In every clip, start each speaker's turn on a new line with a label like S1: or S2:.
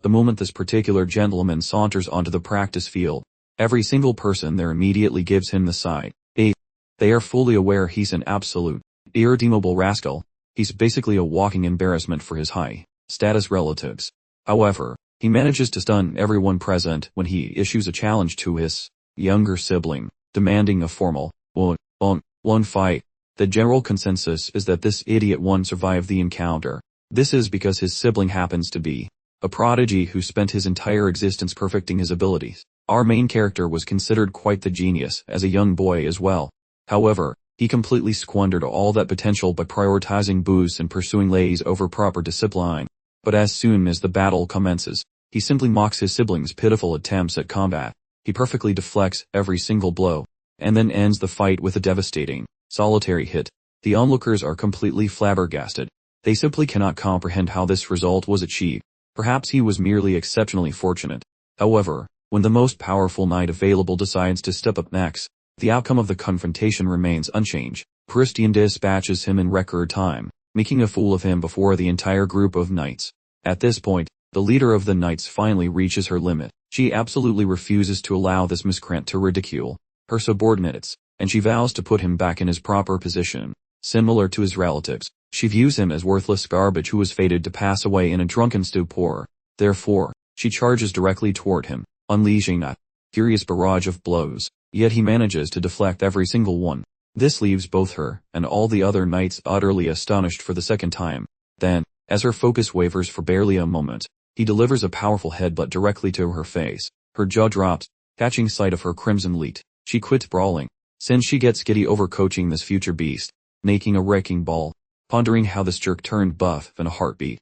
S1: The moment this particular gentleman saunters onto the practice field, every single person there immediately gives him the side eye. They are fully aware he's an absolute, irredeemable rascal. He's basically a walking embarrassment for his high-status relatives. However, he manages to stun everyone present when he issues a challenge to his younger sibling, demanding a formal, one fight. The general consensus is that this idiot won't survive the encounter. This is because his sibling happens to be a prodigy who spent his entire existence perfecting his abilities. Our main character was considered quite the genius as a young boy as well. However, he completely squandered all that potential by prioritizing booze and pursuing ladies over proper discipline. But as soon as the battle commences, he simply mocks his siblings' pitiful attempts at combat. He perfectly deflects every single blow, and then ends the fight with a devastating, solitary hit. The onlookers are completely flabbergasted. They simply cannot comprehend how this result was achieved. Perhaps he was merely exceptionally fortunate. However, when the most powerful knight available decides to step up next, the outcome of the confrontation remains unchanged. Christian dispatches him in record time, making a fool of him before the entire group of knights. At this point, the leader of the knights finally reaches her limit. She absolutely refuses to allow this miscreant to ridicule her subordinates, and she vows to put him back in his proper position. Similar to his relatives, she views him as worthless garbage who was fated to pass away in a drunken stupor. Therefore, she charges directly toward him, unleashing a furious barrage of blows. Yet he manages to deflect every single one. This leaves both her and all the other knights utterly astonished for the second time. Then, as her focus wavers for barely a moment, he delivers a powerful headbutt directly to her face. Her jaw drops, catching sight of her crimson leet. She quits brawling, since she gets giddy over coaching this future beast, making a wrecking ball, pondering how this jerk turned buff in a heartbeat.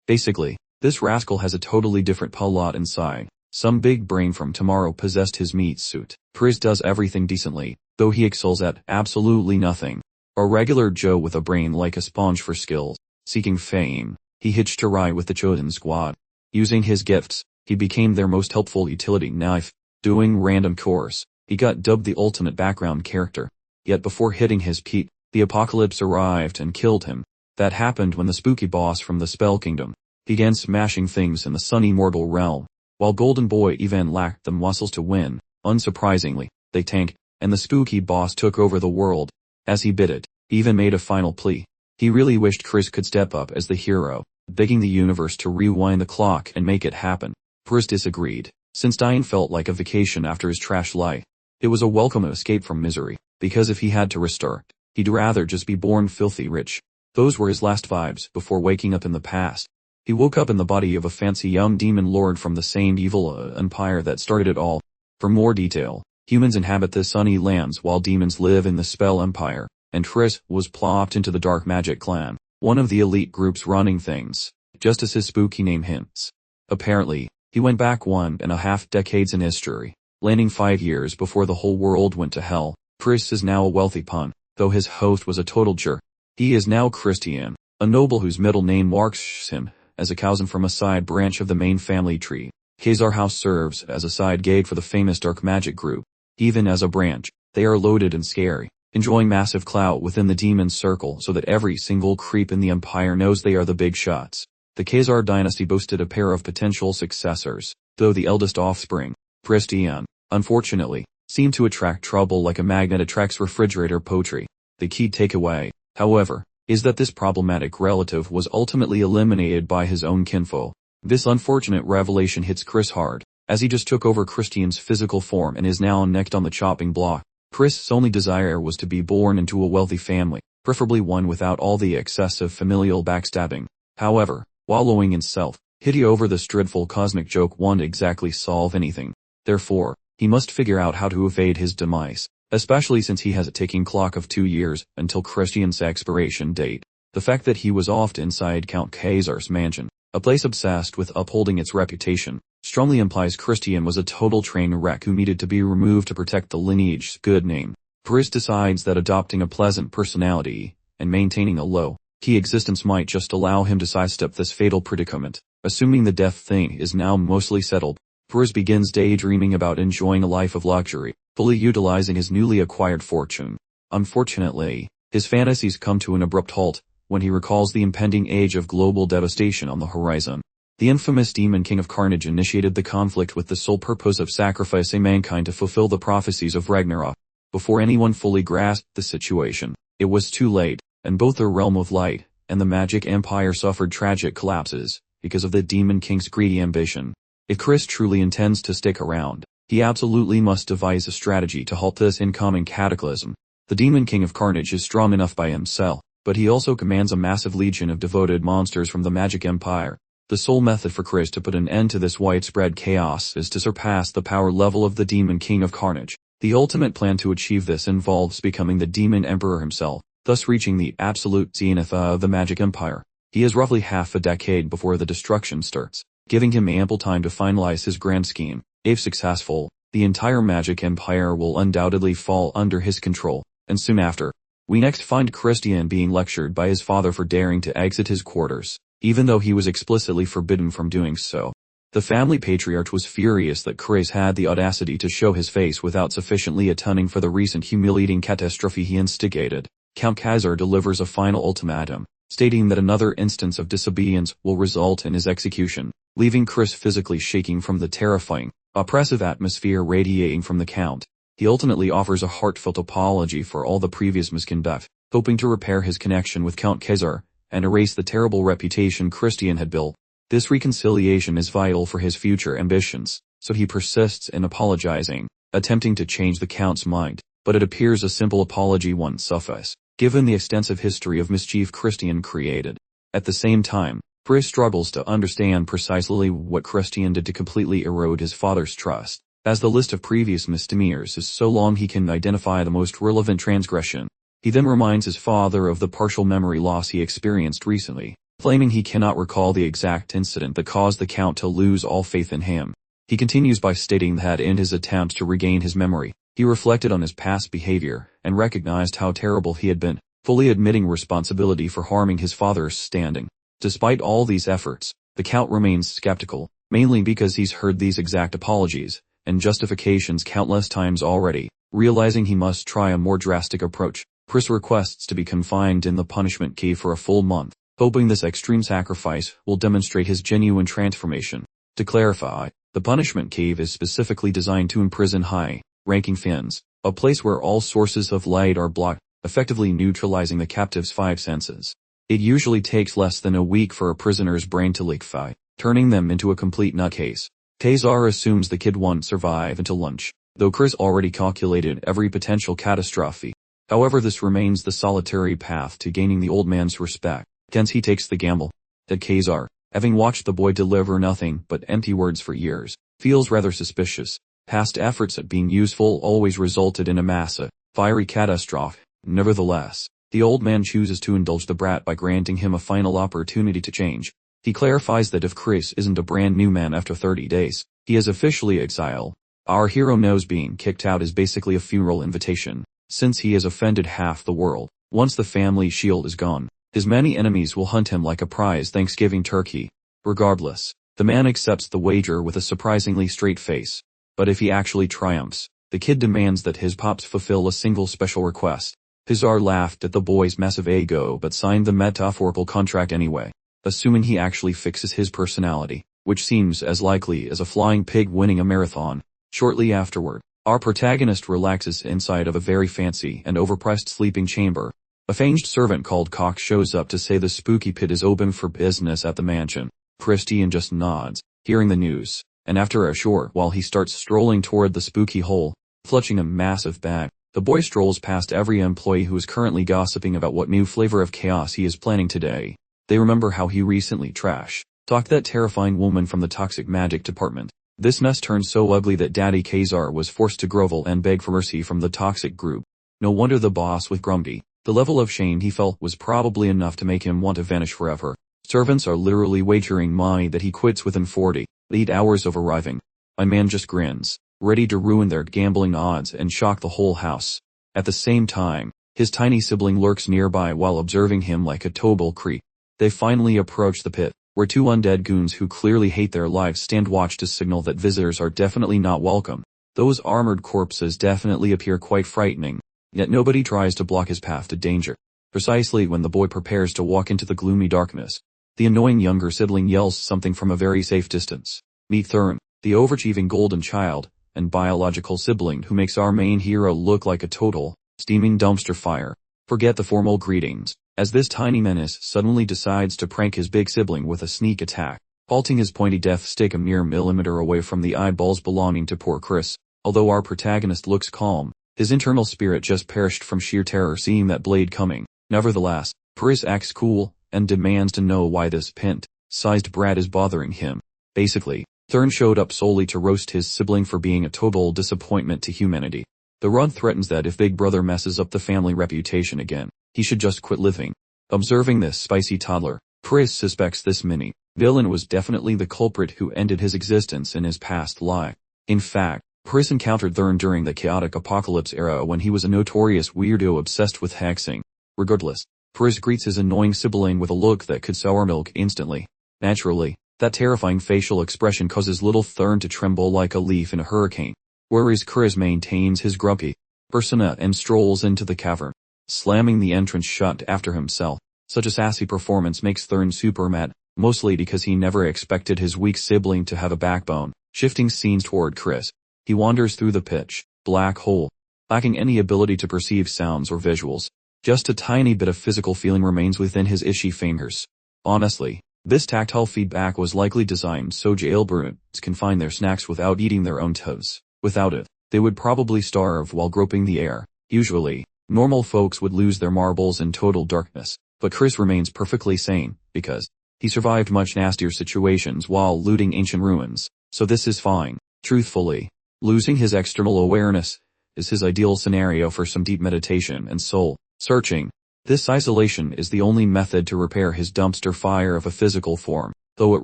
S1: Basically, this rascal has a totally different plot inside. Some big brain from tomorrow possessed his meat suit. Chris does everything decently, though he excels at absolutely nothing. A regular Joe with a brain like a sponge for skills, seeking fame, he hitched a ride with the chosen squad. Using his gifts, he became their most helpful utility knife. Doing random chores, he got dubbed the ultimate background character. Yet before hitting his peak, the apocalypse arrived and killed him. That happened when the spooky boss from the Spell Kingdom began smashing things in the sunny mortal realm. While Golden Boy even lacked the muscles to win, unsurprisingly, they tanked, and the spooky boss took over the world. As he bid it, he even made a final plea. He really wished Chris could step up as the hero, begging the universe to rewind the clock and make it happen. Chris disagreed, since dying felt like a vacation after his trash life. It was a welcome escape from misery, because if he had to restart, he'd rather just be born filthy rich. Those were his last vibes before waking up in the past. He woke up in the body of a fancy young demon lord from the same evil empire that started it all. For more detail, humans inhabit the sunny lands while demons live in the Spell Empire, and Chris was plopped into the Dark Magic Clan, one of the elite groups running things, just as his spooky name hints. Apparently, he went back 1.5 decades in history, landing 5 years before the whole world went to hell. Chris is now a wealthy pun, though his host was a total jerk. He is now Christian, a noble whose middle name marks him as a cousin from a side branch of the main family tree. Khazar House serves as a side gate for the famous dark magic group. Even as a branch, they are loaded and scary, enjoying massive clout within the demon circle so that every single creep in the empire knows they are the big shots. The Khazar dynasty boasted a pair of potential successors, though the eldest offspring, Christian, unfortunately, seemed to attract trouble like a magnet attracts refrigerator poetry. The key takeaway, however, is that this problematic relative was ultimately eliminated by his own kinfolk. This unfortunate revelation hits Chris hard, as he just took over Christian's physical form and is now necked on the chopping block. Chris' only desire was to be born into a wealthy family, preferably one without all the excessive familial backstabbing. However, wallowing in self-pity over this dreadful cosmic joke won't exactly solve anything. Therefore, he must figure out how to evade his demise, especially since he has a ticking clock of 2 years until Christian's expiration date. The fact that he was oft inside Count Khazar's mansion, a place obsessed with upholding its reputation, strongly implies Christian was a total train wreck who needed to be removed to protect the lineage's good name. Chris decides that adopting a pleasant personality and maintaining a low-key existence might just allow him to sidestep this fatal predicament. Assuming the death thing is now mostly settled, Chris begins daydreaming about enjoying a life of luxury, fully utilizing his newly acquired fortune. Unfortunately, his fantasies come to an abrupt halt when he recalls the impending age of global devastation on the horizon. The infamous Demon King of Carnage initiated the conflict with the sole purpose of sacrificing mankind to fulfill the prophecies of Ragnarok. Before anyone fully grasped the situation, it was too late, and both the realm of light and the magic empire suffered tragic collapses because of the Demon King's greedy ambition. If Chris truly intends to stick around, he absolutely must devise a strategy to halt this incoming cataclysm. The Demon King of Carnage is strong enough by himself, but he also commands a massive legion of devoted monsters from the magic empire. The sole method for Chris to put an end to this widespread chaos is to surpass the power level of the Demon King of Carnage. The ultimate plan to achieve this involves becoming the Demon Emperor himself, thus reaching the absolute zenith of the magic empire. He has roughly half a decade before the destruction starts, giving him ample time to finalize his grand scheme. If successful, the entire magic empire will undoubtedly fall under his control, and soon after, we next find Christian being lectured by his father for daring to exit his quarters, even though he was explicitly forbidden from doing so. The family patriarch was furious that Chris had the audacity to show his face without sufficiently atoning for the recent humiliating catastrophe he instigated. Count Khazar delivers a final ultimatum, stating that another instance of disobedience will result in his execution, leaving Chris physically shaking from the terrifying, oppressive atmosphere radiating from the Count. He ultimately offers a heartfelt apology for all the previous misconduct, hoping to repair his connection with Count Khazar and erase the terrible reputation Christian had built. This reconciliation is vital for his future ambitions, so he persists in apologizing, attempting to change the Count's mind, but it appears a simple apology won't suffice, given the extensive history of mischief Christian created. At the same time, Chris struggles to understand precisely what Christian did to completely erode his father's trust. As the list of previous misdemeanors is so long, he can identify the most relevant transgression. He then reminds his father of the partial memory loss he experienced recently, claiming he cannot recall the exact incident that caused the Count to lose all faith in him. He continues by stating that in his attempts to regain his memory, he reflected on his past behavior and recognized how terrible he had been, fully admitting responsibility for harming his father's standing. Despite all these efforts, the Count remains skeptical, mainly because he's heard these exact apologies and justifications countless times already. Realizing he must try a more drastic approach, Chris requests to be confined in the punishment cave for a full month, hoping this extreme sacrifice will demonstrate his genuine transformation. To clarify, the punishment cave is specifically designed to imprison high-ranking Finns, a place where all sources of light are blocked, effectively neutralizing the captive's five senses. It usually takes less than a week for a prisoner's brain to liquefy, turning them into a complete nutcase. Khazar assumes the kid won't survive until lunch, though Chris already calculated every potential catastrophe. However, this remains the solitary path to gaining the old man's respect. Hence he takes the gamble. That Khazar, having watched the boy deliver nothing but empty words for years, feels rather suspicious. Past efforts at being useful always resulted in a massive, fiery catastrophe. Nevertheless, the old man chooses to indulge the brat by granting him a final opportunity to change. He clarifies that if Chris isn't a brand new man after 30 days, he is officially exiled. Our hero knows being kicked out is basically a funeral invitation, since he has offended half the world. Once the family shield is gone, his many enemies will hunt him like a prize Thanksgiving turkey. Regardless, the man accepts the wager with a surprisingly straight face. But if he actually triumphs, the kid demands that his pops fulfill a single special request. Khazar laughed at the boy's massive ego but signed the metaphorical contract anyway, assuming he actually fixes his personality, which seems as likely as a flying pig winning a marathon. Shortly afterward, our protagonist relaxes inside of a very fancy and overpriced sleeping chamber. A fanged servant called Cock shows up to say the spooky pit is open for business at the mansion. Christian just nods, hearing the news, and after a short while he starts strolling toward the spooky hole, clutching a massive bag. The boy strolls past every employee who is currently gossiping about what new flavor of chaos he is planning today. They remember how he recently talked that terrifying woman from the toxic magic department. This mess turned so ugly that Daddy Khazar was forced to grovel and beg for mercy from the toxic group. No wonder the boss was grumpy. The level of shame he felt was probably enough to make him want to vanish forever. Servants are literally wagering money that he quits within 48 hours of arriving. My man just grins, ready to ruin their gambling odds and shock the whole house. At the same time, his tiny sibling lurks nearby while observing him like a total creep. They finally approach the pit, where two undead goons who clearly hate their lives stand watch to signal that visitors are definitely not welcome. Those armored corpses definitely appear quite frightening, yet nobody tries to block his path to danger. Precisely when the boy prepares to walk into the gloomy darkness, The annoying younger sibling yells something from a very safe distance. Meet Thurn, the overachieving golden child, and biological sibling who makes our main hero look like a total, steaming dumpster fire. Forget the formal greetings, as this tiny menace suddenly decides to prank his big sibling with a sneak attack, halting his pointy death stick a mere millimeter away from the eyeballs belonging to poor Chris. Although our protagonist looks calm, his internal spirit just perished from sheer terror seeing that blade coming. Nevertheless, Chris acts cool, and demands to know why this pint-sized brat is bothering him. Basically, Thurn showed up solely to roast his sibling for being a total disappointment to humanity. The rug threatens that if Big Brother messes up the family reputation again, he should just quit living. Observing this spicy toddler, Chris suspects this mini-villain was definitely the culprit who ended his existence in his past life. In fact, Chris encountered Thurn during the chaotic apocalypse era when he was a notorious weirdo obsessed with hexing. Regardless, Chris greets his annoying sibling with a look that could sour milk instantly. Naturally, that terrifying facial expression causes little Thurn to tremble like a leaf in a hurricane. Whereas Chris maintains his grumpy persona and strolls into the cavern, slamming the entrance shut after himself. Such a sassy performance makes Thurn super mad, mostly because he never expected his weak sibling to have a backbone. Shifting scenes toward Chris, he wanders through the pitch black hole, lacking any ability to perceive sounds or visuals. Just a tiny bit of physical feeling remains within his itchy fingers. Honestly, this tactile feedback was likely designed so jailbirds can find their snacks without eating their own toes. Without it, they would probably starve while groping the air. Usually, normal folks would lose their marbles in total darkness, but Chris remains perfectly sane, because he survived much nastier situations while looting ancient ruins, so this is fine. Truthfully, losing his external awareness is his ideal scenario for some deep meditation and soul searching. This isolation is the only method to repair his dumpster fire of a physical form, though it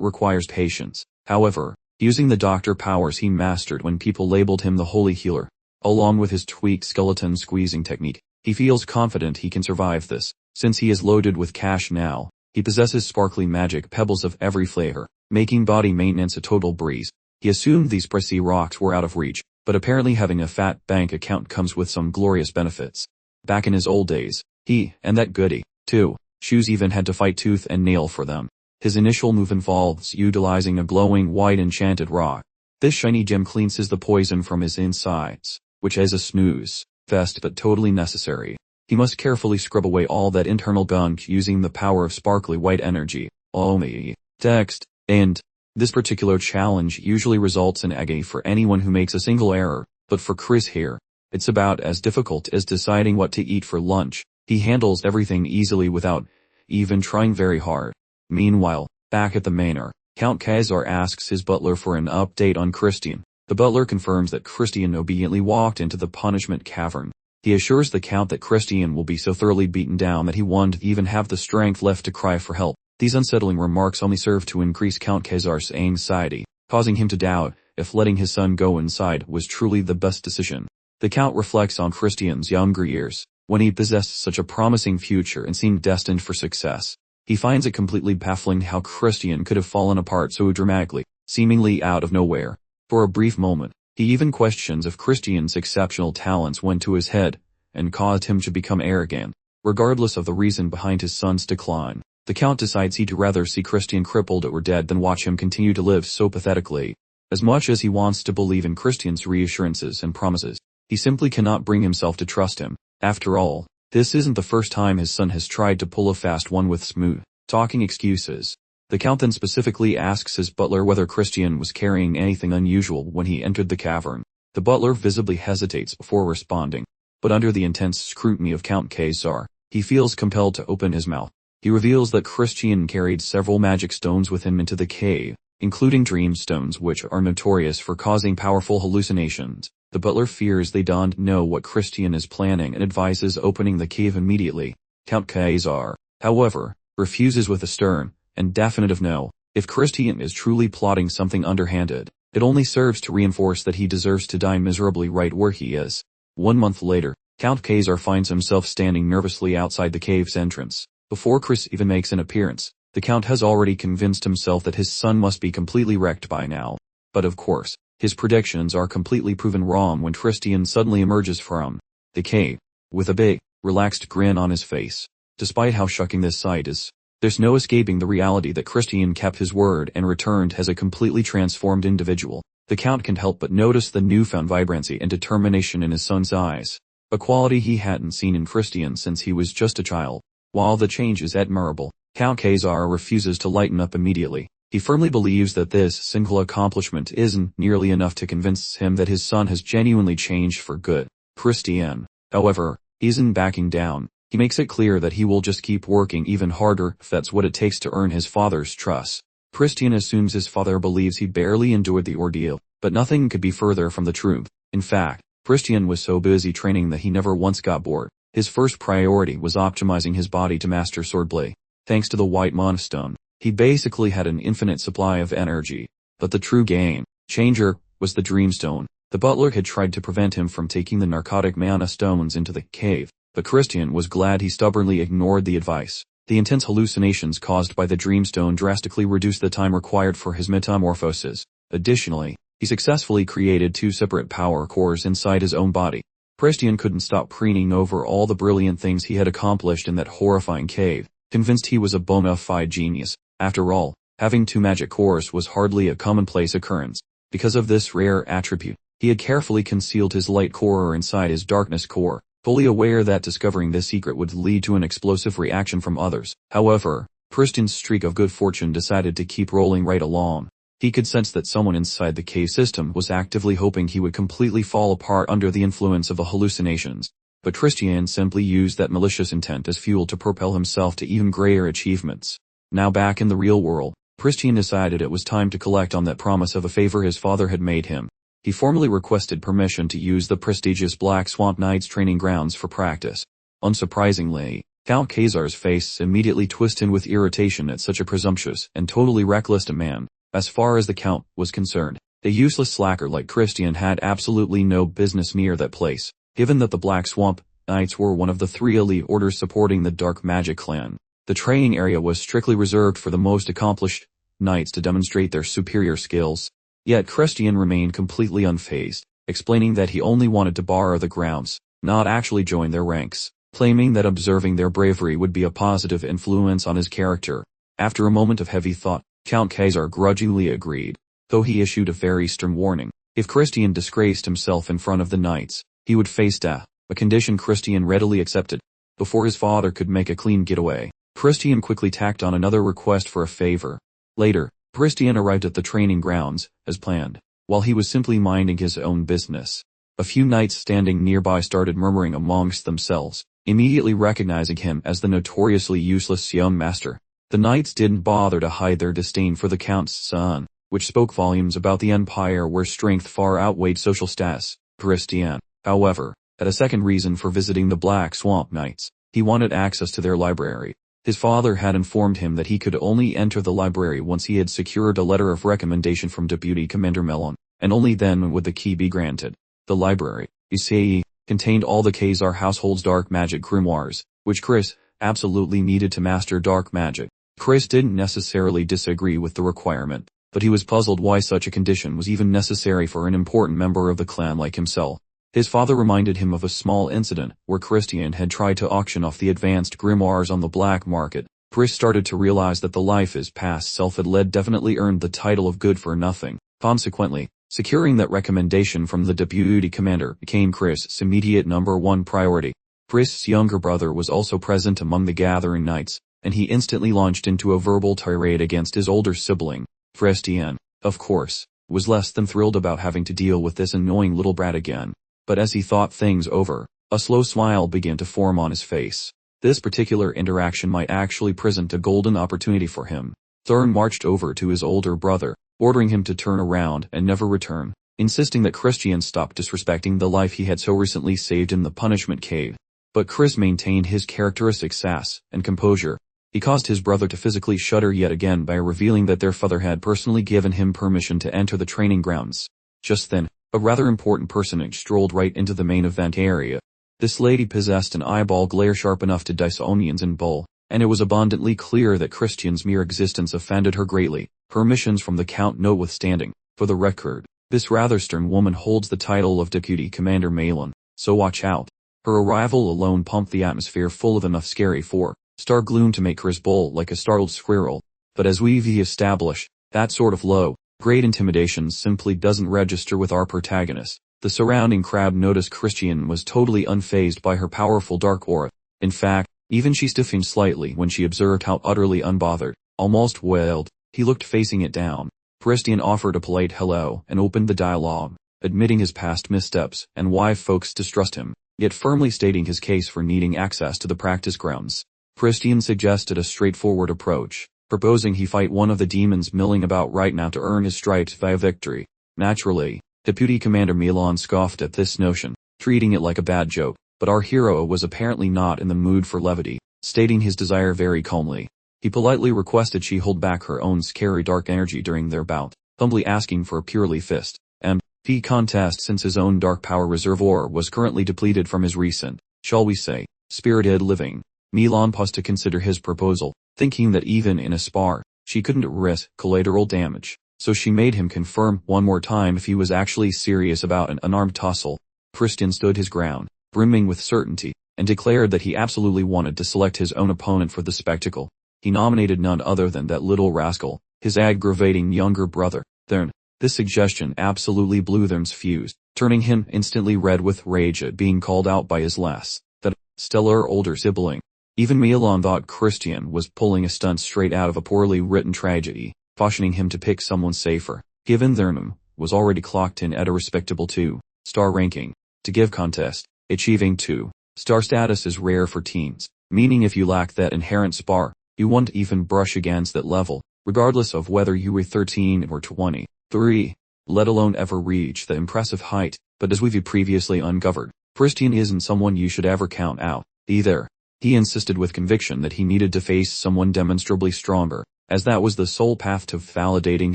S1: requires patience. However, using the doctor powers he mastered when people labeled him the Holy Healer, along with his tweaked skeleton squeezing technique, he feels confident he can survive this. Since he is loaded with cash now, he possesses sparkly magic pebbles of every flavor, making body maintenance a total breeze. He assumed these pricey rocks were out of reach, but apparently having a fat bank account comes with some glorious benefits. Back in his old days, he, and that goody, too, Shoes even had to fight tooth and nail for them. His initial move involves utilizing a glowing white enchanted rock. This shiny gem cleanses the poison from his insides, which is a snooze fest but totally necessary. He must carefully scrub away all that internal gunk using the power of sparkly white energy. Only text, and this particular challenge usually results in agony for anyone who makes a single error, but for Chris here, it's about as difficult as deciding what to eat for lunch. He handles everything easily without even trying very hard. Meanwhile, back at the manor, Count Khazar asks his butler for an update on Christian. The butler confirms that Christian obediently walked into the punishment cavern. He assures the Count that Christian will be so thoroughly beaten down that he won't even have the strength left to cry for help. These unsettling remarks only serve to increase Count Khazar's anxiety, causing him to doubt if letting his son go inside was truly the best decision. The Count reflects on Christian's younger years, when he possessed such a promising future and seemed destined for success. He finds it completely baffling how Christian could have fallen apart so dramatically, seemingly out of nowhere. For a brief moment, he even questions if Christian's exceptional talents went to his head and caused him to become arrogant. Regardless of the reason behind his son's decline, the Count decides he'd rather see Christian crippled or dead than watch him continue to live so pathetically. As much as he wants to believe in Christian's reassurances and promises, he simply cannot bring himself to trust him. After all, this isn't the first time his son has tried to pull a fast one with smooth talking excuses. The Count then specifically asks his butler whether Christian was carrying anything unusual when he entered the cavern. The butler visibly hesitates before responding, but under the intense scrutiny of Count Khazar, he feels compelled to open his mouth. He reveals that Christian carried several magic stones with him into the cave, including dream stones which are notorious for causing powerful hallucinations. The butler fears they don't know what Christian is planning and advises opening the cave immediately. Count Khazar, however, refuses with a stern and definitive no. If Christian is truly plotting something underhanded, it only serves to reinforce that he deserves to die miserably right where he is. 1 month later, Count Khazar finds himself standing nervously outside the cave's entrance. Before Chris even makes an appearance, the Count has already convinced himself that his son must be completely wrecked by now. But of course, his predictions are completely proven wrong when Christian suddenly emerges from the cave, with a big, relaxed grin on his face. Despite how shocking this sight is, There's no escaping the reality that Christian kept his word and returned as a completely transformed individual. The Count can't help but notice the newfound vibrancy and determination in his son's eyes, a quality he hadn't seen in Christian since he was just a child. While the change is admirable, Count Khazar refuses to lighten up immediately. He firmly believes that this single accomplishment isn't nearly enough to convince him that his son has genuinely changed for good. Christian, however, isn't backing down. He makes it clear that he will just keep working even harder if that's what it takes to earn his father's trust. Christian assumes his father believes he barely endured the ordeal, but nothing could be further from the truth. In fact, Christian was so busy training that he never once got bored. His first priority was optimizing his body to master swordplay. Thanks to the White Mana Stone, he basically had an infinite supply of energy. But the true game changer was the Dreamstone. The butler had tried to prevent him from taking the narcotic mana stones into the cave, but Christian was glad he stubbornly ignored the advice. The intense hallucinations caused by the Dreamstone drastically reduced the time required for his metamorphosis. Additionally, he successfully created 2 separate power cores inside his own body. Christian couldn't stop preening over all the brilliant things he had accomplished in that horrifying cave, convinced he was a bona fide genius. After all, having 2 magic cores was hardly a commonplace occurrence. Because of this rare attribute, he had carefully concealed his light core inside his darkness core, fully aware that discovering this secret would lead to an explosive reaction from others. However, Christian's streak of good fortune decided to keep rolling right along. He could sense that someone inside the cave system was actively hoping he would completely fall apart under the influence of the hallucinations. But Christian simply used that malicious intent as fuel to propel himself to even greater achievements. Now back in the real world, Christian decided it was time to collect on that promise of a favor his father had made him. He formally requested permission to use the prestigious Black Swamp Knights training grounds for practice. Unsurprisingly, Count Khazar's face immediately twisted with irritation at such a presumptuous and totally reckless demand. As far as the Count was concerned, a useless slacker like Christian had absolutely no business near that place, given that the Black Swamp Knights were one of the 3 elite orders supporting the Dark Magic clan. The training area was strictly reserved for the most accomplished knights to demonstrate their superior skills. Yet Christian remained completely unfazed, explaining that he only wanted to borrow the grounds, not actually join their ranks, claiming that observing their bravery would be a positive influence on his character. After a moment of heavy thought, Count Khazar grudgingly agreed, though he issued a very stern warning. If Christian disgraced himself in front of the knights, he would face death, a condition Christian readily accepted. Before his father could make a clean getaway, Christian quickly tacked on another request for a favor. Later, Christian arrived at the training grounds, as planned. While he was simply minding his own business, a few knights standing nearby started murmuring amongst themselves, immediately recognizing him as the notoriously useless young master. The knights didn't bother to hide their disdain for the Count's son, which spoke volumes about the empire where strength far outweighed social status. Christian, however, had a second reason for visiting the Black Swamp Knights. He wanted access to their library. His father had informed him that he could only enter the library once he had secured a letter of recommendation from Deputy Commander Melon, and only then would the key be granted. The library, you see, contained all the Khazar household's dark magic grimoires, which Chris absolutely needed to master dark magic. Chris didn't necessarily disagree with the requirement, but he was puzzled why such a condition was even necessary for an important member of the clan like himself. His father reminded him of a small incident where Christian had tried to auction off the advanced grimoires on the black market. Chris started to realize that the life his past self had led definitely earned the title of good for nothing. Consequently, securing that recommendation from the deputy commander became Chris's immediate #1 priority. Chris's younger brother was also present among the gathering knights, and he instantly launched into a verbal tirade against his older sibling. Christian, of course, was less than thrilled about having to deal with this annoying little brat again. But as he thought things over, a slow smile began to form on his face. This particular interaction might actually present a golden opportunity for him. Thurn marched over to his older brother, ordering him to turn around and never return, insisting that Christian stop disrespecting the life he had so recently saved in the punishment cave. But Chris maintained his characteristic sass and composure. He caused his brother to physically shudder yet again by revealing that their father had personally given him permission to enter the training grounds. Just then, a rather important personage strolled right into the main event area. This lady possessed an eyeball glare sharp enough to dice onions in bulk, and it was abundantly clear that Christian's mere existence offended her greatly, permissions from the Count notwithstanding. For the record, this rather stern woman holds the title of Deputy Commander Malin, so watch out. Her arrival alone pumped the atmosphere full of enough scary for Star gloomed to make Chris bolt like a startled squirrel. But as we've established, that sort of low-grade intimidation simply doesn't register with our protagonist. The surrounding crowd noticed Christian was totally unfazed by her powerful dark aura. In fact, even she stiffened slightly when she observed how utterly unbothered, almost wailed, he looked facing it down. Christian offered a polite hello and opened the dialogue, admitting his past missteps and why folks distrust him, yet firmly stating his case for needing access to the practice grounds. Christian suggested a straightforward approach, proposing he fight one of the demons milling about right now to earn his stripes via victory. Naturally, Deputy Commander Milan scoffed at this notion, treating it like a bad joke, but our hero was apparently not in the mood for levity, stating his desire very calmly. He politely requested she hold back her own scary dark energy during their bout, humbly asking for a purely fist MP contest since his own dark power reservoir was currently depleted from his recent, shall we say, spirited living. Milan paused to consider his proposal, thinking that even in a spar, she couldn't risk collateral damage, so she made him confirm one more time if he was actually serious about an unarmed tussle. Christian stood his ground, brimming with certainty, and declared that he absolutely wanted to select his own opponent for the spectacle. He nominated none other than that little rascal, his aggravating younger brother, Thurn. This suggestion absolutely blew Thurn's fuse, turning him instantly red with rage at being called out by his less than stellar older sibling. Even Milan thought Christian was pulling a stunt straight out of a poorly written tragedy, cautioning him to pick someone safer, given Thurn was already clocked in at a respectable 2-star ranking. To give contest, achieving 2-star status is rare for teens, meaning if you lack that inherent spar, you won't even brush against that level, regardless of whether you were 13 or 23, let alone ever reach the impressive height. But as we've previously uncovered, Christian isn't someone you should ever count out, either. He insisted with conviction that he needed to face someone demonstrably stronger, as that was the sole path to validating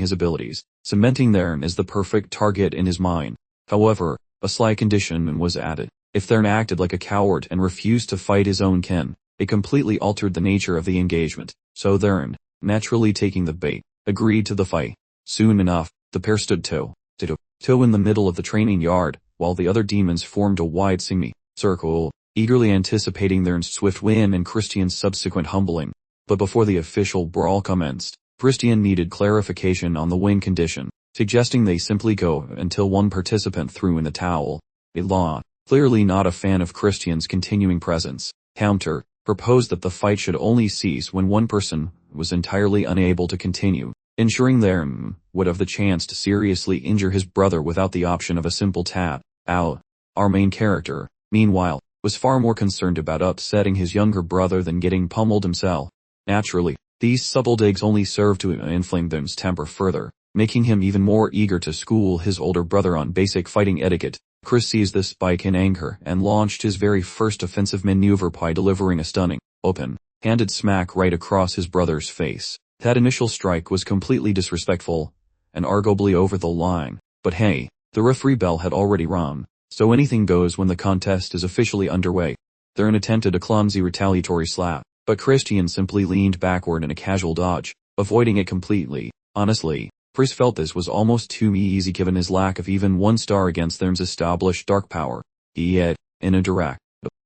S1: his abilities, cementing Thurn as the perfect target in his mind. However, a slight condition was added. If Thurn acted like a coward and refused to fight his own kin, it completely altered the nature of the engagement, so Thurn, naturally taking the bait, agreed to the fight. Soon enough, the pair stood toe to toe in the middle of the training yard, while the other demons formed a wide semi-circle, eagerly anticipating Thurn's swift win and Christian's subsequent humbling. But before the official brawl commenced, Christian needed clarification on the win condition, suggesting they simply go until one participant threw in the towel. Milan, clearly not a fan of Christian's continuing presence, counter proposed that the fight should only cease when one person was entirely unable to continue, ensuring Thurn would have the chance to seriously injure his brother without the option of a simple tap out. Our main character, meanwhile, was far more concerned about upsetting his younger brother than getting pummeled himself. Naturally, these subtle digs only served to inflame Thurn's temper further, making him even more eager to school his older brother on basic fighting etiquette. Chris seized this spike in anger and launched his very first offensive maneuver by delivering a stunning, open-handed smack right across his brother's face. That initial strike was completely disrespectful, and arguably over the line, but hey, the referee bell had already rung, so anything goes when the contest is officially underway. Thurn attempted a clumsy retaliatory slap, but Christian simply leaned backward in a casual dodge, avoiding it completely. Honestly, Chris felt this was almost too easy given his lack of even 1 star against Thurn's established dark power. Yet, in a direct,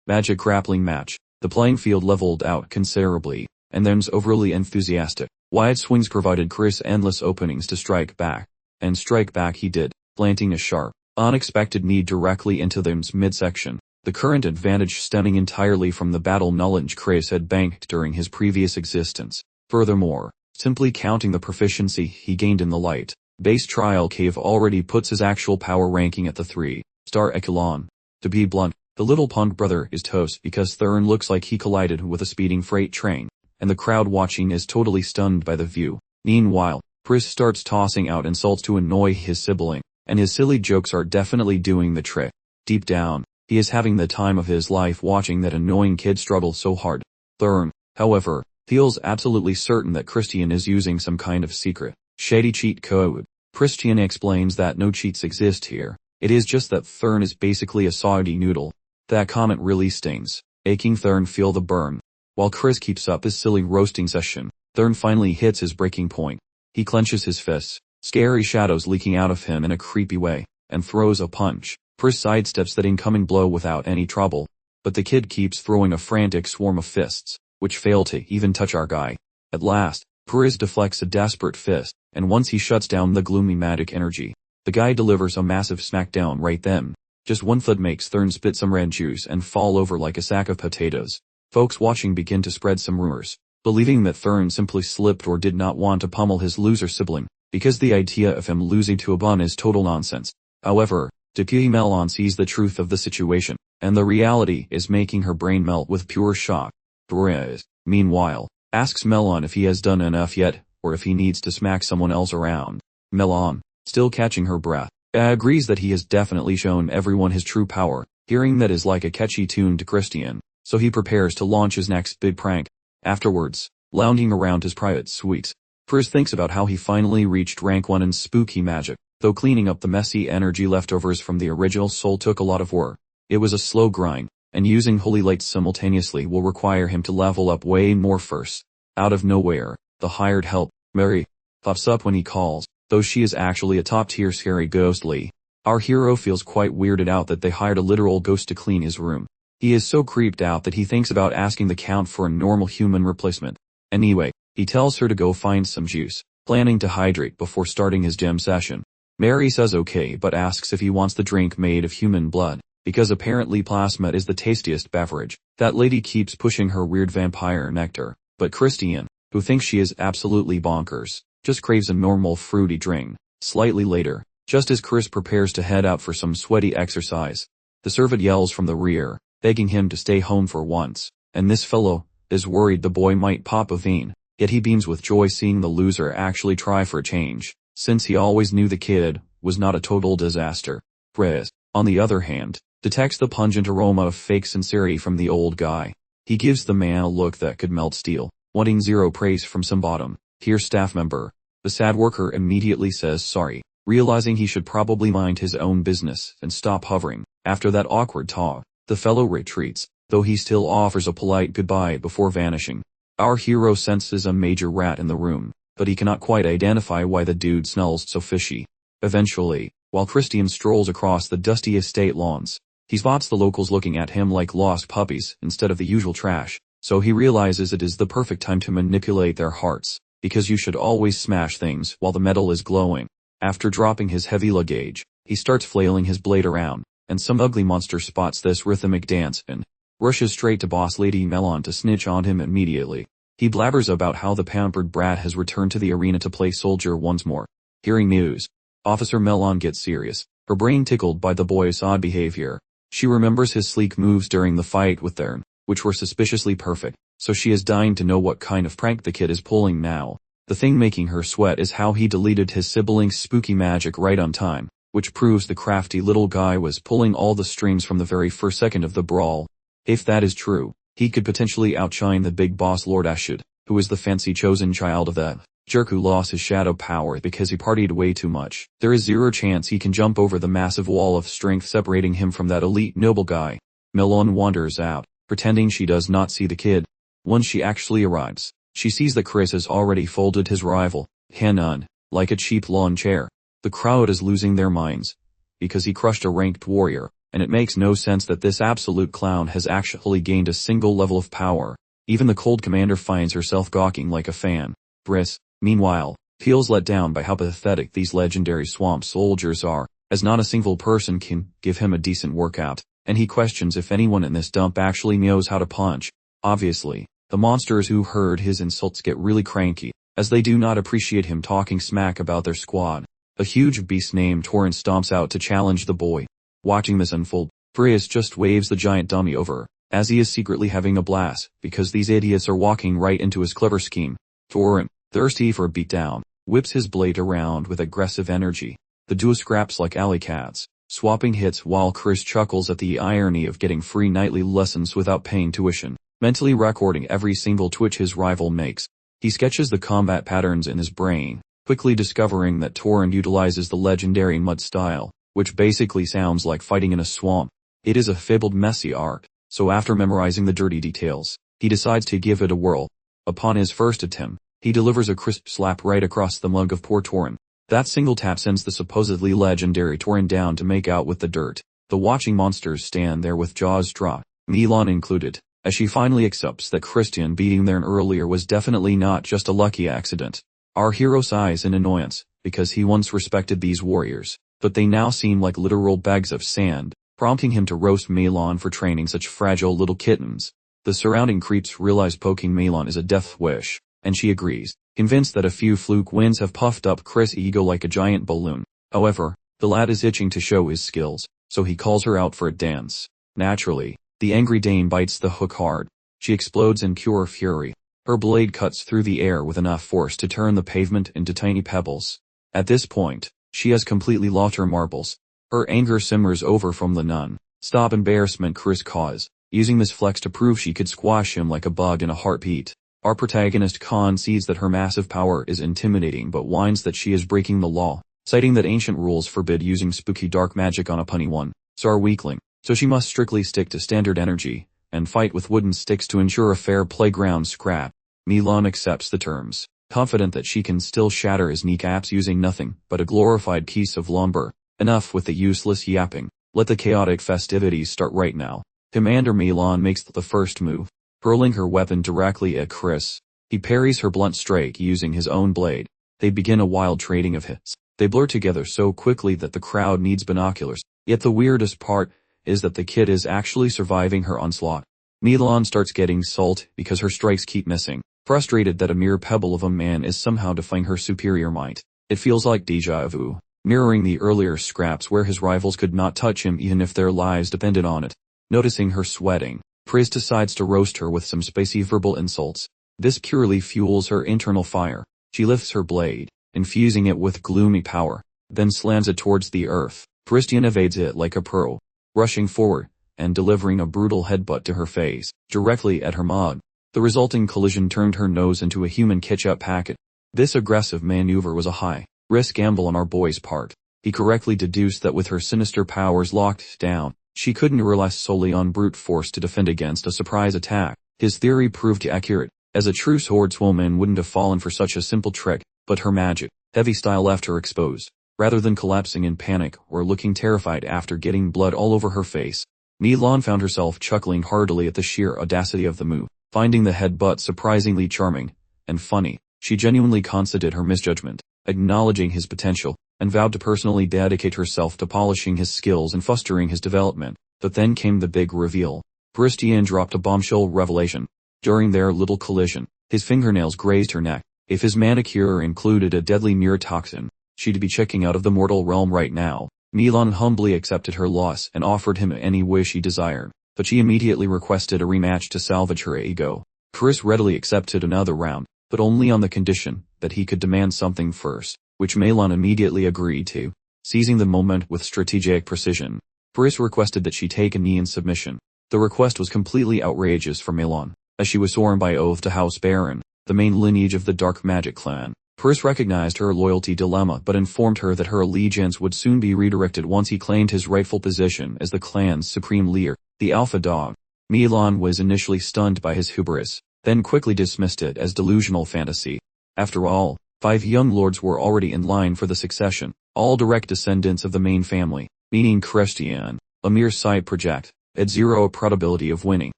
S1: magic grappling match, the playing field leveled out considerably, and Thurn's overly enthusiastic, wide swings provided Chris endless openings to strike back. And strike back he did, planting a sharp, unexpected knee directly into Thurn's midsection, the current advantage stemming entirely from the battle knowledge Chris had banked during his previous existence. Furthermore, simply counting the proficiency he gained in the light base trial cave already puts his actual power ranking at the 3-star echelon. To be blunt, the little punk brother is toast because Thurn looks like he collided with a speeding freight train, and the crowd watching is totally stunned by the view. Meanwhile, Chris starts tossing out insults to annoy his sibling, and his silly jokes are definitely doing the trick. Deep down, he is having the time of his life watching that annoying kid struggle so hard. Thurn, however, feels absolutely certain that Christian is using some kind of secret, shady cheat code. Christian explains that no cheats exist here. It is just that Thurn is basically a soggy noodle. That comment really stings, making Thurn feel the burn. While Chris keeps up his silly roasting session, Thurn finally hits his breaking point. He clenches his fists, scary shadows leaking out of him in a creepy way, and throws a punch. Chris sidesteps that incoming blow without any trouble, but the kid keeps throwing a frantic swarm of fists, which fail to even touch our guy. At last, Priz deflects a desperate fist, and once he shuts down the gloomy magic energy, the guy delivers a massive smackdown right then. Just one thud makes Thurn spit some red juice and fall over like a sack of potatoes. Folks watching begin to spread some rumors, believing that Thurn simply slipped or did not want to pummel his loser sibling, because the idea of him losing to a bun is total nonsense. However, Deputy Melon sees the truth of the situation, and the reality is making her brain melt with pure shock. Priz, meanwhile, asks Melon if he has done enough yet, or if he needs to smack someone else around. Melon, still catching her breath, agrees that he has definitely shown everyone his true power. Hearing that is like a catchy tune to Christian, so he prepares to launch his next big prank. Afterwards, lounging around his private suite, Priz thinks about how he finally reached rank 1 in spooky magic, though cleaning up the messy energy leftovers from the original soul took a lot of work. It was a slow grind, and using holy lights simultaneously will require him to level up way more first. Out of nowhere, the hired help, Mary, pops up when he calls, though she is actually a top-tier scary ghostly. Our hero feels quite weirded out that they hired a literal ghost to clean his room. He is so creeped out that he thinks about asking the Count for a normal human replacement. Anyway, he tells her to go find some juice, planning to hydrate before starting his gym session. Mary says okay but asks if he wants the drink made of human blood, because apparently plasma is the tastiest beverage. That lady keeps pushing her weird vampire nectar, but Christian, who thinks she is absolutely bonkers, just craves a normal fruity drink. Slightly later, just as Chris prepares to head out for some sweaty exercise, the servant yells from the rear, begging him to stay home for once, and this fellow is worried the boy might pop a vein, yet he beams with joy seeing the loser actually try for a change, since he always knew the kid was not a total disaster. Priz, on the other hand, detects the pungent aroma of fake sincerity from the old guy. He gives the man a look that could melt steel, wanting zero praise from some bottom-tier staff member. The sad worker immediately says sorry, realizing he should probably mind his own business and stop hovering. After that awkward talk, the fellow retreats, though he still offers a polite goodbye before vanishing. Our hero senses a major rat in the room, but he cannot quite identify why the dude smells so fishy. Eventually, while Christian strolls across the dusty estate lawns, he spots the locals looking at him like lost puppies instead of the usual trash, so he realizes it is the perfect time to manipulate their hearts, because you should always smash things while the metal is glowing. After dropping his heavy luggage, he starts flailing his blade around, and some ugly monster spots this rhythmic dance and rushes straight to Boss Lady Melon to snitch on him immediately. He blabbers about how the pampered brat has returned to the arena to play soldier once more. Hearing news, Officer Melon gets serious, her brain tickled by the boy's odd behavior. She remembers his sleek moves during the fight with Thurn, which were suspiciously perfect, so she is dying to know what kind of prank the kid is pulling now. The thing making her sweat is how he deleted his sibling's spooky magic right on time, which proves the crafty little guy was pulling all the strings from the very first second of the brawl. If that is true, he could potentially outshine the big boss Lord Ashud, who is the fancy chosen child of that jerk who lost his shadow power because he partied way too much. There is zero chance he can jump over the massive wall of strength separating him from that elite noble guy. Melon wanders out, pretending she does not see the kid. Once she actually arrives, she sees that Chris has already folded his rival, Hanan, like a cheap lawn chair. The crowd is losing their minds, because he crushed a ranked warrior, and it makes no sense that this absolute clown has actually gained a single level of power. Even the cold commander finds herself gawking like a fan. Briss, meanwhile, feels let down by how pathetic these legendary swamp soldiers are, as not a single person can give him a decent workout, and he questions if anyone in this dump actually knows how to punch. Obviously, the monsters who heard his insults get really cranky, as they do not appreciate him talking smack about their squad. A huge beast named Torrent stomps out to challenge the boy. Watching this unfold, Prius just waves the giant dummy over, as he is secretly having a blast, because these idiots are walking right into his clever scheme. Torrent, thirsty for a beatdown, whips his blade around with aggressive energy. The duo scraps like alley cats, swapping hits while Chris chuckles at the irony of getting free nightly lessons without paying tuition, mentally recording every single twitch his rival makes. He sketches the combat patterns in his brain, quickly discovering that Torrent utilizes the legendary mud style, which basically sounds like fighting in a swamp. It is a fabled messy art, so after memorizing the dirty details, he decides to give it a whirl. Upon his first attempt, he delivers a crisp slap right across the mug of poor Torrent. That single tap sends the supposedly legendary Torrent down to make out with the dirt. The watching monsters stand there with jaws dropped, Melon included, as she finally accepts that Christian beating their earlier was definitely not just a lucky accident. Our hero sighs in annoyance, because he once respected these warriors, but they now seem like literal bags of sand, prompting him to roast Melon for training such fragile little kittens. The surrounding creeps realize poking Melon is a death wish, and she agrees, convinced that a few fluke wins have puffed up Chris' ego like a giant balloon. However, the lad is itching to show his skills, so he calls her out for a dance. Naturally, the angry dame bites the hook hard. She explodes in pure fury. Her blade cuts through the air with enough force to turn the pavement into tiny pebbles. At this point, she has completely lost her marbles. Her anger simmers over from the non-stop embarrassment Chris caused, using this flex to prove she could squash him like a bug in a heartbeat. Our protagonist concedes that her massive power is intimidating but whines that she is breaking the law, citing that ancient rules forbid using spooky dark magic on a punny one, star weakling, so she must strictly stick to standard energy, and fight with wooden sticks to ensure a fair playground scrap. Melon accepts the terms, confident that she can still shatter his kneecaps using nothing but a glorified piece of lumber. Enough with the useless yapping. Let the chaotic festivities start right now. Commander Melon makes the first move, hurling her weapon directly at Chris. He parries her blunt strike using his own blade. They begin a wild trading of hits. They blur together so quickly that the crowd needs binoculars. Yet the weirdest part is that the kid is actually surviving her onslaught. Melon starts getting salt because her strikes keep missing, frustrated that a mere pebble of a man is somehow defying her superior might. It feels like déjà vu, mirroring the earlier scraps where his rivals could not touch him even if their lives depended on it. Noticing her sweating, Chris decides to roast her with some spicy verbal insults. This purely fuels her internal fire. She lifts her blade, infusing it with gloomy power, then slams it towards the earth. Christian evades it like a pro, rushing forward and delivering a brutal headbutt to her face, directly at her mug. The resulting collision turned her nose into a human ketchup packet. This aggressive maneuver was a high-risk gamble on our boy's part. He correctly deduced that with her sinister powers locked down, she couldn't rely solely on brute force to defend against a surprise attack. His theory proved accurate, as a true swordswoman wouldn't have fallen for such a simple trick, but her magic, heavy style left her exposed. Rather than collapsing in panic or looking terrified after getting blood all over her face, Melon found herself chuckling heartily at the sheer audacity of the move. Finding the headbutt surprisingly charming and funny, she genuinely conceded her misjudgment, acknowledging his potential, and vowed to personally dedicate herself to polishing his skills and fostering his development. But then came the big reveal. Christian dropped a bombshell revelation. During their little collision, his fingernails grazed her neck. If his manicure included a deadly neurotoxin, she'd be checking out of the mortal realm right now. Melon humbly accepted her loss and offered him any wish he desired, but she immediately requested a rematch to salvage her ego. Chris readily accepted another round, but only on the condition that he could demand something first, which Melon immediately agreed to. Seizing the moment with strategic precision, Chris requested that she take a knee in submission. The request was completely outrageous for Melon, as she was sworn by oath to House Baron, the main lineage of the Dark Magic clan. Chris recognized her loyalty dilemma but informed her that her allegiance would soon be redirected once he claimed his rightful position as the clan's supreme leader, the alpha dog. Melon was initially stunned by his hubris, then quickly dismissed it as delusional fantasy. After all, 5 young lords were already in line for the succession, all direct descendants of the main family, meaning Christian, a mere side project, had zero probability of winning.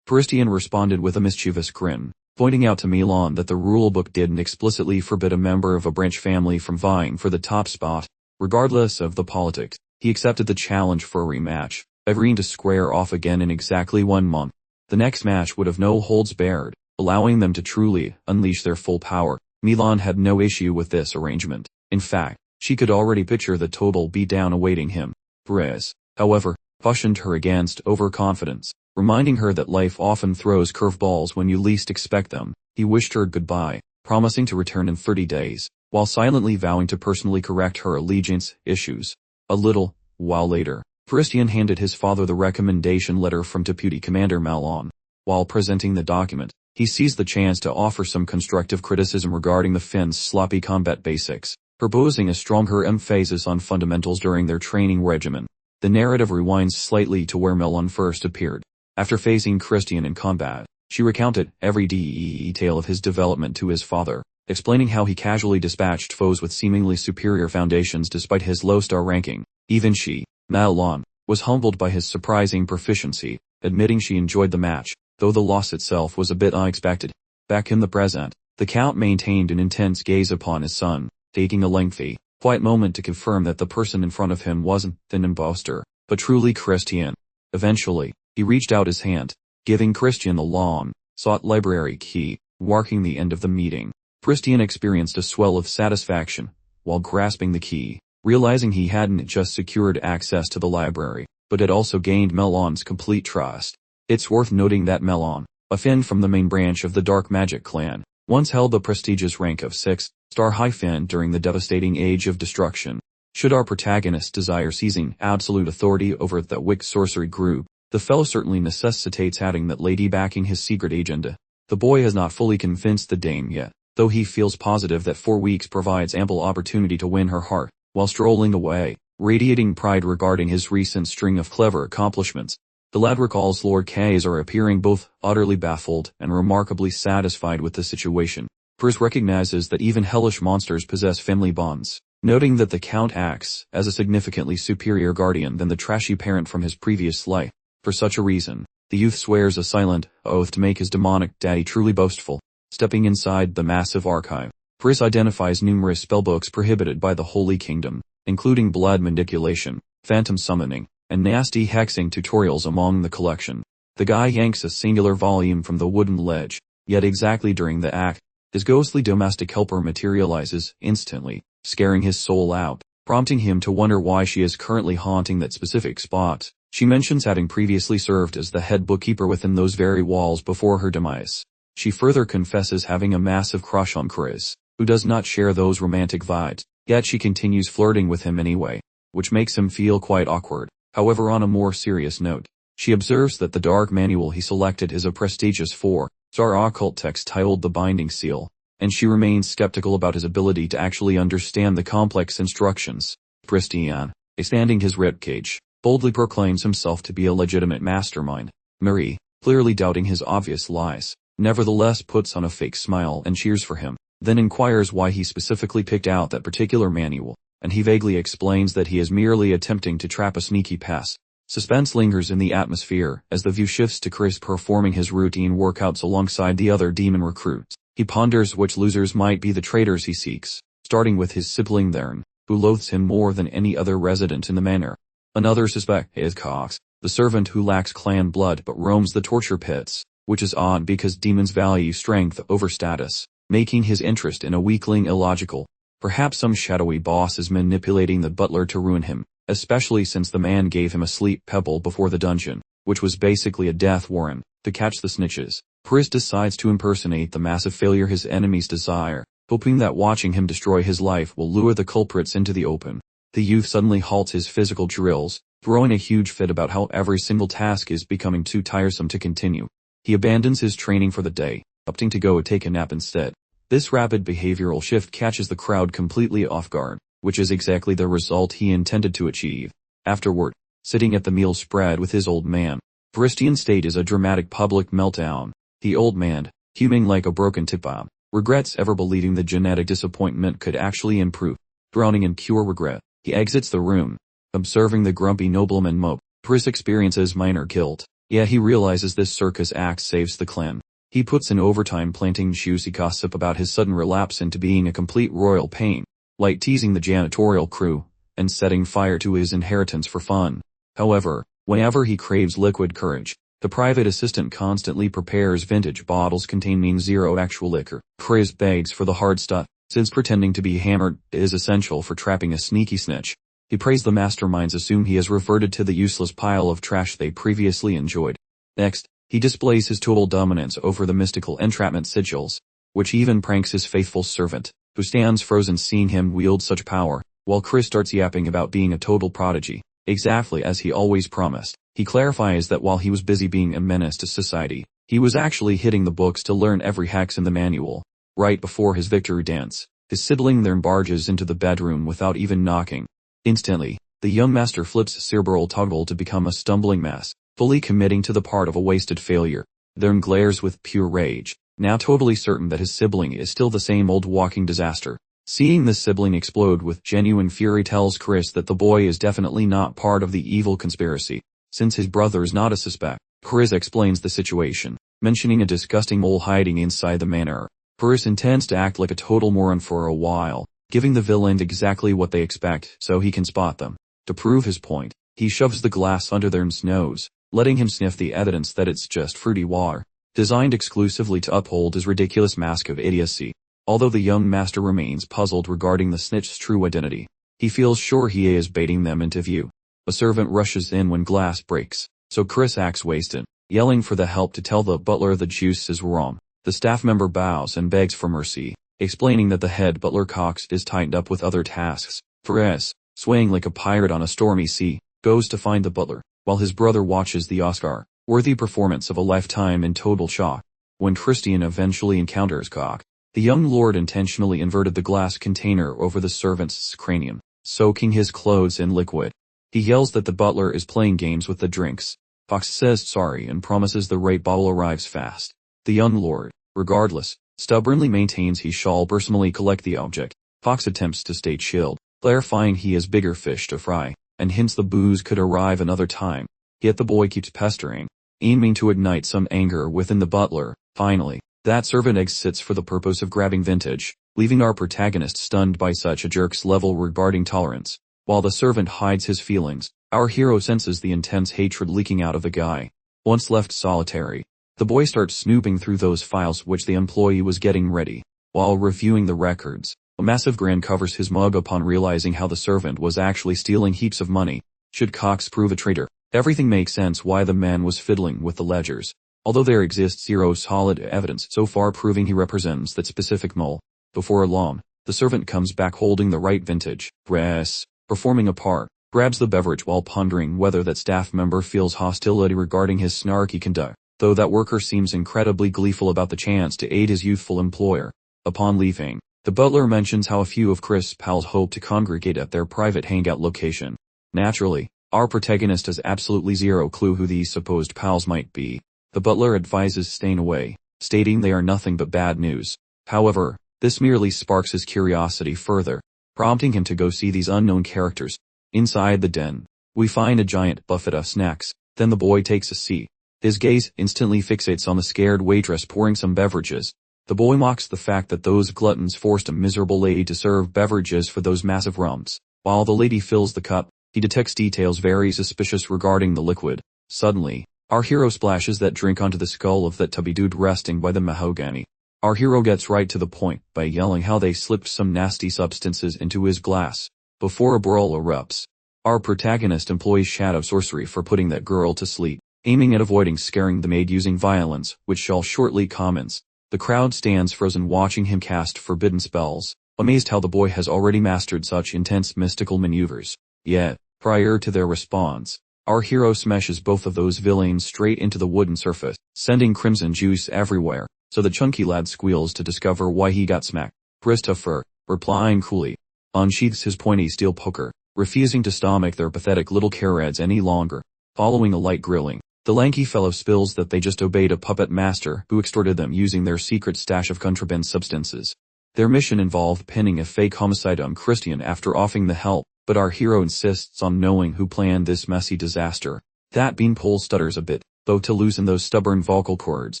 S1: Christian responded with a mischievous grin, pointing out to Melon that the rulebook didn't explicitly forbid a member of a branch family from vying for the top spot. Regardless of the politics, he accepted the challenge for a rematch, agreeing to square off again in exactly 1 month. The next match would have no holds barred, allowing them to truly unleash their full power. Melon had no issue with this arrangement. In fact, she could already picture the total beatdown awaiting him. Chris, however, cautioned her against overconfidence, reminding her that life often throws curveballs when you least expect them. He wished her goodbye, promising to return in 30 days, while silently vowing to personally correct her allegiance issues. A little while later, Christian handed his father the recommendation letter from Deputy Commander Melon. While presenting the document, he seized the chance to offer some constructive criticism regarding the Finns' sloppy combat basics, proposing a stronger emphasis on fundamentals during their training regimen. The narrative rewinds slightly to where Melon first appeared. After facing Christian in combat, she recounted every detail of his development to his father, explaining how he casually dispatched foes with seemingly superior foundations despite his low star ranking. Even she, Melon, was humbled by his surprising proficiency, admitting she enjoyed the match, though the loss itself was a bit unexpected. Back in the present, the Count maintained an intense gaze upon his son, taking a lengthy, quiet moment to confirm that the person in front of him wasn't an imposter, but truly Christian. Eventually, he reached out his hand, giving Christian the long, sought library key, marking the end of the meeting. Christian experienced a swell of satisfaction, while grasping the key, realizing he hadn't just secured access to the library, but had also gained Melon's complete trust. It's worth noting that Melon, a Finn from the main branch of the Dark Magic clan, once held the prestigious rank of 6-star High Finn during the devastating Age of Destruction. Should our protagonist desire seizing absolute authority over the Wick sorcery group, the fellow certainly necessitates having that lady backing his secret agenda. The boy has not fully convinced the dame yet, though he feels positive that 4 weeks provides ample opportunity to win her heart. While strolling away, radiating pride regarding his recent string of clever accomplishments, the lad recalls Lord Kaiser appearing both utterly baffled and remarkably satisfied with the situation. Pris recognizes that even hellish monsters possess family bonds, noting that the Count acts as a significantly superior guardian than the trashy parent from his previous life. For such a reason, the youth swears a silent oath to make his demonic daddy truly boastful. Stepping inside the massive archive, Pris identifies numerous spellbooks prohibited by the Holy Kingdom, including blood manipulation, phantom summoning, and nasty hexing tutorials among the collection. The guy yanks a singular volume from the wooden ledge, yet exactly during the act, his ghostly domestic helper materializes instantly, scaring his soul out, prompting him to wonder why she is currently haunting that specific spot. She mentions having previously served as the head bookkeeper within those very walls before her demise. She further confesses having a massive crush on Chris, who does not share those romantic vibes, yet she continues flirting with him anyway, which makes him feel quite awkward. However, on a more serious note, she observes that the dark manual he selected is a prestigious 4-star occult text titled The Binding Seal, and she remains skeptical about his ability to actually understand the complex instructions. Christian, expanding his ribcage, boldly proclaims himself to be a legitimate mastermind. Marie, clearly doubting his obvious lies, nevertheless puts on a fake smile and cheers for him, then inquires why he specifically picked out that particular manual, and he vaguely explains that he is merely attempting to trap a sneaky pest. Suspense lingers in the atmosphere as the view shifts to Chris performing his routine workouts alongside the other demon recruits. He ponders which losers might be the traitors he seeks, starting with his sibling Thern, who loathes him more than any other resident in the manor. Another suspect is Cox, the servant who lacks clan blood but roams the torture pits, which is odd because demons value strength over status, making his interest in a weakling illogical. Perhaps some shadowy boss is manipulating the butler to ruin him, especially since the man gave him a sleep pebble before the dungeon, which was basically a death warrant, to catch the snitches. Chris decides to impersonate the massive failure his enemies desire, hoping that watching him destroy his life will lure the culprits into the open. The youth suddenly halts his physical drills, throwing a huge fit about how every single task is becoming too tiresome to continue. He abandons his training for the day, opting to go take a nap instead. This rapid behavioral shift catches the crowd completely off guard, which is exactly the result he intended to achieve. Afterward, sitting at the meal spread with his old man, Christian's state is a dramatic public meltdown. The old man, fuming like a broken tip-off, regrets ever believing the genetic disappointment could actually improve. Drowning in pure regret, he exits the room. Observing the grumpy nobleman mope, Chris experiences minor guilt, yet he realizes this circus act saves the clan. He puts in overtime planting juicy gossip about his sudden relapse into being a complete royal pain, like teasing the janitorial crew, and setting fire to his inheritance for fun. However, whenever he craves liquid courage, the private assistant constantly prepares vintage bottles containing zero actual liquor. Chris begs for the hard stuff, since pretending to be hammered is essential for trapping a sneaky snitch. He prays the masterminds assume he has reverted to the useless pile of trash they previously enjoyed. Next, he displays his total dominance over the mystical entrapment sigils, which even pranks his faithful servant, who stands frozen seeing him wield such power, while Chris starts yapping about being a total prodigy, exactly as he always promised. He clarifies that while he was busy being a menace to society, he was actually hitting the books to learn every hex in the manual. Right before his victory dance, his sibling Thern barges into the bedroom without even knocking. Instantly, the young master flips cerebral toggle to become a stumbling mess, fully committing to the part of a wasted failure. Thern glares with pure rage, now totally certain that his sibling is still the same old walking disaster. Seeing this sibling explode with genuine fury tells Chris that the boy is definitely not part of the evil conspiracy. Since his brother is not a suspect, Chris explains the situation. mentioning a disgusting mole hiding inside the manor. Chris intends to act like a total moron for a while, giving the villain exactly what they expect so he can spot them. To prove his point, he shoves the glass under their nose, letting him sniff the evidence that it's just fruity water, designed exclusively to uphold his ridiculous mask of idiocy. Although the young master remains puzzled regarding the snitch's true identity, he feels sure he is baiting them into view. A servant rushes in when glass breaks, so Chris acts wasted, yelling for the help to tell the butler the juice is wrong. The staff member bows and begs for mercy, explaining that the head butler Cox is tied up with other tasks. Chris, swaying like a pirate on a stormy sea, goes to find the butler, while his brother watches the Oscar-worthy performance of a lifetime in total shock. When Christian eventually encounters Cox, the young lord intentionally inverted the glass container over the servant's cranium, soaking his clothes in liquid. He yells that the butler is playing games with the drinks. Fox says sorry and promises the right bottle arrives fast. The young lord, regardless, stubbornly maintains he shall personally collect the object. Fox attempts to stay chilled, clarifying he has bigger fish to fry, and hints the booze could arrive another time. Yet the boy keeps pestering, aiming to ignite some anger within the butler. Finally, that servant exits for the purpose of grabbing vintage, leaving our protagonist stunned by such a jerk's level regarding tolerance. While the servant hides his feelings, our hero senses the intense hatred leaking out of the guy. Once left solitary, the boy starts snooping through those files which the employee was getting ready. While reviewing the records, a massive grin covers his mug upon realizing how the servant was actually stealing heaps of money. Should Cox prove a traitor, everything makes sense why the man was fiddling with the ledgers. Although there exists zero solid evidence so far proving he represents that specific mole. Before long, the servant comes back holding the right vintage. Chris, performing a part, grabs the beverage while pondering whether that staff member feels hostility regarding his snarky conduct, though that worker seems incredibly gleeful about the chance to aid his youthful employer. Upon leaving, the butler mentions how a few of Chris' pals hope to congregate at their private hangout location. Naturally, our protagonist has absolutely zero clue who these supposed pals might be. The butler advises staying away, stating they are nothing but bad news. However, this merely sparks his curiosity further, prompting him to go see these unknown characters. Inside the den, we find a giant buffet of snacks. Then the boy takes a seat. His gaze instantly fixates on the scared waitress pouring some beverages. The boy mocks the fact that those gluttons forced a miserable lady to serve beverages for those massive rumps. While the lady fills the cup, he detects details very suspicious regarding the liquid. Suddenly, our hero splashes that drink onto the skull of that tubby dude resting by the mahogany. Our hero gets right to the point by yelling how they slipped some nasty substances into his glass. Before a brawl erupts, our protagonist employs shadow sorcery for putting that girl to sleep, aiming at avoiding scaring the maid using violence, which shall shortly commence. The crowd stands frozen watching him cast forbidden spells, amazed how the boy has already mastered such intense mystical maneuvers. Yet, prior to their response, our hero smashes both of those villains straight into the wooden surface, sending crimson juice everywhere, so the chunky lad squeals to discover why he got smacked. Christopher, replying coolly, unsheaths his pointy steel poker, refusing to stomach their pathetic little carrots any longer. Following a light grilling, the lanky fellow spills that they just obeyed a puppet master who extorted them using their secret stash of contraband substances. Their mission involved pinning a fake homicide on Christian after offering the help, but our hero insists on knowing who planned this messy disaster. That beanpole stutters a bit, though, to loosen those stubborn vocal cords.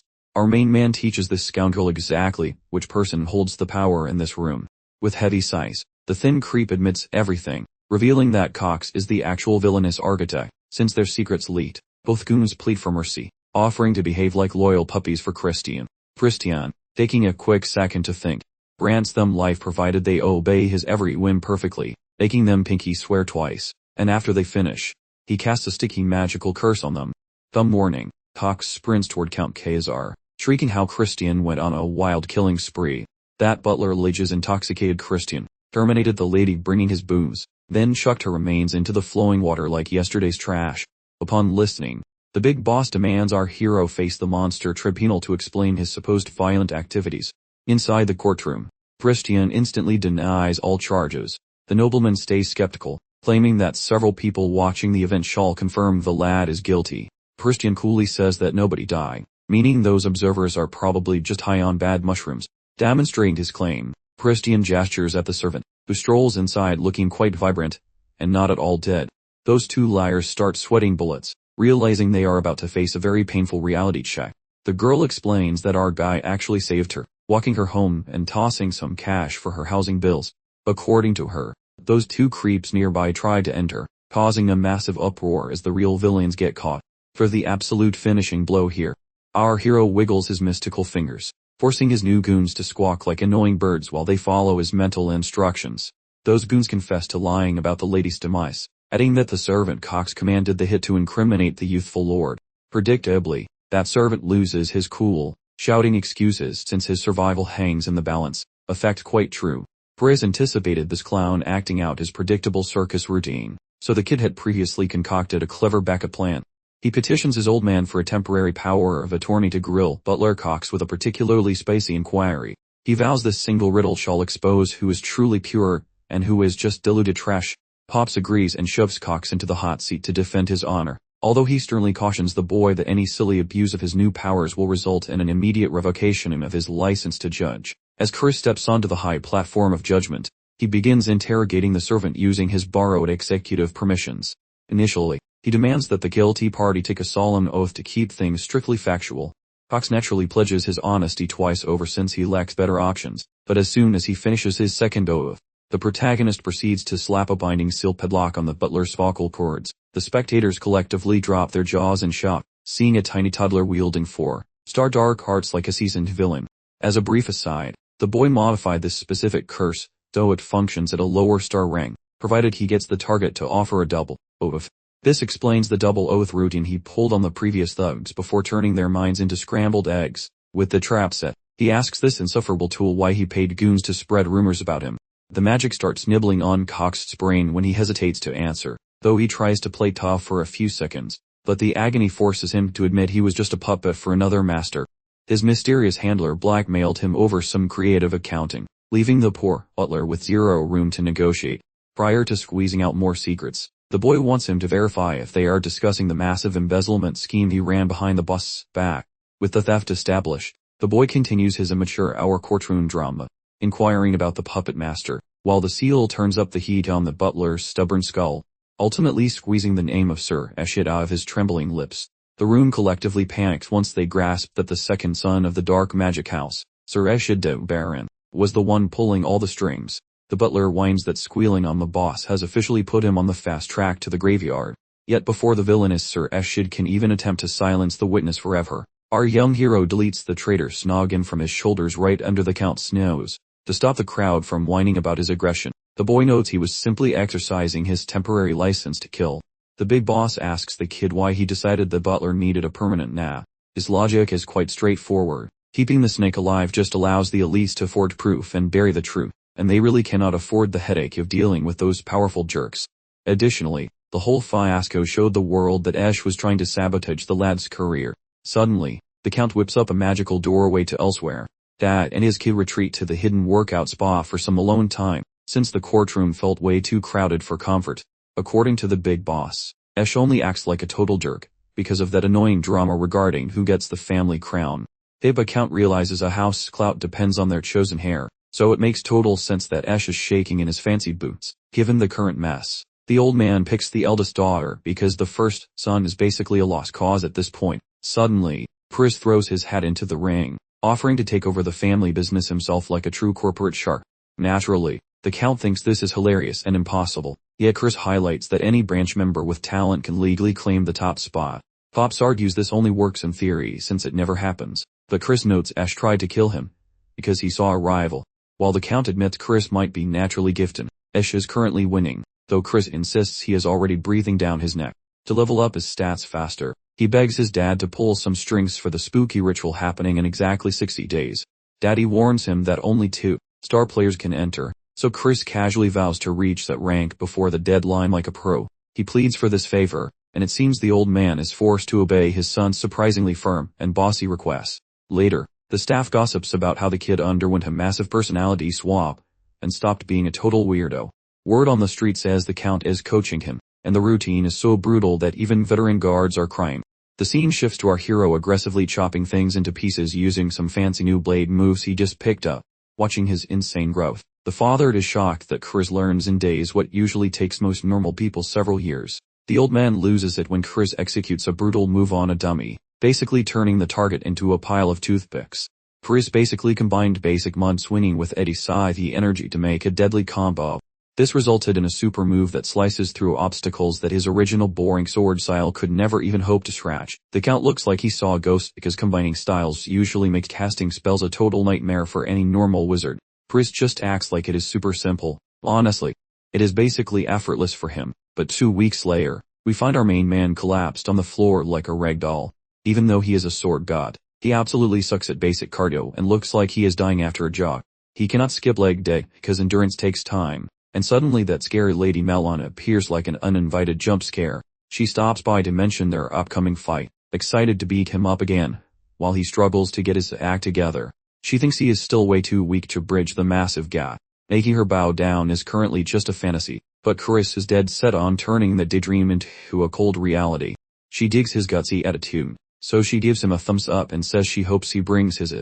S1: Our main man teaches this scoundrel exactly which person holds the power in this room. With heavy sighs, the thin creep admits everything, revealing that Cox is the actual villainous architect. Since their secrets leaked, both goons plead for mercy, offering to behave like loyal puppies for Christian. Christian, taking a quick second to think, grants them life provided they obey his every whim perfectly, making them pinky swear twice, and after they finish, he casts a sticky magical curse on them. Thumb warning, Cox sprints toward Count Khazar, shrieking how Christian went on a wild killing spree. That butler alleges intoxicated Christian, terminated the lady bringing his booze, then chucked her remains into the flowing water like yesterday's trash. Upon listening, the big boss demands our hero face the monster tribunal to explain his supposed violent activities. Inside the courtroom, Christian instantly denies all charges. The nobleman stays skeptical, claiming that several people watching the event shall confirm the lad is guilty. Christian coolly says that nobody died, meaning those observers are probably just high on bad mushrooms. Demonstrating his claim, Christian gestures at the servant, who strolls inside looking quite vibrant, and not at all dead. Those two liars start sweating bullets, realizing they are about to face a very painful reality check. The girl explains that our guy actually saved her, walking her home and tossing some cash for her housing bills. According to her, those two creeps nearby tried to enter, causing a massive uproar as the real villains get caught. For the absolute finishing blow here, our hero wiggles his mystical fingers, forcing his new goons to squawk like annoying birds while they follow his mental instructions. Those goons confess to lying about the lady's demise, adding that the servant Cox commanded the hit to incriminate the youthful lord. Predictably, that servant loses his cool, shouting excuses since his survival hangs in the balance. A fact quite true. Chris anticipated this clown acting out his predictable circus routine, so the kid had previously concocted a clever backup plan. He petitions his old man for a temporary power of attorney to grill Butler Cox with a particularly spicy inquiry. He vows this single riddle shall expose who is truly pure and who is just diluted trash. Pops agrees and shoves Cox into the hot seat to defend his honor, although he sternly cautions the boy that any silly abuse of his new powers will result in an immediate revocation of his license to judge. As Chris steps onto the high platform of judgment, he begins interrogating the servant using his borrowed executive permissions. Initially, he demands that the guilty party take a solemn oath to keep things strictly factual. Cox naturally pledges his honesty twice over since he lacks better options, but as soon as he finishes his second oath, the protagonist proceeds to slap a binding seal padlock on the butler's vocal cords. The spectators collectively drop their jaws in shock, seeing a tiny toddler wielding four-star dark arts like a seasoned villain. As a brief aside, the boy modified this specific curse, though it functions at a lower star rank, provided he gets the target to offer a double oath. This explains the double oath routine he pulled on the previous thugs before turning their minds into scrambled eggs. With the trap set, he asks this insufferable tool why he paid goons to spread rumors about him. The magic starts nibbling on Cox's brain when he hesitates to answer, though he tries to play tough for a few seconds, but the agony forces him to admit he was just a puppet for another master. His mysterious handler blackmailed him over some creative accounting, leaving the poor butler with zero room to negotiate. Prior to squeezing out more secrets, the boy wants him to verify if they are discussing the massive embezzlement scheme he ran behind the boss's back. With the theft established, the boy continues his immature hour courtroom drama, inquiring about the puppet master, while the seal turns up the heat on the butler's stubborn skull, ultimately squeezing the name of Sir Eshid out of his trembling lips. The room collectively panics once they grasp that the second son of the dark magic house, Sir Eshid de Baron, was the one pulling all the strings. The butler whines that squealing on the boss has officially put him on the fast track to the graveyard. Yet before the villainous Sir Eshid can even attempt to silence the witness forever, our young hero deletes the traitor Snoggin from his shoulders right under the Count's nose. To stop the crowd from whining about his aggression, the boy notes he was simply exercising his temporary license to kill. The big boss asks the kid why he decided the butler needed a permanent nap. His logic is quite straightforward. Keeping the snake alive just allows the elites to forge proof and bury the truth, and they really cannot afford the headache of dealing with those powerful jerks. Additionally, the whole fiasco showed the world that Esh was trying to sabotage the lad's career. Suddenly, the Count whips up a magical doorway to elsewhere. Dad and his kid retreat to the hidden workout spa for some alone time, since the courtroom felt way too crowded for comfort. According to the big boss, Esh only acts like a total jerk, because of that annoying drama regarding who gets the family crown. But Count realizes a house's clout depends on their chosen heir, so it makes total sense that Esh is shaking in his fancy boots, given the current mess. The old man picks the eldest daughter because the first son is basically a lost cause at this point. Suddenly, Chris throws his hat into the ring, offering to take over the family business himself like a true corporate shark. Naturally, the Count thinks this is hilarious and impossible, yet Chris highlights that any branch member with talent can legally claim the top spot. Pops argues this only works in theory since it never happens, but Chris notes Ash tried to kill him because he saw a rival. While the Count admits Chris might be naturally gifted, Ash is currently winning, though Chris insists he is already breathing down his neck. To level up his stats faster, he begs his dad to pull some strings for the spooky ritual happening in exactly 60 days. Daddy warns him that only 2-star players can enter, so Chris casually vows to reach that rank before the deadline like a pro. He pleads for this favor, and it seems the old man is forced to obey his son's surprisingly firm and bossy requests. Later, the staff gossips about how the kid underwent a massive personality swap and stopped being a total weirdo. Word on the street says the Count is coaching him, and the routine is so brutal that even veteran guards are crying. The scene shifts to our hero aggressively chopping things into pieces using some fancy new blade moves he just picked up. Watching his insane growth, the father is shocked that Chris learns in days what usually takes most normal people several years. The old man loses it when Chris executes a brutal move on a dummy, basically turning the target into a pile of toothpicks. Chris basically combined basic mud swinging with Eddie's scythe energy to make a deadly combo. This resulted in a super move that slices through obstacles that his original boring sword style could never even hope to scratch. The Count looks like he saw a ghost because combining styles usually makes casting spells a total nightmare for any normal wizard. Chris just acts like it is super simple. Honestly, it is basically effortless for him. But 2 weeks later, we find our main man collapsed on the floor like a rag doll. Even though he is a sword god, he absolutely sucks at basic cardio and looks like he is dying after a jog. He cannot skip leg day because endurance takes time. And suddenly that scary Lady Melon appears like an uninvited jump scare. She stops by to mention their upcoming fight, excited to beat him up again, while he struggles to get his act together. She thinks he is still way too weak to bridge the massive gap. Making her bow down is currently just a fantasy, but Chris is dead set on turning the daydream into a cold reality. She digs his gutsy attitude, so she gives him a thumbs up and says she hopes he brings his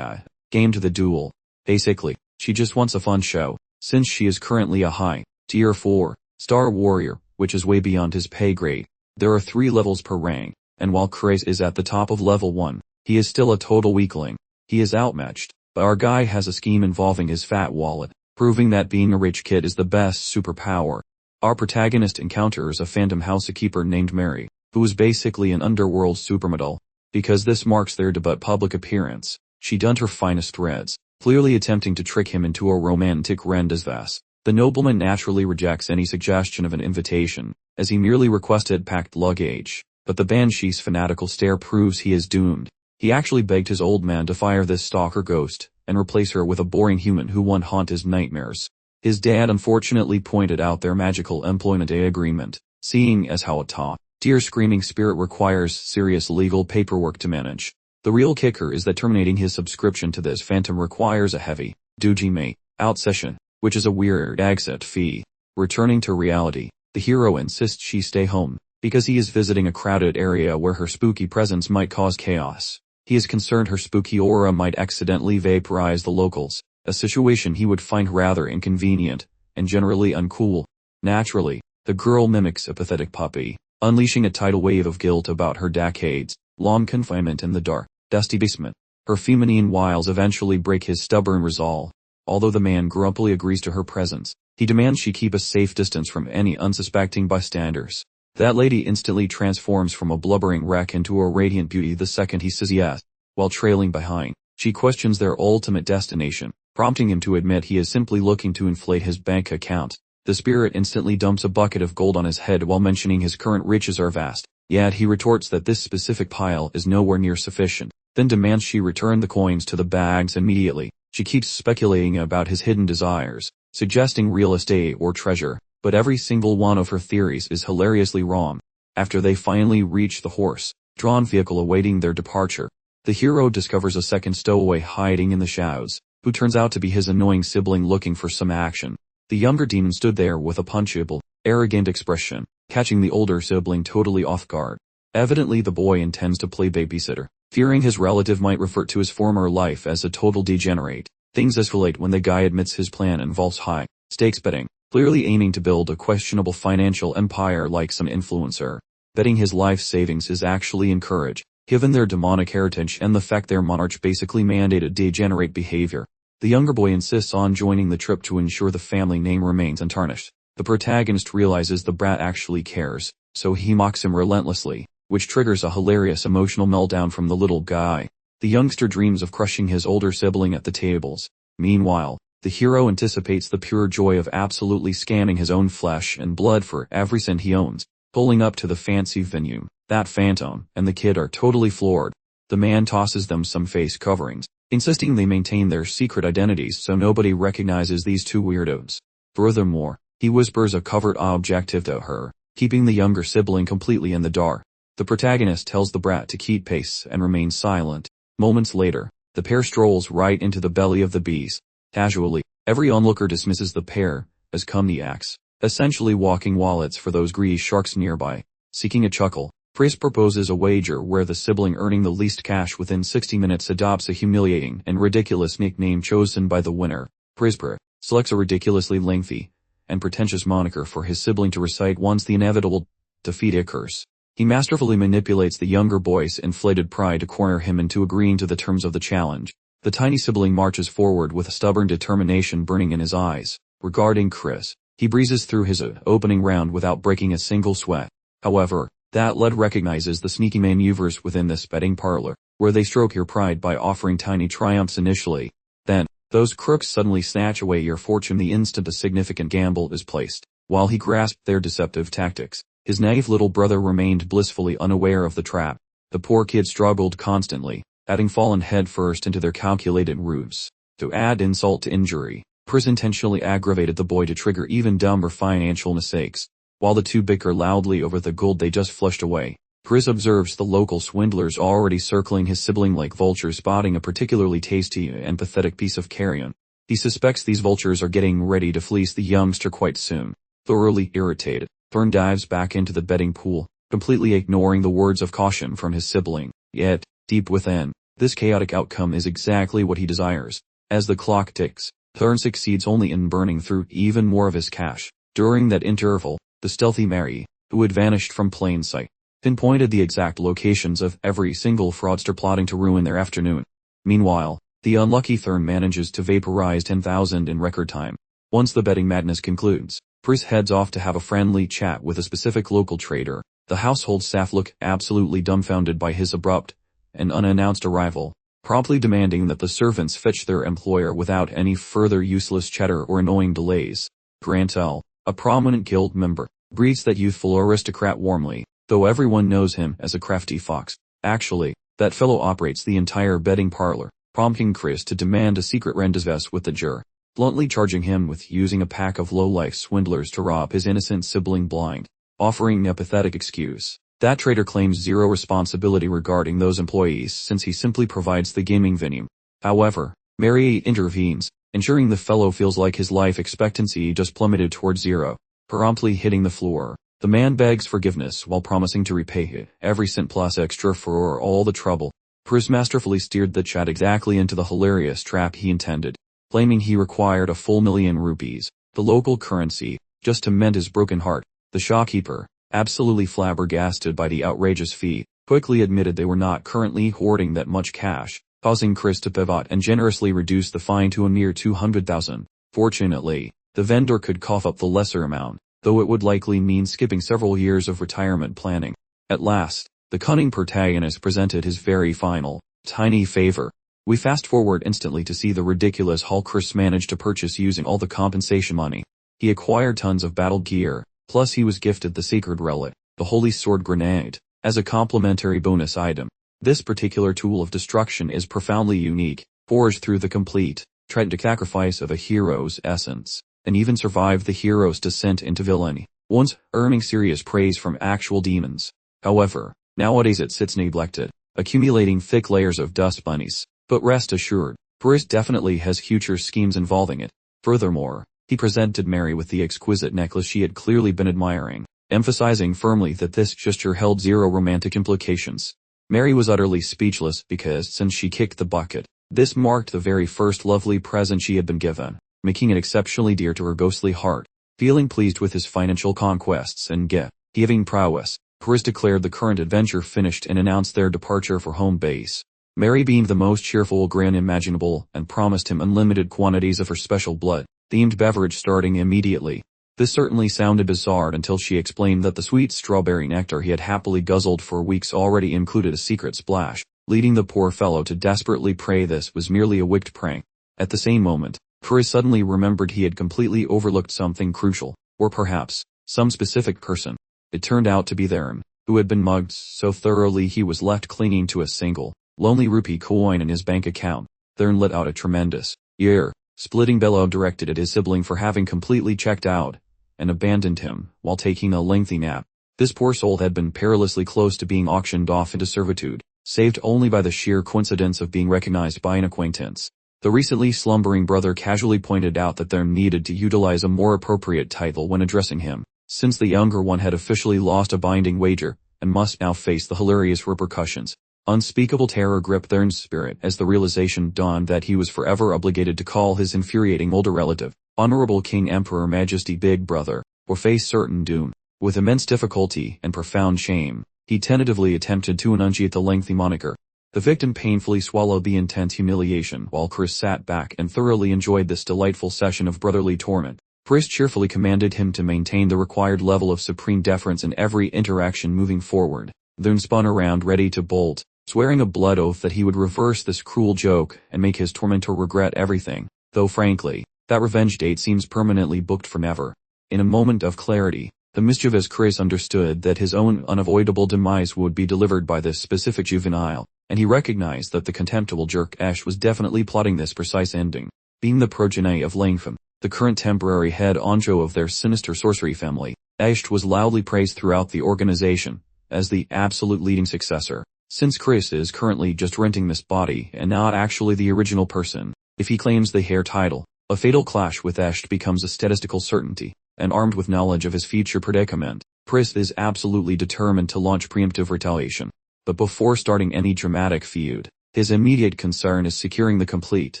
S1: game to the duel. Basically, she just wants a fun show. Since she is currently a high tier 4-star warrior, which is way beyond his pay grade. There are 3 levels per rank, and while Chris is at the top of level 1, he is still a total weakling. He is outmatched, but our guy has a scheme involving his fat wallet, proving that being a rich kid is the best superpower. Our protagonist encounters a phantom housekeeper named Mary, who is basically an underworld supermodel. Because this marks their debut public appearance, she donned her finest reds, clearly attempting to trick him into a romantic rendezvous. The nobleman naturally rejects any suggestion of an invitation, as he merely requested packed luggage, but the banshee's fanatical stare proves he is doomed. He actually begged his old man to fire this stalker ghost, and replace her with a boring human who won't haunt his nightmares. His dad unfortunately pointed out their magical employment agreement, seeing as how a top-tier screaming spirit requires serious legal paperwork to manage. The real kicker is that terminating his subscription to this phantom requires a heavy-duty make-out session, which is a weird exit fee. Returning to reality, the hero insists she stay home, because he is visiting a crowded area where her spooky presence might cause chaos. He is concerned her spooky aura might accidentally vaporize the locals, a situation he would find rather inconvenient, and generally uncool. Naturally, the girl mimics a pathetic puppy, unleashing a tidal wave of guilt about her decades-long confinement in the dark, dusty basement. Her feminine wiles eventually break his stubborn resolve. Although the man grumpily agrees to her presence, he demands she keep a safe distance from any unsuspecting bystanders. That lady instantly transforms from a blubbering wreck into a radiant beauty the second he says yes. While trailing behind, she questions their ultimate destination, prompting him to admit he is simply looking to inflate his bank account. The spirit instantly dumps a bucket of gold on his head while mentioning his current riches are vast, yet he retorts that this specific pile is nowhere near sufficient, then demands she return the coins to the bags immediately. She keeps speculating about his hidden desires, suggesting real estate or treasure, but every single one of her theories is hilariously wrong. After they finally reach the horse-drawn vehicle awaiting their departure, the hero discovers a second stowaway hiding in the shadows, who turns out to be his annoying sibling looking for some action. The younger demon stood there with a punchable, arrogant expression, catching the older sibling totally off guard. Evidently the boy intends to play babysitter, fearing his relative might refer to his former life as a total degenerate. Things escalate when the guy admits his plan involves high-stakes betting, clearly aiming to build a questionable financial empire like some influencer. Betting his life savings is actually encouraged, given their demonic heritage and the fact their monarch basically mandated degenerate behavior. The younger boy insists on joining the trip to ensure the family name remains untarnished. The protagonist realizes the brat actually cares, so he mocks him relentlessly, which triggers a hilarious emotional meltdown from the little guy. The youngster dreams of crushing his older sibling at the tables. Meanwhile, the hero anticipates the pure joy of absolutely scamming his own flesh and blood for every cent he owns. Pulling up to the fancy venue, that phantom and the kid are totally floored. The man tosses them some face coverings, insisting they maintain their secret identities so nobody recognizes these two weirdos. Furthermore, he whispers a covert objective to her, keeping the younger sibling completely in the dark. The protagonist tells the brat to keep pace and remain silent. Moments later, the pair strolls right into the belly of the beast. Casually, every onlooker dismisses the pair as cumniacs, essentially walking wallets for those greedy sharks nearby. Seeking a chuckle, Chris proposes a wager where the sibling earning the least cash within 60 minutes adopts a humiliating and ridiculous nickname chosen by the winner. Prispera selects a ridiculously lengthy and pretentious moniker for his sibling to recite once the inevitable defeat occurs. He masterfully manipulates the younger boy's inflated pride to corner him into agreeing to the terms of the challenge. The tiny sibling marches forward with a stubborn determination burning in his eyes. Regarding Chris, he breezes through his opening round without breaking a single sweat. However, that lad recognizes the sneaky maneuvers within this betting parlor, where they stroke your pride by offering tiny triumphs initially. Then, those crooks suddenly snatch away your fortune the instant a significant gamble is placed. While he grasped their deceptive tactics, his naive little brother remained blissfully unaware of the trap. The poor kid struggled constantly, having fallen headfirst into their calculated ruse. To add insult to injury, Chris intentionally aggravated the boy to trigger even dumber financial mistakes. While the two bicker loudly over the gold they just flushed away, Chris observes the local swindlers already circling his sibling like vultures spotting a particularly tasty and pathetic piece of carrion. He suspects these vultures are getting ready to fleece the youngster quite soon. Thoroughly irritated, Thorn dives back into the betting pool, completely ignoring the words of caution from his sibling. Yet, deep within, this chaotic outcome is exactly what he desires. As the clock ticks, Thorn succeeds only in burning through even more of his cash. During that interval, the stealthy Mary, who had vanished from plain sight, pinpointed the exact locations of every single fraudster plotting to ruin their afternoon. Meanwhile, the unlucky Thorn manages to vaporize 10,000 in record time. Once the betting madness concludes, Chris heads off to have a friendly chat with a specific local trader. The household staff look absolutely dumbfounded by his abrupt and unannounced arrival, promptly demanding that the servants fetch their employer without any further useless chatter or annoying delays. Grantel, a prominent guild member, greets that youthful aristocrat warmly, though everyone knows him as a crafty fox. Actually, that fellow operates the entire betting parlor, prompting Chris to demand a secret rendezvous with the juror, bluntly charging him with using a pack of low-life swindlers to rob his innocent sibling blind. Offering a pathetic excuse, that trader claims zero responsibility regarding those employees since he simply provides the gaming venue. However, Mary intervenes, ensuring the fellow feels like his life expectancy just plummeted towards zero. Promptly hitting the floor, the man begs forgiveness while promising to repay every cent plus extra for all the trouble. Chris masterfully steered the chat exactly into the hilarious trap he intended, claiming he required a full million rupees, the local currency, just to mend his broken heart. The shopkeeper, absolutely flabbergasted by the outrageous fee, quickly admitted they were not currently hoarding that much cash, causing Chris to pivot and generously reduce the fine to a mere 200,000. Fortunately, the vendor could cough up the lesser amount, though it would likely mean skipping several years of retirement planning. At last, the cunning protagonist presented his very final, tiny favor. We fast forward instantly to see the ridiculous haul Chris managed to purchase using all the compensation money. He acquired tons of battle gear, plus he was gifted the sacred relic, the holy sword grenade, as a complimentary bonus item. This particular tool of destruction is profoundly unique, forged through the complete, tragic sacrifice of a hero's essence, and even survived the hero's descent into villainy, once earning serious praise from actual demons. However, nowadays it sits neglected, accumulating thick layers of dust bunnies. But rest assured, Chris definitely has future schemes involving it. Furthermore, he presented Mary with the exquisite necklace she had clearly been admiring, emphasizing firmly that this gesture held zero romantic implications. Mary was utterly speechless because since she kicked the bucket, this marked the very first lovely present she had been given, making it exceptionally dear to her ghostly heart. Feeling pleased with his financial conquests and gift-giving prowess, Chris declared the current adventure finished and announced their departure for home base. Mary beamed the most cheerful grin imaginable and promised him unlimited quantities of her special blood-themed beverage starting immediately. This certainly sounded bizarre until she explained that the sweet strawberry nectar he had happily guzzled for weeks already included a secret splash, leading the poor fellow to desperately pray this was merely a wicked prank. At the same moment, Chris suddenly remembered he had completely overlooked something crucial, or perhaps, some specific person. It turned out to be Theron, who had been mugged so thoroughly he was left clinging to a single, lonely rupee coin in his bank account. Theron let out a tremendous, ear-splitting bellow directed at his sibling for having completely checked out and abandoned him while taking a lengthy nap. This poor soul had been perilously close to being auctioned off into servitude, saved only by the sheer coincidence of being recognized by an acquaintance. The recently slumbering brother casually pointed out that Theron needed to utilize a more appropriate title when addressing him, since the younger one had officially lost a binding wager and must now face the hilarious repercussions. Unspeakable terror gripped Theron's spirit as the realization dawned that he was forever obligated to call his infuriating older relative, Honorable King Emperor Majesty Big Brother, or face certain doom. With immense difficulty and profound shame, He tentatively attempted to enunciate the lengthy moniker. The victim painfully swallowed the intense humiliation while Chris sat back and thoroughly enjoyed this delightful session of brotherly torment. Chris cheerfully commanded him to maintain the required level of supreme deference in every interaction moving forward, then spun around ready to bolt, swearing a blood oath that he would reverse this cruel joke and make his tormentor regret everything, though frankly, that revenge date seems permanently booked for never. In a moment of clarity, the mischievous Chris understood that his own unavoidable demise would be delivered by this specific juvenile, and he recognized that the contemptible jerk Ash was definitely plotting this precise ending. Being the progeny of Langfam, the current temporary head honcho of their sinister sorcery family, Ash was loudly praised throughout the organization as the absolute leading successor. Since Chris is currently just renting this body and not actually the original person, if he claims the heir title, a fatal clash with Ash becomes a statistical certainty, and armed with knowledge of his future predicament, Chris is absolutely determined to launch preemptive retaliation. But before starting any dramatic feud, his immediate concern is securing the complete,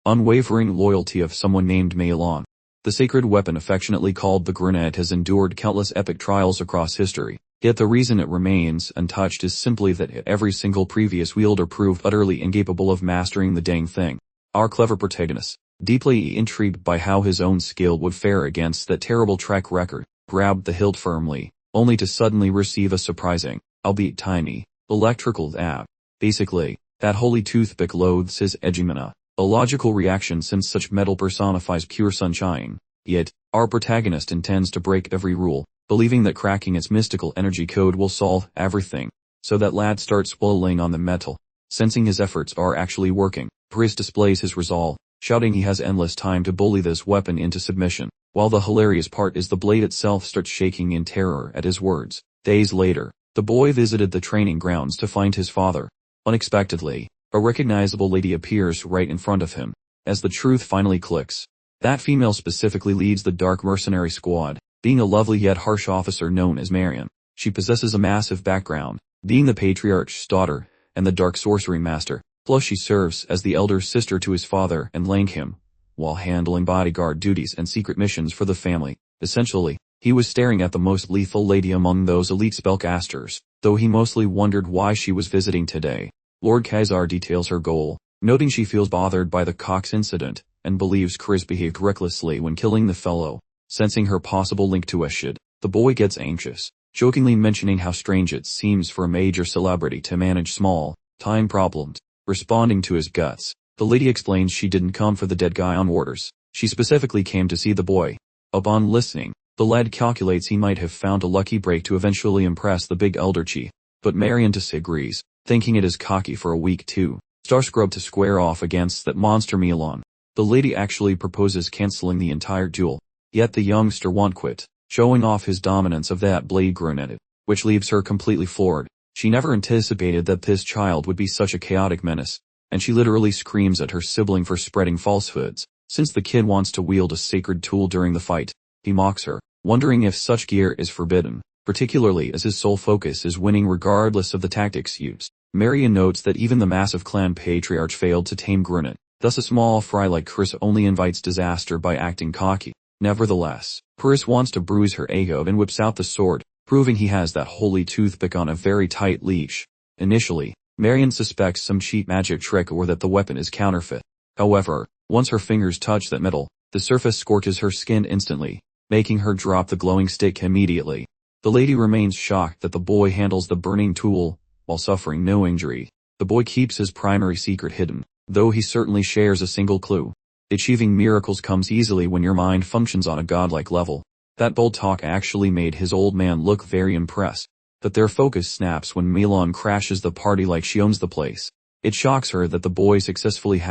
S1: unwavering loyalty of someone named Meilon. The sacred weapon affectionately called the grenade has endured countless epic trials across history, yet the reason it remains untouched is simply that every single previous wielder proved utterly incapable of mastering the dang thing. Our clever protagonist, deeply intrigued by how his own skill would fare against that terrible track record, grabbed the hilt firmly, only to suddenly receive a surprising, albeit tiny, electrical dab. Basically, that holy toothpick loathes his hegemony, a logical reaction since such metal personifies pure sunshine. Yet, our protagonist intends to break every rule, believing that cracking its mystical energy code will solve everything. So that lad starts swallowing on the metal. Sensing his efforts are actually working, Chris displays his resolve, shouting he has endless time to bully this weapon into submission, while the hilarious part is the blade itself starts shaking in terror at his words. Days later, the boy visited the training grounds to find his father. Unexpectedly, a recognizable lady appears right in front of him. As the truth finally clicks, that female specifically leads the dark mercenary squad, being a lovely yet harsh officer known as Marion. She possesses a massive background, being the patriarch's daughter and the dark sorcery master, plus she serves as the elder sister to his father and Langham, while handling bodyguard duties and secret missions for the family. Essentially, he was staring at the most lethal lady among those elite spellcasters, though he mostly wondered why she was visiting today. Lord Khazar details her goal, noting she feels bothered by the Cox incident, and believes Chris behaved recklessly when killing the fellow. Sensing her possible link to Eshid, the boy gets anxious, jokingly mentioning how strange it seems for a major celebrity to manage small, time problems. Responding to his guts, the lady explains she didn't come for the dead guy on orders. She specifically came to see the boy. Upon listening, the lad calculates he might have found a lucky break to eventually impress the big elder chief, but Marion disagrees, thinking it is cocky for a week too. Starscrub to square off against that monster Milan. The lady actually proposes canceling the entire duel, yet the youngster won't quit, showing off his dominance of that blade grenade, which leaves her completely floored. She never anticipated that this child would be such a chaotic menace, and she literally screams at her sibling for spreading falsehoods. Since the kid wants to wield a sacred tool during the fight, he mocks her, wondering if such gear is forbidden, particularly as his sole focus is winning regardless of the tactics used. Marion notes that even the massive clan patriarch failed to tame Grenade, thus a small fry like Chris only invites disaster by acting cocky. Nevertheless, Chris wants to bruise her ego and whips out the sword, proving he has that holy toothpick on a very tight leash. Initially, Marion suspects some cheap magic trick or that the weapon is counterfeit. However, once her fingers touch that metal, the surface scorches her skin instantly, making her drop the glowing stick immediately. The lady remains shocked that the boy handles the burning tool, while suffering no injury. The boy keeps his primary secret hidden, though he certainly shares a single clue. Achieving miracles comes easily when your mind functions on a godlike level. That bold talk actually made his old man look very impressed, but their focus snaps when Milan crashes the party like she owns the place. It shocks her that the boy successfully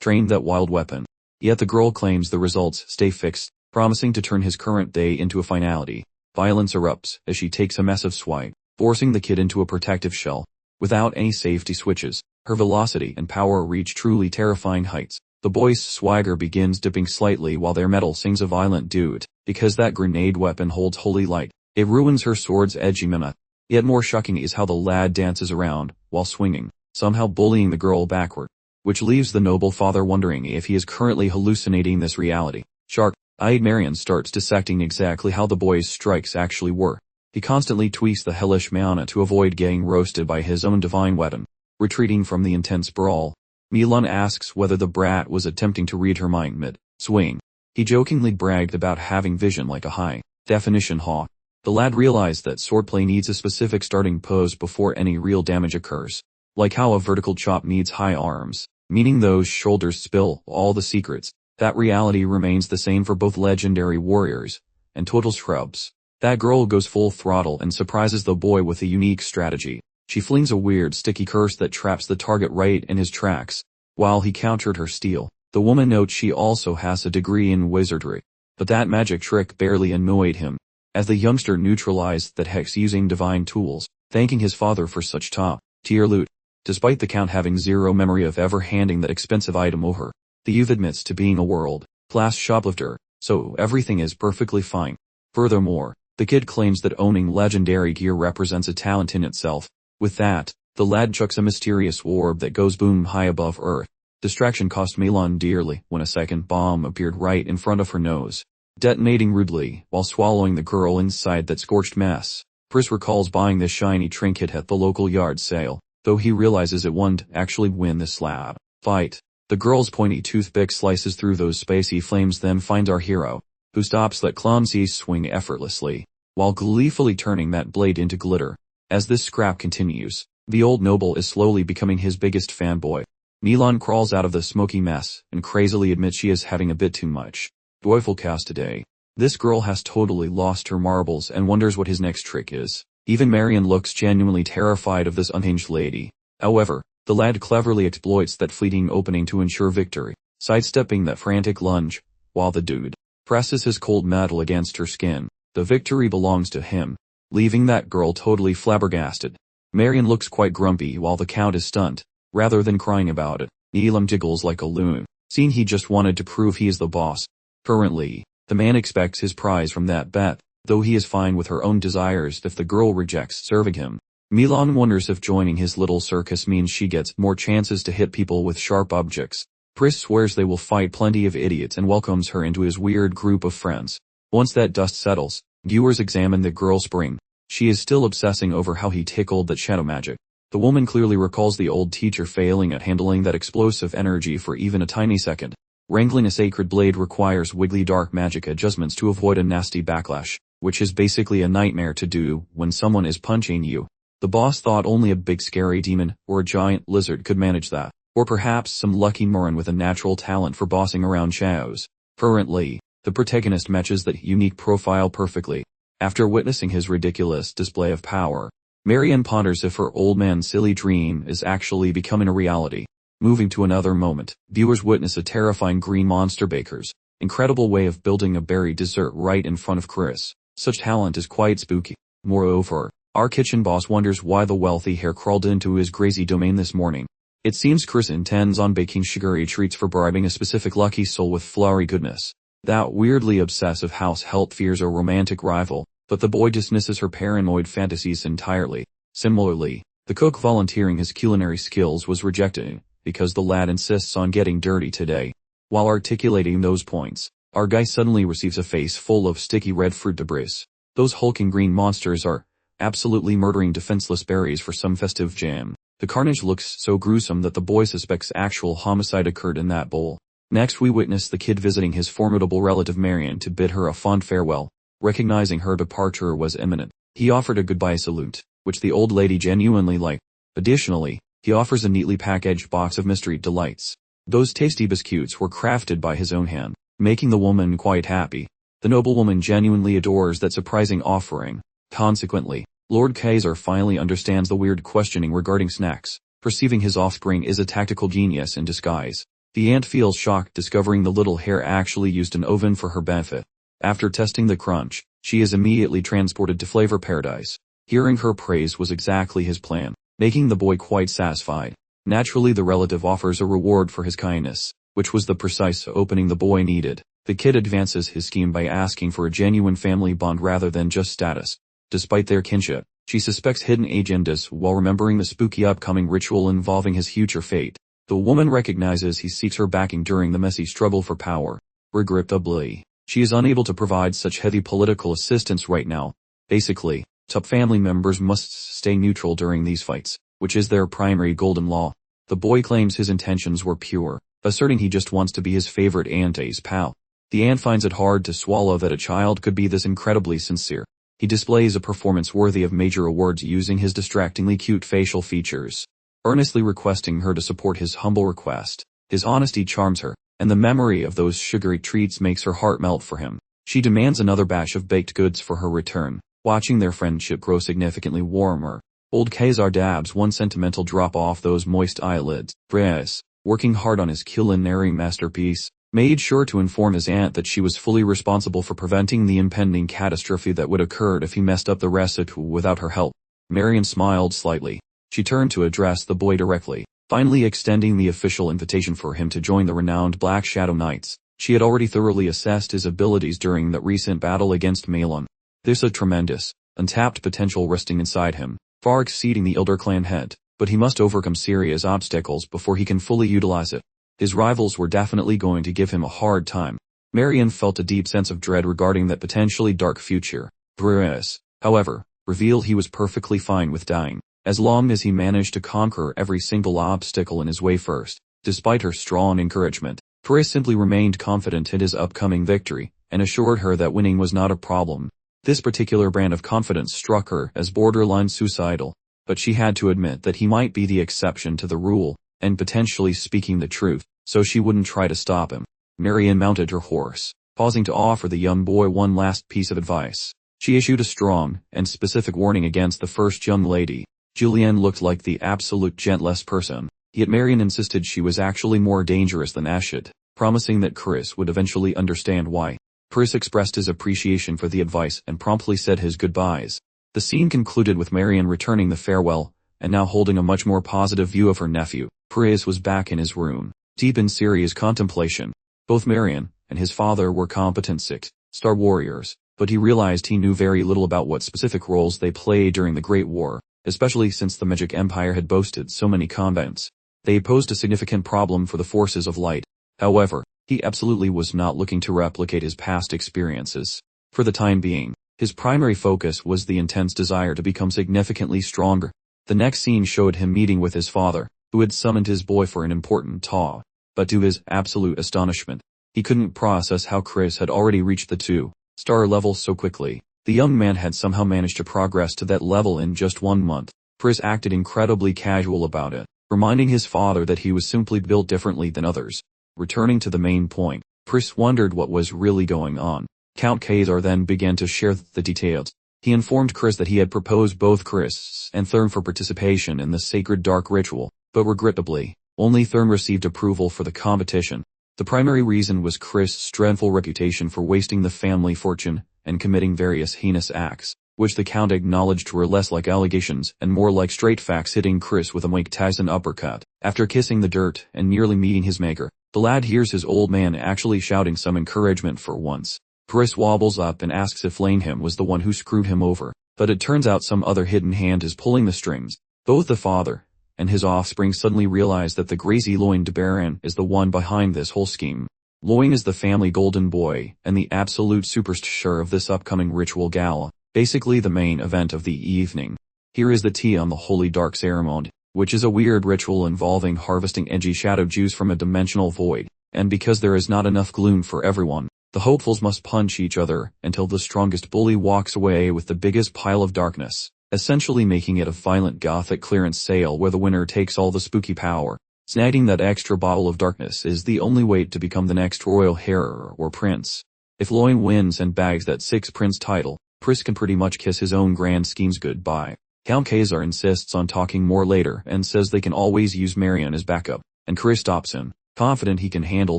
S1: trained that wild weapon. Yet the girl claims the results stay fixed, promising to turn his current day into a finality. Violence erupts as she takes a massive swipe, forcing the kid into a protective shell. Without any safety switches, her velocity and power reach truly terrifying heights. The boy's swagger begins dipping slightly while their metal sings a violent duet. Because that grenade weapon holds holy light, it ruins her sword's edgy minute. Yet more shocking is how the lad dances around, while swinging, somehow bullying the girl backward, which leaves the noble father wondering if he is currently hallucinating this reality. Shark-eyed Marion starts dissecting exactly how the boy's strikes actually were. He constantly tweaks the hellish mana to avoid getting roasted by his own divine weapon. Retreating from the intense brawl, Milan asks whether the brat was attempting to read her mind mid-swing. He jokingly bragged about having vision like a high-definition hawk. The lad realized that swordplay needs a specific starting pose before any real damage occurs. Like how a vertical chop needs high arms, meaning those shoulders spill all the secrets. That reality remains the same for both legendary warriors and total scrubs. That girl goes full throttle and surprises the boy with a unique strategy. She flings a weird sticky curse that traps the target right in his tracks. While he countered her steal, the woman notes she also has a degree in wizardry. But that magic trick barely annoyed him, as the youngster neutralized that hex using divine tools, thanking his father for such top-tier loot. Despite the Count having zero memory of ever handing that expensive item over, the youth admits to being a world-class shoplifter, so everything is perfectly fine. Furthermore, the kid claims that owning legendary gear represents a talent in itself. With that, the lad chucks a mysterious orb that goes boom high above Earth. Distraction cost Milan dearly when a second bomb appeared right in front of her nose, detonating rudely while swallowing the girl inside that scorched mess. Pris recalls buying this shiny trinket at the local yard sale, though he realizes it won't actually win the slab fight. The girl's pointy toothpick slices through those spacey flames, then finds our hero, who stops that clumsy swing effortlessly, while gleefully turning that blade into glitter. As this scrap continues, the old noble is slowly becoming his biggest fanboy. Milan crawls out of the smoky mess and crazily admits she is having a bit too much joyful chaos today. This girl has totally lost her marbles and wonders what his next trick is. Even Marion looks genuinely terrified of this unhinged lady. However, the lad cleverly exploits that fleeting opening to ensure victory, sidestepping that frantic lunge, while the dude presses his cold metal against her skin. The victory belongs to him, leaving that girl totally flabbergasted. Marion looks quite grumpy while the Count is stunned. Rather than crying about it, Elam jiggles like a loon, seeing he just wanted to prove he is the boss. Currently, the man expects his prize from that bet, though he is fine with her own desires if the girl rejects serving him. Milan wonders if joining his little circus means she gets more chances to hit people with sharp objects. Pris swears they will fight plenty of idiots and welcomes her into his weird group of friends. Once that dust settles, viewers examine the girl spring. She is still obsessing over how he tickled that shadow magic. The woman clearly recalls the old teacher failing at handling that explosive energy for even a tiny second. Wrangling a sacred blade requires wiggly dark magic adjustments to avoid a nasty backlash, which is basically a nightmare to do when someone is punching you. The boss thought only a big scary demon or a giant lizard could manage that, or perhaps some lucky moron with a natural talent for bossing around chows. Currently, the protagonist matches that unique profile perfectly. After witnessing his ridiculous display of power, Marion ponders if her old man's silly dream is actually becoming a reality. Moving to another moment, viewers witness a terrifying green monster baker's incredible way of building a berry dessert right in front of Chris. Such talent is quite spooky. Moreover, our kitchen boss wonders why the wealthy hare crawled into his grazy domain this morning. It seems Chris intends on baking sugary treats for bribing a specific lucky soul with flowery goodness. That weirdly obsessive house help fears a romantic rival, but the boy dismisses her paranoid fantasies entirely. Similarly, the cook volunteering his culinary skills was rejected, because the lad insists on getting dirty today. While articulating those points, our guy suddenly receives a face full of sticky red fruit debris. Those hulking green monsters are absolutely murdering defenseless berries for some festive jam. The carnage looks so gruesome that the boy suspects actual homicide occurred in that bowl. Next we witness the kid visiting his formidable relative Marion to bid her a fond farewell. Recognizing her departure was imminent, he offered a goodbye salute, which the old lady genuinely liked. Additionally, he offers a neatly packaged box of mystery delights. Those tasty biscuits were crafted by his own hand, making the woman quite happy. The noblewoman genuinely adores that surprising offering. Consequently, Lord Kaiser finally understands the weird questioning regarding snacks, perceiving his offspring is a tactical genius in disguise. The aunt feels shocked discovering the little hare actually used an oven for her benefit. After testing the crunch, she is immediately transported to flavor paradise. Hearing her praise was exactly his plan, making the boy quite satisfied. Naturally the relative offers a reward for his kindness, which was the precise opening the boy needed. The kid advances his scheme by asking for a genuine family bond rather than just status. Despite their kinship, she suspects hidden agendas while remembering the spooky upcoming ritual involving his future fate. The woman recognizes he seeks her backing during the messy struggle for power. Regrettably, she is unable to provide such heavy political assistance right now. Basically, Top family members must stay neutral during these fights, which is their primary golden law. The boy claims his intentions were pure, asserting he just wants to be his favorite auntie's pal. The aunt finds it hard to swallow that a child could be this incredibly sincere. He displays a performance worthy of major awards using his distractingly cute facial features, earnestly requesting her to support his humble request. His honesty charms her, and the memory of those sugary treats makes her heart melt for him. She demands another batch of baked goods for her return, watching their friendship grow significantly warmer. Old Khazar dabs one sentimental drop off those moist eyelids. Pris, working hard on his culinary masterpiece, made sure to inform his aunt that she was fully responsible for preventing the impending catastrophe that would occur if he messed up the recipe without her help. Marion smiled slightly. She turned to address the boy directly, finally extending the official invitation for him to join the renowned Black Shadow Knights. She had already thoroughly assessed his abilities during that recent battle against Malon. There's a tremendous, untapped potential resting inside him, far exceeding the Elder Clan head, but he must overcome serious obstacles before he can fully utilize it. His rivals were definitely going to give him a hard time. Marion felt a deep sense of dread regarding that potentially dark future. Pris, however, revealed he was perfectly fine with dying, as long as he managed to conquer every single obstacle in his way first. Despite her strong encouragement, Pris simply remained confident in his upcoming victory, and assured her that winning was not a problem. This particular brand of confidence struck her as borderline suicidal, but she had to admit that he might be the exception to the rule, and potentially speaking the truth, so she wouldn't try to stop him. Marion mounted her horse, pausing to offer the young boy one last piece of advice. She issued a strong and specific warning against the first young lady. Julienne looked like the absolute gentlest person, yet Marion insisted she was actually more dangerous than Ashid, promising that Chris would eventually understand why. Chris expressed his appreciation for the advice and promptly said his goodbyes. The scene concluded with Marion returning the farewell, and now holding a much more positive view of her nephew. Chris was back in his room, deep in serious contemplation. Both Marion and his father were competent six-star warriors, but he realized he knew very little about what specific roles they played during the Great War, especially since the Magic Empire had boasted so many convents. They posed a significant problem for the forces of light. However, he absolutely was not looking to replicate his past experiences. For the time being, his primary focus was the intense desire to become significantly stronger. The next scene showed him meeting with his father, who had summoned his boy for an important talk. But to his absolute astonishment, he couldn't process how Chris had already reached the 2-star level so quickly. The young man had somehow managed to progress to that level in just 1 month. Chris acted incredibly casual about it, reminding his father that he was simply built differently than others. Returning to the main point, Chris wondered what was really going on. Count Khazar then began to share the details. He informed Chris that he had proposed both Chris and Therm for participation in the sacred dark ritual, but regrettably, only Therm received approval for the competition. The primary reason was Chris' dreadful reputation for wasting the family fortune and committing various heinous acts, which the Count acknowledged were less like allegations and more like straight facts, hitting Chris with a Mike Tyson uppercut. After kissing the dirt and nearly meeting his maker, the lad hears his old man actually shouting some encouragement for once. Chris wobbles up and asks if Laneham was the one who screwed him over, but it turns out some other hidden hand is pulling the strings. Both the father and his offspring suddenly realize that the Grazy Loin de Baron is the one behind this whole scheme. Loin is the family golden boy and the absolute superstar of this upcoming ritual gala, basically the main event of the evening. Here is the tea on the Holy Dark Ceremony, which is a weird ritual involving harvesting edgy shadow juice from a dimensional void, and because there is not enough gloom for everyone, the hopefuls must punch each other until the strongest bully walks away with the biggest pile of darkness, essentially making it a violent gothic clearance sale where the winner takes all the spooky power. Snagging that extra bottle of darkness is the only way to become the next royal heir or prince. If Loin wins and bags that 6th prince title, Chris can pretty much kiss his own grand schemes goodbye. Count Khazar insists on talking more later and says they can always use Marion as backup, and Chris stops him, confident he can handle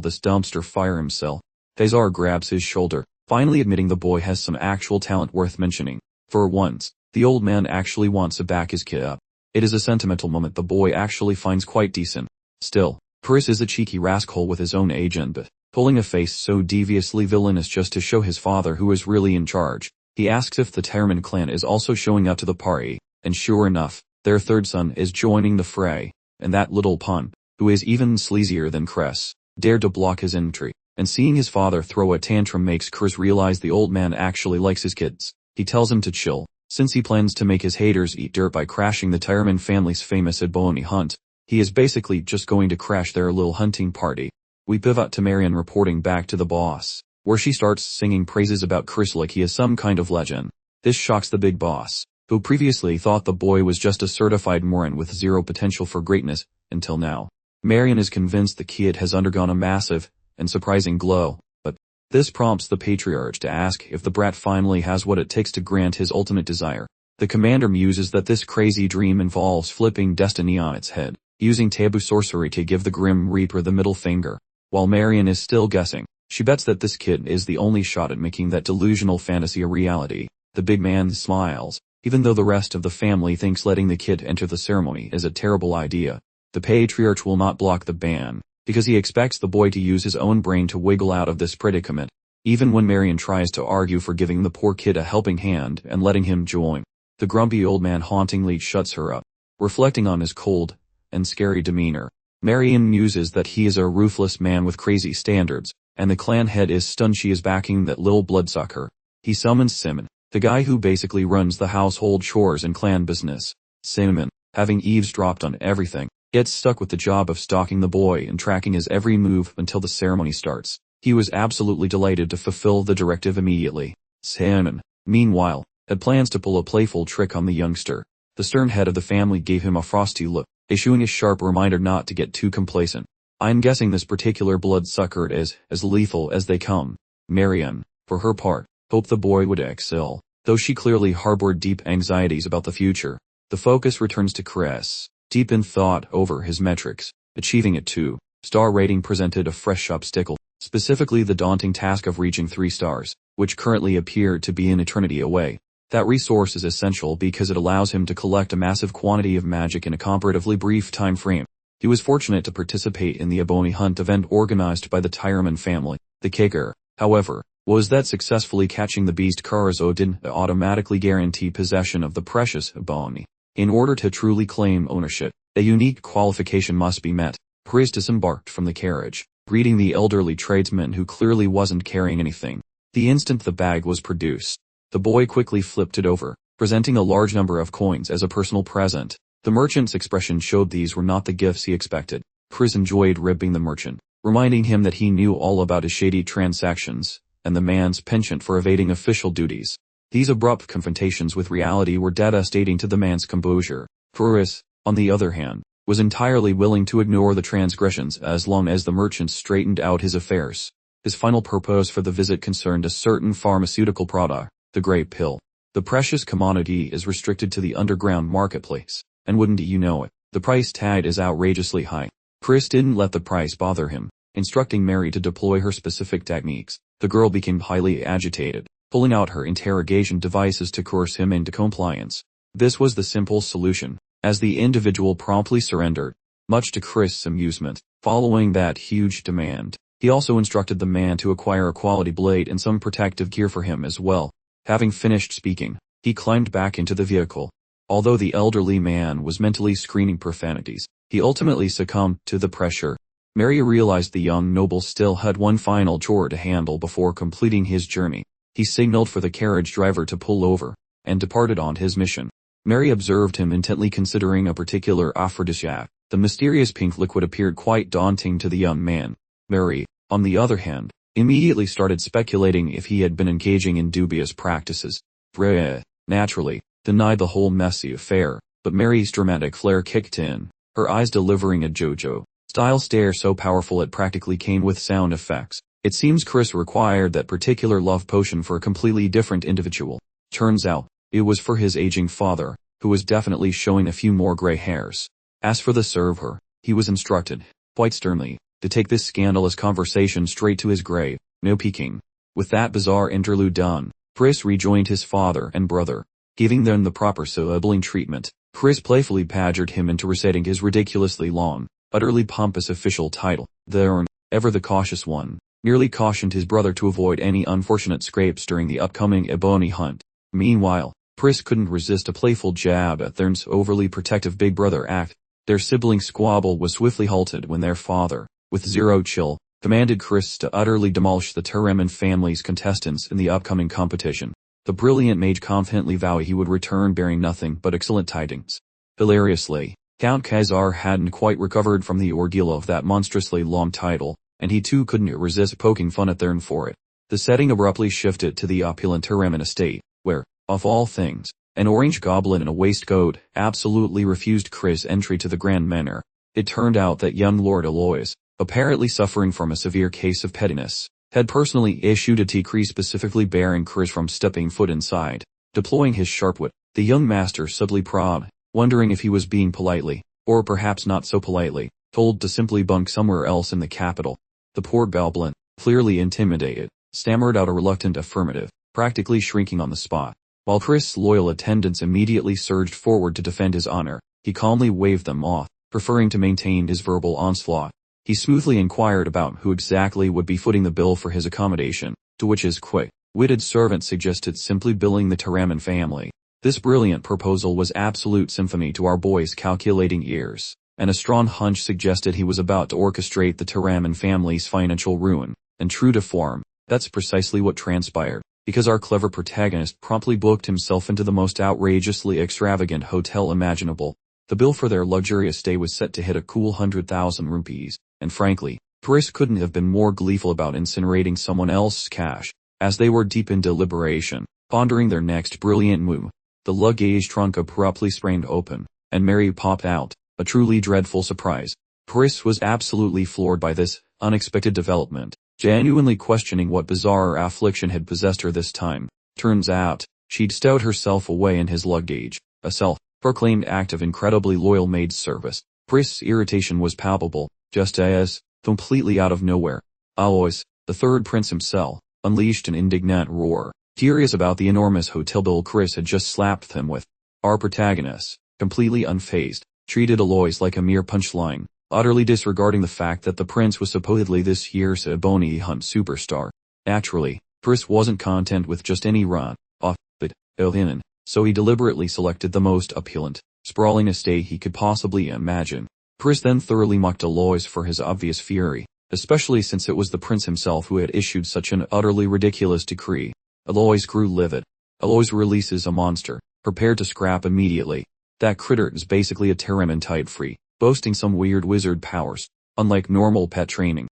S1: this dumpster fire himself. Khazar grabs his shoulder, finally admitting the boy has some actual talent worth mentioning. For once, the old man actually wants to back his kid up. It is a sentimental moment the boy actually finds quite decent. Still, Chris is a cheeky rascal with his own agent, but pulling a face so deviously villainous just to show his father who is really in charge. He asks if the Terman clan is also showing up to the party, and sure enough, their third son is joining the fray, and that little pun, who is even sleazier than Chris, dared to block his entry, and seeing his father throw a tantrum makes Chris realize the old man actually likes his kids. He tells him to chill, Since he plans to make his haters eat dirt by crashing the Tyreman family's famous ebony hunt, he is basically just going to crash their little hunting party. We pivot to Marion reporting back to the boss, where she starts singing praises about Chris like he is some kind of legend. This shocks the big boss, who previously thought the boy was just a certified moron with zero potential for greatness, until now. Marion is convinced the kid has undergone a massive and surprising glow, but this prompts the patriarch to ask if the brat finally has what it takes to grant his ultimate desire. The commander muses that this crazy dream involves flipping destiny on its head, using taboo sorcery to give the Grim Reaper the middle finger. While Marion is still guessing, she bets that this kid is the only shot at making that delusional fantasy a reality. The big man smiles, even though the rest of the family thinks letting the kid enter the ceremony is a terrible idea. The patriarch will not block the ban, because he expects the boy to use his own brain to wiggle out of this predicament, even when Marion tries to argue for giving the poor kid a helping hand and letting him join. The grumpy old man hauntingly shuts her up, reflecting on his cold and scary demeanor. Marion muses that he is a ruthless man with crazy standards, and the clan head is stunned she is backing that little bloodsucker. He summons Simon, the guy who basically runs the household chores and clan business. Simon, having eavesdropped on everything, gets stuck with the job of stalking the boy and tracking his every move until the ceremony starts. He was absolutely delighted to fulfill the directive immediately. Simon, meanwhile, had plans to pull a playful trick on the youngster. The stern head of the family gave him a frosty look, issuing a sharp reminder not to get too complacent. I'm guessing this particular bloodsucker is as lethal as they come. Marion, for her part, hoped the boy would excel, though she clearly harbored deep anxieties about the future. The focus returns to Chris, deep in thought over his metrics. Achieving a 2-star rating presented a fresh obstacle, specifically the daunting task of reaching 3 stars, which currently appeared to be an eternity away. That resource is essential because it allows him to collect a massive quantity of magic in a comparatively brief time frame. He was fortunate to participate in the ebony hunt event organized by the Tyreman family. The kicker, however, was that successfully catching the beast Karazo didn't automatically guarantee possession of the precious ebony. In order to truly claim ownership, a unique qualification must be met. Chris disembarked from the carriage, greeting the elderly tradesman who clearly wasn't carrying anything. The instant the bag was produced, the boy quickly flipped it over, presenting a large number of coins as a personal present. The merchant's expression showed these were not the gifts he expected. Chris enjoyed ribbing the merchant, reminding him that he knew all about his shady transactions, and the man's penchant for evading official duties. These abrupt confrontations with reality were devastating to the man's composure. Chris, on the other hand, was entirely willing to ignore the transgressions as long as the merchant straightened out his affairs. His final purpose for the visit concerned a certain pharmaceutical product, the Grey Pill. The precious commodity is restricted to the underground marketplace, and wouldn't you know it, the price tag is outrageously high. Chris didn't let the price bother him, instructing Mary to deploy her specific techniques. The girl became highly agitated, pulling out her interrogation devices to coerce him into compliance. This was the simple solution, as the individual promptly surrendered, much to Chris' amusement. Following that huge demand, he also instructed the man to acquire a quality blade and some protective gear for him as well. Having finished speaking, he climbed back into the vehicle. Although the elderly man was mentally screaming profanities, he ultimately succumbed to the pressure. Mary realized the young noble still had one final chore to handle before completing his journey. He signaled for the carriage driver to pull over, and departed on his mission. Mary observed him intently, considering a particular aphrodisiac. The mysterious pink liquid appeared quite daunting to the young man. Mary, on the other hand, immediately started speculating if he had been engaging in dubious practices. Freya, naturally, denied the whole messy affair, but Mary's dramatic flair kicked in, her eyes delivering a JoJo-style stare so powerful it practically came with sound effects. It seems Chris required that particular love potion for a completely different individual. Turns out, it was for his aging father, who was definitely showing a few more gray hairs. As for the server, he was instructed, quite sternly, to take this scandalous conversation straight to his grave, no peeking. With that bizarre interlude done, Chris rejoined his father and brother, giving them the proper sibling treatment. Chris playfully badgered him into reciting his ridiculously long, utterly pompous official title. The ever the cautious one, merely cautioned his brother to avoid any unfortunate scrapes during the upcoming ebony hunt. Meanwhile, Chris couldn't resist a playful jab at Thurn's overly protective big brother act. Their sibling squabble was swiftly halted when their father, with zero chill, commanded Chris to utterly demolish the Tyreman family's contestants in the upcoming competition. The brilliant mage confidently vowed he would return bearing nothing but excellent tidings. Hilariously, Count Khazar hadn't quite recovered from the ordeal of that monstrously long title, and he too couldn't resist poking fun at Thurn for it. The setting abruptly shifted to the opulent Turaman estate, where, of all things, an orange goblin in a waistcoat absolutely refused Chris entry to the Grand Manor. It turned out that young Lord Alois, apparently suffering from a severe case of pettiness, had personally issued a decree specifically barring Chris from stepping foot inside. Deploying his sharp wit, the young master subtly probed, wondering if he was being politely, or perhaps not so politely, told to simply bunk somewhere else in the capital. The poor goblin, clearly intimidated, stammered out a reluctant affirmative, practically shrinking on the spot. While Chris' loyal attendants immediately surged forward to defend his honor, he calmly waved them off, preferring to maintain his verbal onslaught. He smoothly inquired about who exactly would be footing the bill for his accommodation, to which his quick-witted servant suggested simply billing the Turaman family. This brilliant proposal was absolute symphony to our boy's calculating ears, and a strong hunch suggested he was about to orchestrate the Turaman family's financial ruin. And true to form, that's precisely what transpired, because our clever protagonist promptly booked himself into the most outrageously extravagant hotel imaginable. The bill for their luxurious stay was set to hit a cool 100,000 rupees, and frankly, Chris couldn't have been more gleeful about incinerating someone else's cash. As they were deep in deliberation, pondering their next brilliant move, the luggage trunk abruptly sprang open, and Mary popped out, a truly dreadful surprise. Chris was absolutely floored by this unexpected development, genuinely questioning what bizarre affliction had possessed her this time. Turns out, she'd stowed herself away in his luggage, a self-proclaimed act of incredibly loyal maid service. Chris' irritation was palpable, just as, completely out of nowhere, Alois, the third prince himself, unleashed an indignant roar, furious about the enormous hotel bill Chris had just slapped him with. Our protagonist, completely unfazed, treated Alois like a mere punchline, utterly disregarding the fact that the prince was supposedly this year's bounty hunt superstar. Naturally, Chris wasn't content with just any run-off, but in, so he deliberately selected the most opulent, sprawling estate he could possibly imagine. Chris then thoroughly mocked Alois for his obvious fury, especially since it was the prince himself who had issued such an utterly ridiculous decree. Alois grew livid. Alois releases a monster, prepared to scrap immediately. That critter is basically a Turaman type free, boasting some weird wizard powers, unlike normal pet training.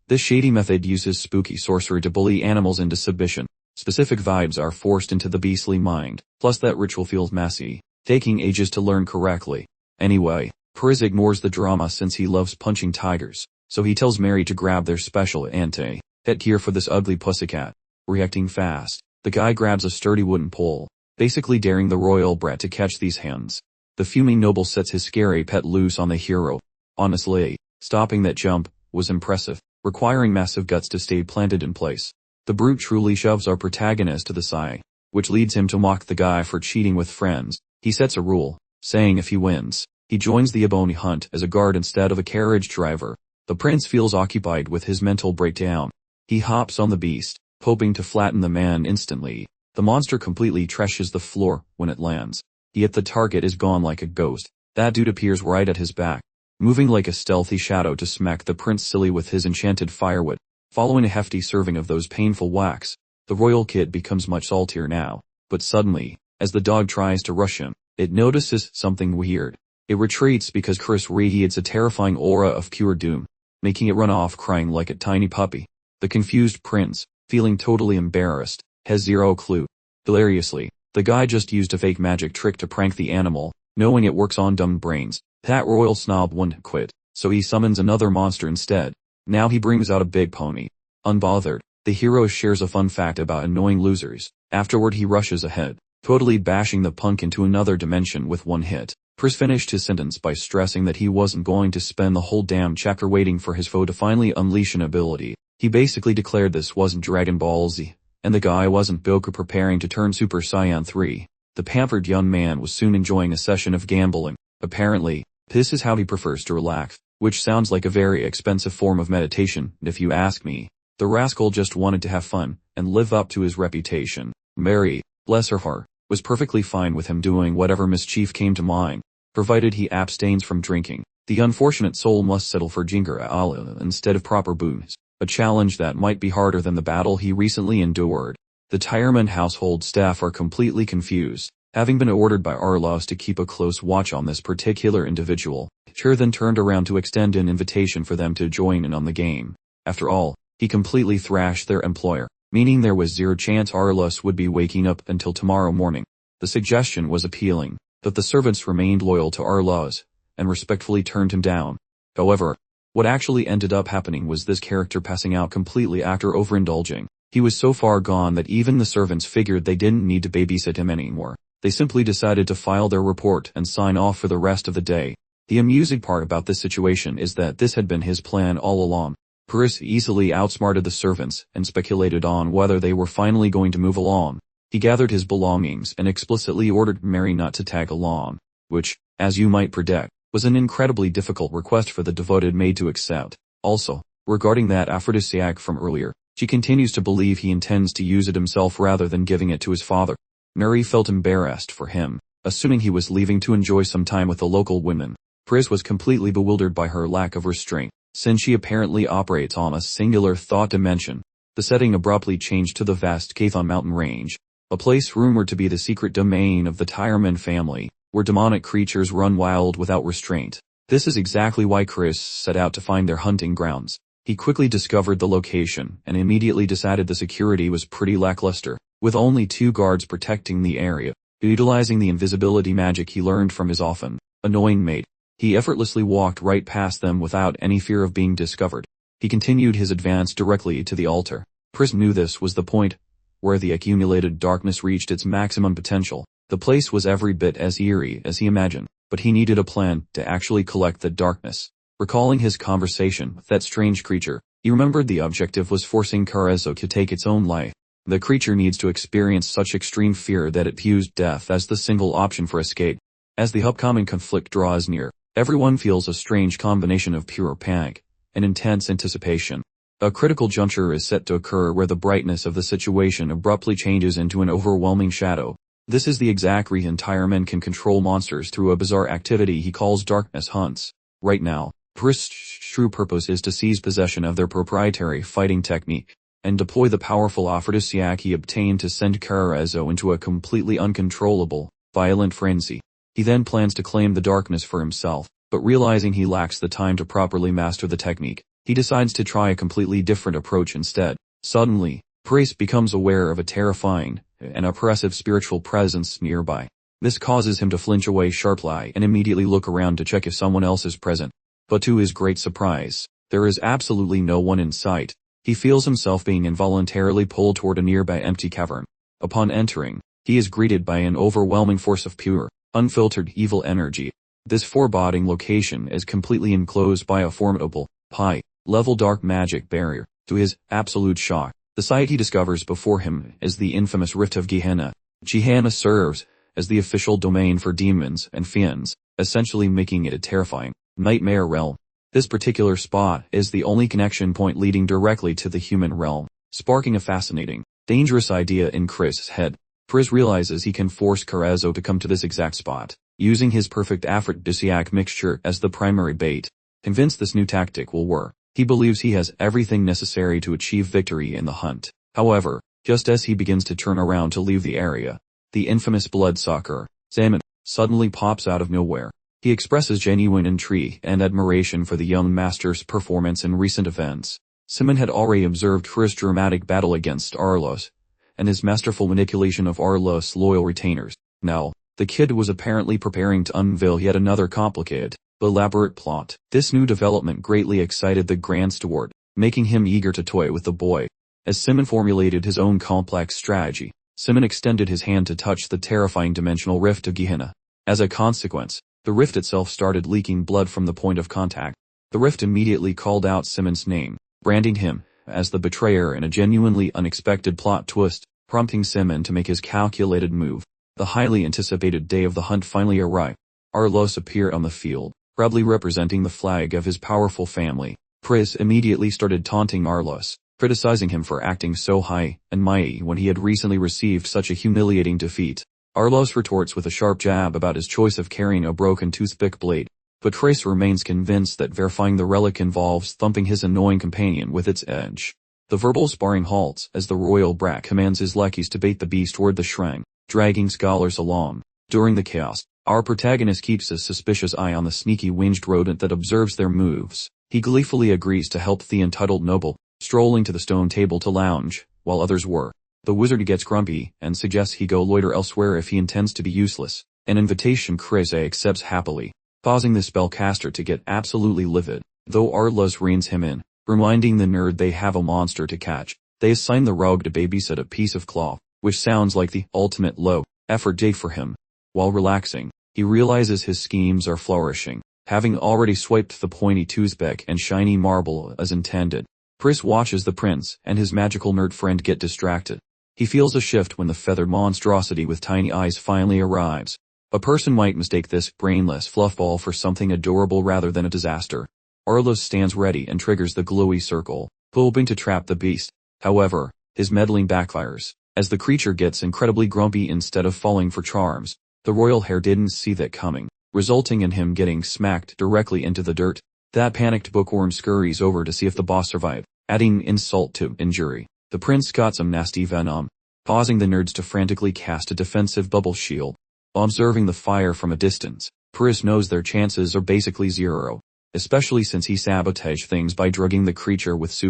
S1: This shady method uses spooky sorcery to bully animals into submission. Specific vibes are forced into the beastly mind, plus that ritual feels messy, taking ages to learn correctly. Anyway, Chris ignores the drama since he loves punching tigers, so he tells Mary to grab their special anti-pet gear for this ugly pussycat. Reacting fast, the guy grabs a sturdy wooden pole, basically daring the royal brat to catch these hands. The fuming noble sets his scary pet loose on the hero. Honestly, stopping that jump was impressive, requiring massive guts to stay planted in place. The brute truly shoves our protagonist to the side, which leads him to mock the guy for cheating with friends. He sets a rule, saying if he wins, he joins the bounty hunt as a guard instead of a carriage driver. The prince feels occupied with his mental breakdown. He hops on the beast, hoping to flatten the man instantly. The monster completely trashes the floor when it lands. Yet the target is gone like a ghost. That dude appears right at his back, moving like a stealthy shadow to smack the prince silly with his enchanted firewood. Following a hefty serving of those painful whacks, the royal kid becomes much saltier now. But suddenly, as the dog tries to rush him, it notices something weird. It retreats because Chris radiates a terrifying aura of pure doom, making it run off crying like a tiny puppy. The confused prince, feeling totally embarrassed, has zero clue. Hilariously, the guy just used a fake magic trick to prank the animal, knowing it works on dumb brains. That royal snob wouldn't quit, so he summons another monster instead. Now he brings out a big pony. Unbothered, the hero shares a fun fact about annoying losers. Afterward he rushes ahead, totally bashing the punk into another dimension with one hit. Chris finished his sentence by stressing that he wasn't going to spend the whole damn chapter waiting for his foe to finally unleash an ability. He basically declared this wasn't Dragon Ball Z, and the guy wasn't Goku preparing to turn Super Saiyan 3. The pampered young man was soon enjoying a session of gambling. Apparently, this is how he prefers to relax, which sounds like a very expensive form of meditation, if you ask me. The rascal just wanted to have fun, and live up to his reputation. Mary, bless her heart, was perfectly fine with him doing whatever mischief came to mind, provided he abstains from drinking. The unfortunate soul must settle for ginger ale instead of proper booze, a challenge that might be harder than the battle he recently endured. The Tyreman household staff are completely confused, having been ordered by Arlos to keep a close watch on this particular individual. Chur then turned around to extend an invitation for them to join in on the game. After all, he completely thrashed their employer, meaning there was zero chance Arlos would be waking up until tomorrow morning. The suggestion was appealing, but the servants remained loyal to Arlos, and respectfully turned him down. However, what actually ended up happening was this character passing out completely after overindulging. He was so far gone that even the servants figured they didn't need to babysit him anymore. They simply decided to file their report and sign off for the rest of the day. The amusing part about this situation is that this had been his plan all along. Paris easily outsmarted the servants and speculated on whether they were finally going to move along. He gathered his belongings and explicitly ordered Mary not to tag along, which, as you might predict, was an incredibly difficult request for the devoted maid to accept. Also, regarding that aphrodisiac from earlier, she continues to believe he intends to use it himself rather than giving it to his father. Mary felt embarrassed for him, assuming he was leaving to enjoy some time with the local women. Pris was completely bewildered by her lack of restraint, since she apparently operates on a singular thought dimension. The setting abruptly changed to the vast Kathon mountain range, a place rumored to be the secret domain of the Tyreman family, where demonic creatures run wild without restraint. This is exactly why Chris set out to find their hunting grounds. He quickly discovered the location and immediately decided the security was pretty lackluster, with only 2 guards protecting the area. Utilizing the invisibility magic he learned from his often annoying mate, he effortlessly walked right past them without any fear of being discovered. He continued his advance directly to the altar. Pris knew this was the point where the accumulated darkness reached its maximum potential. The place was every bit as eerie as he imagined, but he needed a plan to actually collect the darkness. Recalling his conversation with that strange creature, he remembered the objective was forcing Carezzo to take its own life. The creature needs to experience such extreme fear that it views death as the single option for escape. As the upcoming conflict draws near, everyone feels a strange combination of pure panic and intense anticipation. A critical juncture is set to occur where the brightness of the situation abruptly changes into an overwhelming shadow. This is the exact reason Tyreman can control monsters through a bizarre activity he calls darkness hunts. Right now, Pris' true purpose is to seize possession of their proprietary fighting technique and deploy the powerful aphrodisiac he obtained to send Carezzo into a completely uncontrollable, violent frenzy. He then plans to claim the darkness for himself, but realizing he lacks the time to properly master the technique, he decides to try a completely different approach instead. Suddenly, Pris becomes aware of a terrifying and oppressive spiritual presence nearby. This causes him to flinch away sharply and immediately look around to check if someone else is present. But to his great surprise, there is absolutely no one in sight. He feels himself being involuntarily pulled toward a nearby empty cavern. Upon entering, he is greeted by an overwhelming force of pure, unfiltered evil energy. This foreboding location is completely enclosed by a formidable, high-level dark magic barrier. To his absolute shock, the sight he discovers before him is the infamous Rift of Gehenna. Gehenna serves as the official domain for demons and fiends, essentially making it a terrifying nightmare realm. This particular spot is the only connection point leading directly to the human realm, sparking a fascinating, dangerous idea in Chris' head. Pris realizes he can force Carezzo to come to this exact spot, using his perfect aphrodisiac mixture as the primary bait. Convinced this new tactic will work, he believes he has everything necessary to achieve victory in the hunt. However, just as he begins to turn around to leave the area, the infamous bloodsucker, Salmon, suddenly pops out of nowhere. He expresses genuine intrigue and admiration for the young master's performance in recent events. Simon had already observed Chris' dramatic battle against Arlos, and his masterful manipulation of Arlos' loyal retainers. Now, the kid was apparently preparing to unveil yet another complicated, elaborate plot. This new development greatly excited the Grand Steward, making him eager to toy with the boy. As Simon formulated his own complex strategy, Simon extended his hand to touch the terrifying dimensional rift of Gehenna. As a consequence, the rift itself started leaking blood from the point of contact. The rift immediately called out Simon's name, branding him as the betrayer in a genuinely unexpected plot twist, prompting Simon to make his calculated move. The highly anticipated day of the hunt finally arrived. Arlos appeared on the field, proudly representing the flag of his powerful family. Pris immediately started taunting Arlos, criticizing him for acting so high and mighty when he had recently received such a humiliating defeat. Arlos retorts with a sharp jab about his choice of carrying a broken toothpick blade, but Trace remains convinced that verifying the relic involves thumping his annoying companion with its edge. The verbal sparring halts as the royal brat commands his lackeys to bait the beast toward the shrine, dragging scholars along. During the chaos, our protagonist keeps a suspicious eye on the sneaky winged rodent that observes their moves. He gleefully agrees to help the entitled noble, strolling to the stone table to lounge, while others were. The wizard gets grumpy and suggests he go loiter elsewhere if he intends to be useless, an invitation Chris accepts happily, causing the spellcaster to get absolutely livid. Though Arlos reins him in, reminding the nerd they have a monster to catch, they assign the rogue to babysit a piece of cloth, which sounds like the ultimate low-effort date for him. While relaxing, he realizes his schemes are flourishing, having already swiped the pointy toothpick and shiny marble as intended. Chris watches the prince and his magical nerd friend get distracted. He feels a shift when the feathered monstrosity with tiny eyes finally arrives. A person might mistake this brainless fluffball for something adorable rather than a disaster. Arlos stands ready and triggers the glowy circle, hoping to trap the beast. However, his meddling backfires, as the creature gets incredibly grumpy instead of falling for charms. The royal heir didn't see that coming, resulting in him getting smacked directly into the dirt. That panicked bookworm scurries over to see if the boss survived, adding insult to injury. The prince got some nasty venom, causing the nerds to frantically cast a defensive bubble shield. Observing the fire from a distance, Chris knows their chances are basically zero, especially since he sabotaged things by drugging the creature with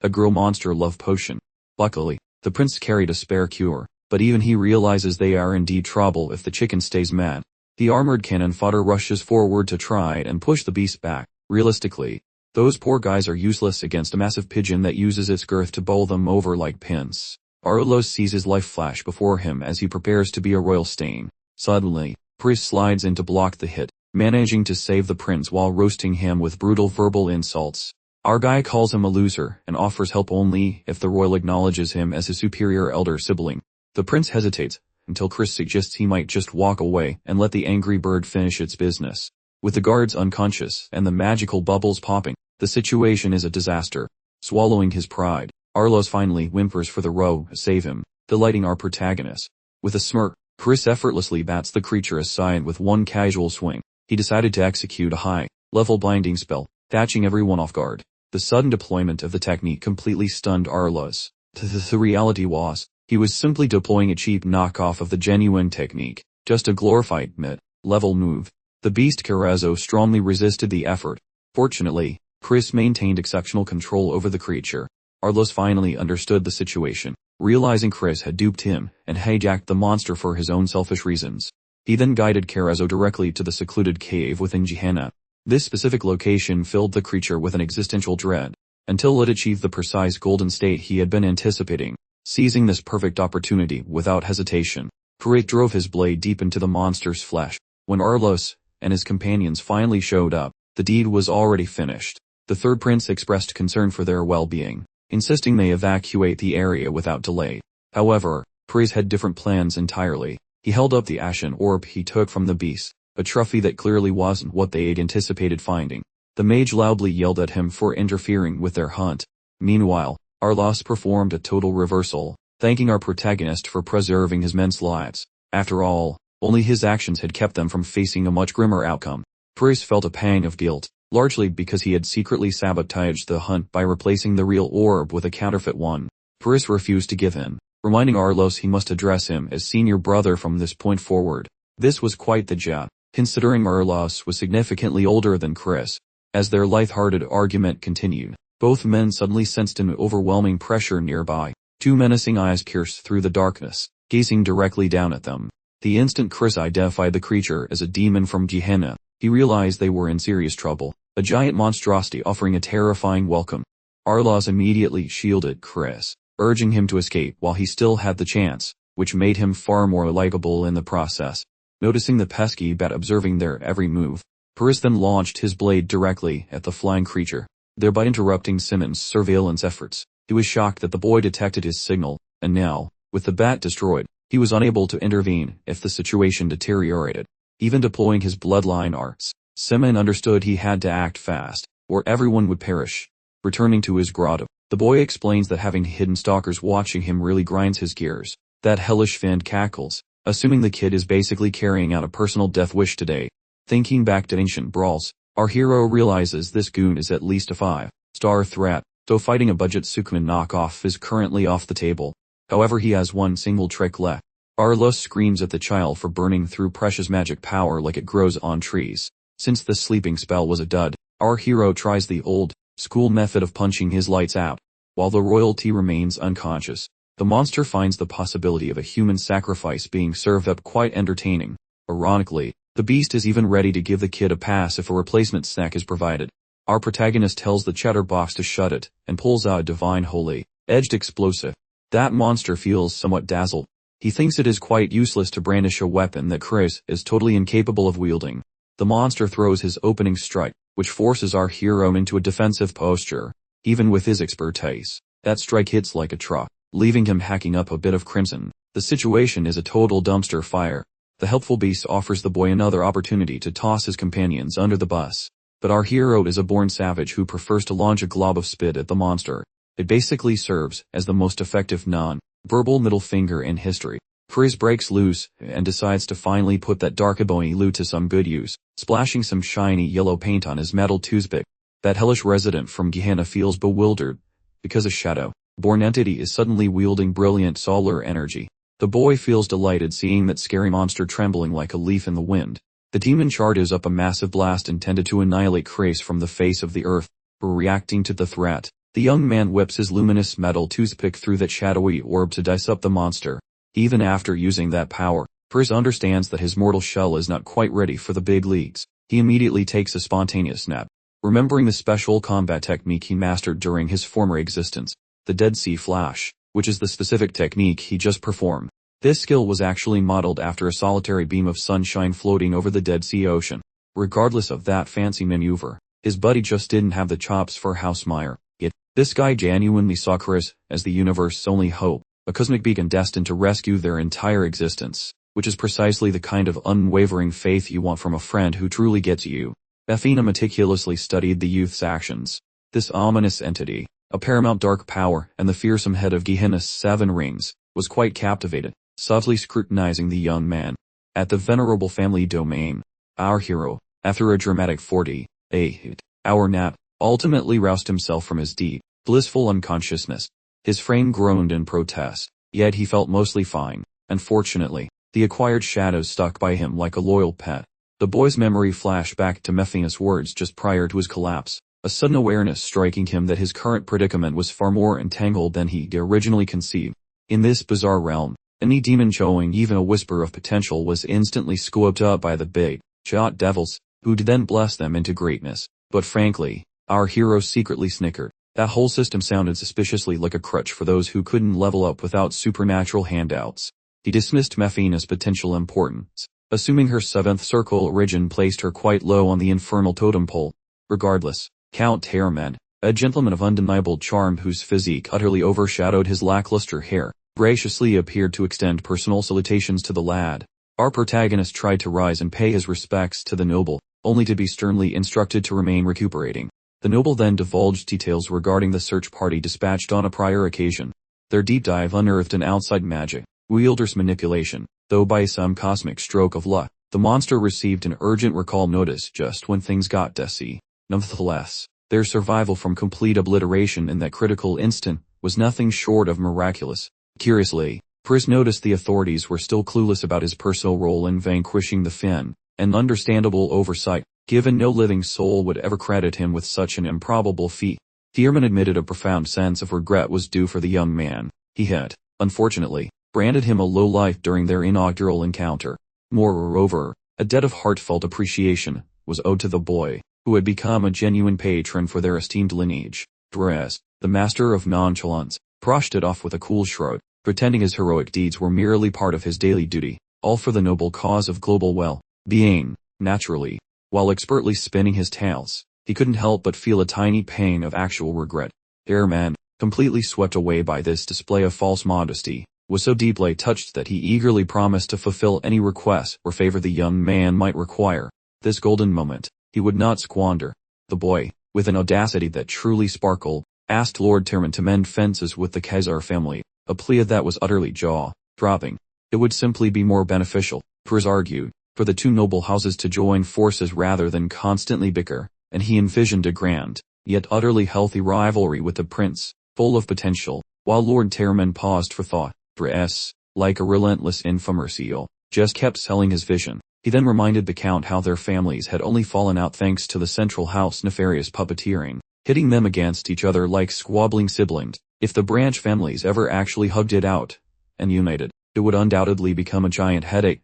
S1: a girl monster love potion. Luckily, the prince carried a spare cure, but even he realizes they are in deep trouble if the chicken stays mad. The armored cannon fodder rushes forward to try and push the beast back. Realistically, those poor guys are useless against a massive pigeon that uses its girth to bowl them over like pins. Arlos sees his life flash before him as he prepares to be a royal stain. Suddenly, Chris slides in to block the hit, managing to save the prince while roasting him with brutal verbal insults. Our guy calls him a loser and offers help only if the royal acknowledges him as his superior elder sibling. The prince hesitates, until Chris suggests he might just walk away and let the angry bird finish its business. With the guards unconscious and the magical bubbles popping, the situation is a disaster. Swallowing his pride, Arlos finally whimpers for the rogue to save him, delighting our protagonist. With a smirk, Chris effortlessly bats the creature aside with one casual swing. He decided to execute a high-level blinding spell, catching everyone off guard. The sudden deployment of the technique completely stunned Arlos. The reality was, he was simply deploying a cheap knockoff of the genuine technique, just a glorified mid-level move. The beast Carazo strongly resisted the effort. Fortunately, Chris maintained exceptional control over the creature. Arlos finally understood the situation, realizing Chris had duped him and hijacked the monster for his own selfish reasons. He then guided Carazo directly to the secluded cave within Gehenna. This specific location filled the creature with an existential dread, until it achieved the precise golden state he had been anticipating. Seizing this perfect opportunity without hesitation, Chris drove his blade deep into the monster's flesh. When Arlos and his companions finally showed up, the deed was already finished. The third prince expressed concern for their well-being, insisting they evacuate the area without delay. However, Chris had different plans entirely. He held up the ashen orb he took from the beast, a trophy that clearly wasn't what they had anticipated finding. The mage loudly yelled at him for interfering with their hunt. Meanwhile, Arlos performed a total reversal, thanking our protagonist for preserving his men's lives. After all, only his actions had kept them from facing a much grimmer outcome. Chris felt a pang of guilt, largely because he had secretly sabotaged the hunt by replacing the real orb with a counterfeit one. Chris refused to give in, reminding Arlos he must address him as senior brother from this point forward. This was quite the job, considering Arlos was significantly older than Chris. As their light-hearted argument continued, both men suddenly sensed an overwhelming pressure nearby. Two menacing eyes pierced through the darkness, gazing directly down at them. The instant Chris identified the creature as a demon from Gehenna, he realized they were in serious trouble, a giant monstrosity offering a terrifying welcome. Arlos immediately shielded Chris, urging him to escape while he still had the chance, which made him far more likable in the process. Noticing the pesky bat observing their every move, Chris then launched his blade directly at the flying creature, thereby interrupting Simmons' surveillance efforts. He was shocked that the boy detected his signal, and now, with the bat destroyed, he was unable to intervene if the situation deteriorated. Even deploying his bloodline arts, Simmons understood he had to act fast, or everyone would perish. Returning to his grotto, the boy explains that having hidden stalkers watching him really grinds his gears. That hellish fiend cackles, assuming the kid is basically carrying out a personal death wish today. Thinking back to ancient brawls, our hero realizes this goon is at least a 5-star threat. so fighting a budget Sukuman knockoff is currently off the table. However, he has one single trick left. Arlo screams at the child for burning through precious magic power like it grows on trees. Since the sleeping spell was a dud, our hero tries the old school method of punching his lights out. While the royalty remains unconscious, the monster finds the possibility of a human sacrifice being served up quite entertaining. Ironically, the beast is even ready to give the kid a pass if a replacement snack is provided. Our protagonist tells the chatterbox to shut it, and pulls out a divine holy-edged explosive. That monster feels somewhat dazzled. He thinks it is quite useless to brandish a weapon that Chris is totally incapable of wielding. The monster throws his opening strike, which forces our hero into a defensive posture. Even with his expertise, that strike hits like a truck, leaving him hacking up a bit of crimson. The situation is a total dumpster fire. The helpful beast offers the boy another opportunity to toss his companions under the bus. But our hero is a born savage who prefers to launch a glob of spit at the monster. It basically serves as the most effective non-verbal middle finger in history. Chris breaks loose and decides to finally put that dark ebony loot to some good use, splashing some shiny yellow paint on his metal toothpick. That hellish resident from Gehenna feels bewildered, because a shadow-born entity is suddenly wielding brilliant solar energy. The boy feels delighted seeing that scary monster trembling like a leaf in the wind. The demon charges up a massive blast intended to annihilate Chris from the face of the earth. Reacting to the threat, the young man whips his luminous metal toothpick through that shadowy orb to dice up the monster. Even after using that power, Chris understands that his mortal shell is not quite ready for the big leagues. He immediately takes a spontaneous nap, remembering the special combat technique he mastered during his former existence, the Dead Sea Flash, which is the specific technique he just performed. This skill was actually modeled after a solitary beam of sunshine floating over the Dead Sea Ocean. Regardless of that fancy maneuver, his buddy just didn't have the chops for Housemire. Yet, this guy genuinely saw Chris as the universe's only hope, a cosmic beacon destined to rescue their entire existence, which is precisely the kind of unwavering faith you want from a friend who truly gets you. Athena meticulously studied the youth's actions. This ominous entity, a paramount dark power and the fearsome head of Gehenna's 7 rings, was quite captivated, subtly scrutinizing the young man. At the venerable family domain, our hero, after a dramatic 48-hour nap, ultimately roused himself from his deep, blissful unconsciousness. His frame groaned in protest, yet he felt mostly fine. Unfortunately, the acquired shadows stuck by him like a loyal pet. The boy's memory flashed back to Mephine's words just prior to his collapse, a sudden awareness striking him that his current predicament was far more entangled than he originally conceived. In this bizarre realm, any demon showing even a whisper of potential was instantly scooped up by the big, shot devils, who'd then bless them into greatness. But frankly, our hero secretly snickered. That whole system sounded suspiciously like a crutch for those who couldn't level up without supernatural handouts. He dismissed Mephine's potential importance, assuming her 7th circle origin placed her quite low on the infernal totem pole. Regardless, Count Tearman, a gentleman of undeniable charm whose physique utterly overshadowed his lackluster hair, graciously appeared to extend personal salutations to the lad. Our protagonist tried to rise and pay his respects to the noble, only to be sternly instructed to remain recuperating. The noble then divulged details regarding the search party dispatched on a prior occasion. Their deep dive unearthed an outside magic wielder's manipulation, though by some cosmic stroke of luck, the monster received an urgent recall notice just when things got dicey. Nonetheless, their survival from complete obliteration in that critical instant was nothing short of miraculous. Curiously, Chris noticed the authorities were still clueless about his personal role in vanquishing the Finn, an understandable oversight, given no living soul would ever credit him with such an improbable feat. Thierman admitted a profound sense of regret was due for the young man. He had, unfortunately, branded him a lowlife during their inaugural encounter. Moreover, a debt of heartfelt appreciation was owed to the boy, who had become a genuine patron for their esteemed lineage. Dres, the master of nonchalance, brushed it off with a cool shrug, pretending his heroic deeds were merely part of his daily duty, all for the noble cause of global well-being. Naturally, while expertly spinning his tales, he couldn't help but feel a tiny pang of actual regret. Airman, completely swept away by this display of false modesty, was so deeply touched that he eagerly promised to fulfill any request or favor the young man might require. This golden moment, he would not squander. The boy, with an audacity that truly sparkled, asked Lord Terman to mend fences with the Khazar family, a plea that was utterly jaw-dropping. It would simply be more beneficial, Chris argued, for the two noble houses to join forces rather than constantly bicker, and he envisioned a grand yet utterly healthy rivalry with the prince, full of potential. While Lord Tearman paused for thought, Dress, like a relentless infomercial, just kept selling his vision. He then reminded the Count how their families had only fallen out thanks to the Central House nefarious puppeteering, hitting them against each other like squabbling siblings. If the branch families ever actually hugged it out and united, it would undoubtedly become a giant headache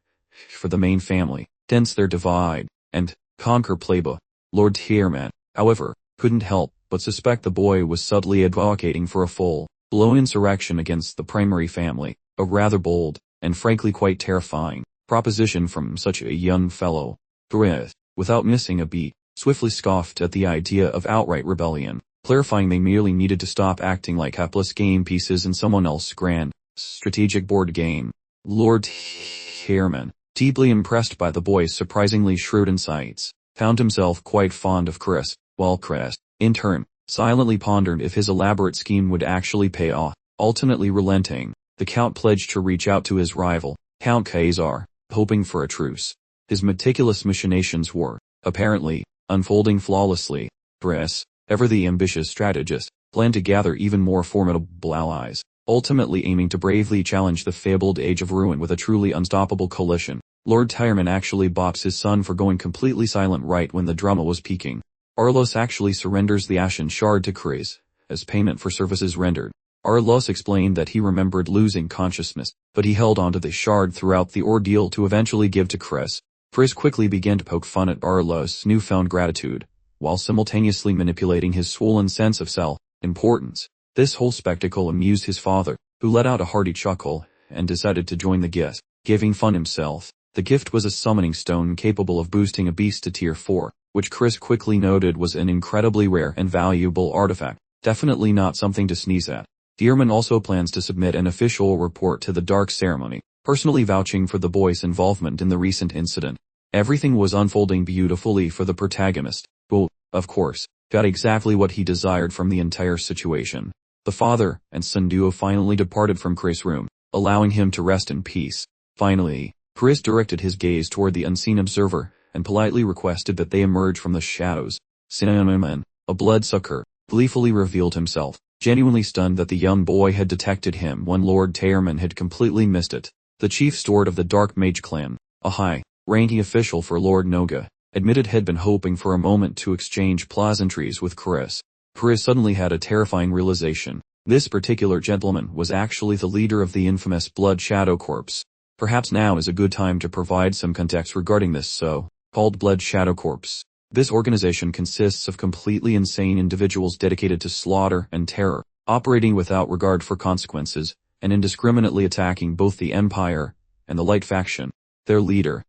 S1: for the main family. Hence their divide and conquer playbook. Lord Tearman, however, couldn't help but suspect the boy was subtly advocating for a full-blown insurrection against the primary family, a rather bold, and frankly quite terrifying, proposition from such a young fellow. Chris, without missing a beat, swiftly scoffed at the idea of outright rebellion, clarifying they merely needed to stop acting like hapless game pieces in someone else's grand, strategic board game. Lord Tearman, deeply impressed by the boy's surprisingly shrewd insights, found himself quite fond of Chris, while Chris, in turn, silently pondered if his elaborate scheme would actually pay off. Ultimately relenting, the Count pledged to reach out to his rival, Count Khazar, hoping for a truce. His meticulous machinations were, apparently, unfolding flawlessly. Chris, ever the ambitious strategist, planned to gather even more formidable allies, ultimately aiming to bravely challenge the fabled Age of Ruin with a truly unstoppable coalition. Lord Tearman actually bops his son for going completely silent right when the drama was peaking. Arlos actually surrenders the Ashen Shard to Chris, as payment for services rendered. Arlos explained that he remembered losing consciousness, but he held onto the shard throughout the ordeal to eventually give to Chris. Chris quickly began to poke fun at Arlos' newfound gratitude, while simultaneously manipulating his swollen sense of self-importance. This whole spectacle amused his father, who let out a hearty chuckle, and decided to join the guest, giving fun himself. The gift was a summoning stone capable of boosting a beast to tier 4, which Chris quickly noted was an incredibly rare and valuable artifact, definitely not something to sneeze at. Tearman also plans to submit an official report to the Dark Ceremony, personally vouching for the boy's involvement in the recent incident. Everything was unfolding beautifully for the protagonist, who, of course, got exactly what he desired from the entire situation. The father and son duo finally departed from Chris' room, allowing him to rest in peace. Finally, Chris directed his gaze toward the unseen observer, and politely requested that they emerge from the shadows. Cinnamon, a bloodsucker, gleefully revealed himself, genuinely stunned that the young boy had detected him when Lord Tearman had completely missed it. The chief steward of the Dark Mage clan, a high-ranking official for Lord Noga, admitted he'd been hoping for a moment to exchange pleasantries with Chris. Chris suddenly had a terrifying realization. This particular gentleman was actually the leader of the infamous Blood Shadow Corps. Perhaps now is a good time to provide some context regarding this so-called Blood Shadow Corps. This organization consists of completely insane individuals dedicated to slaughter and terror, operating without regard for consequences, and indiscriminately attacking both the Empire and the Light faction. Their leader,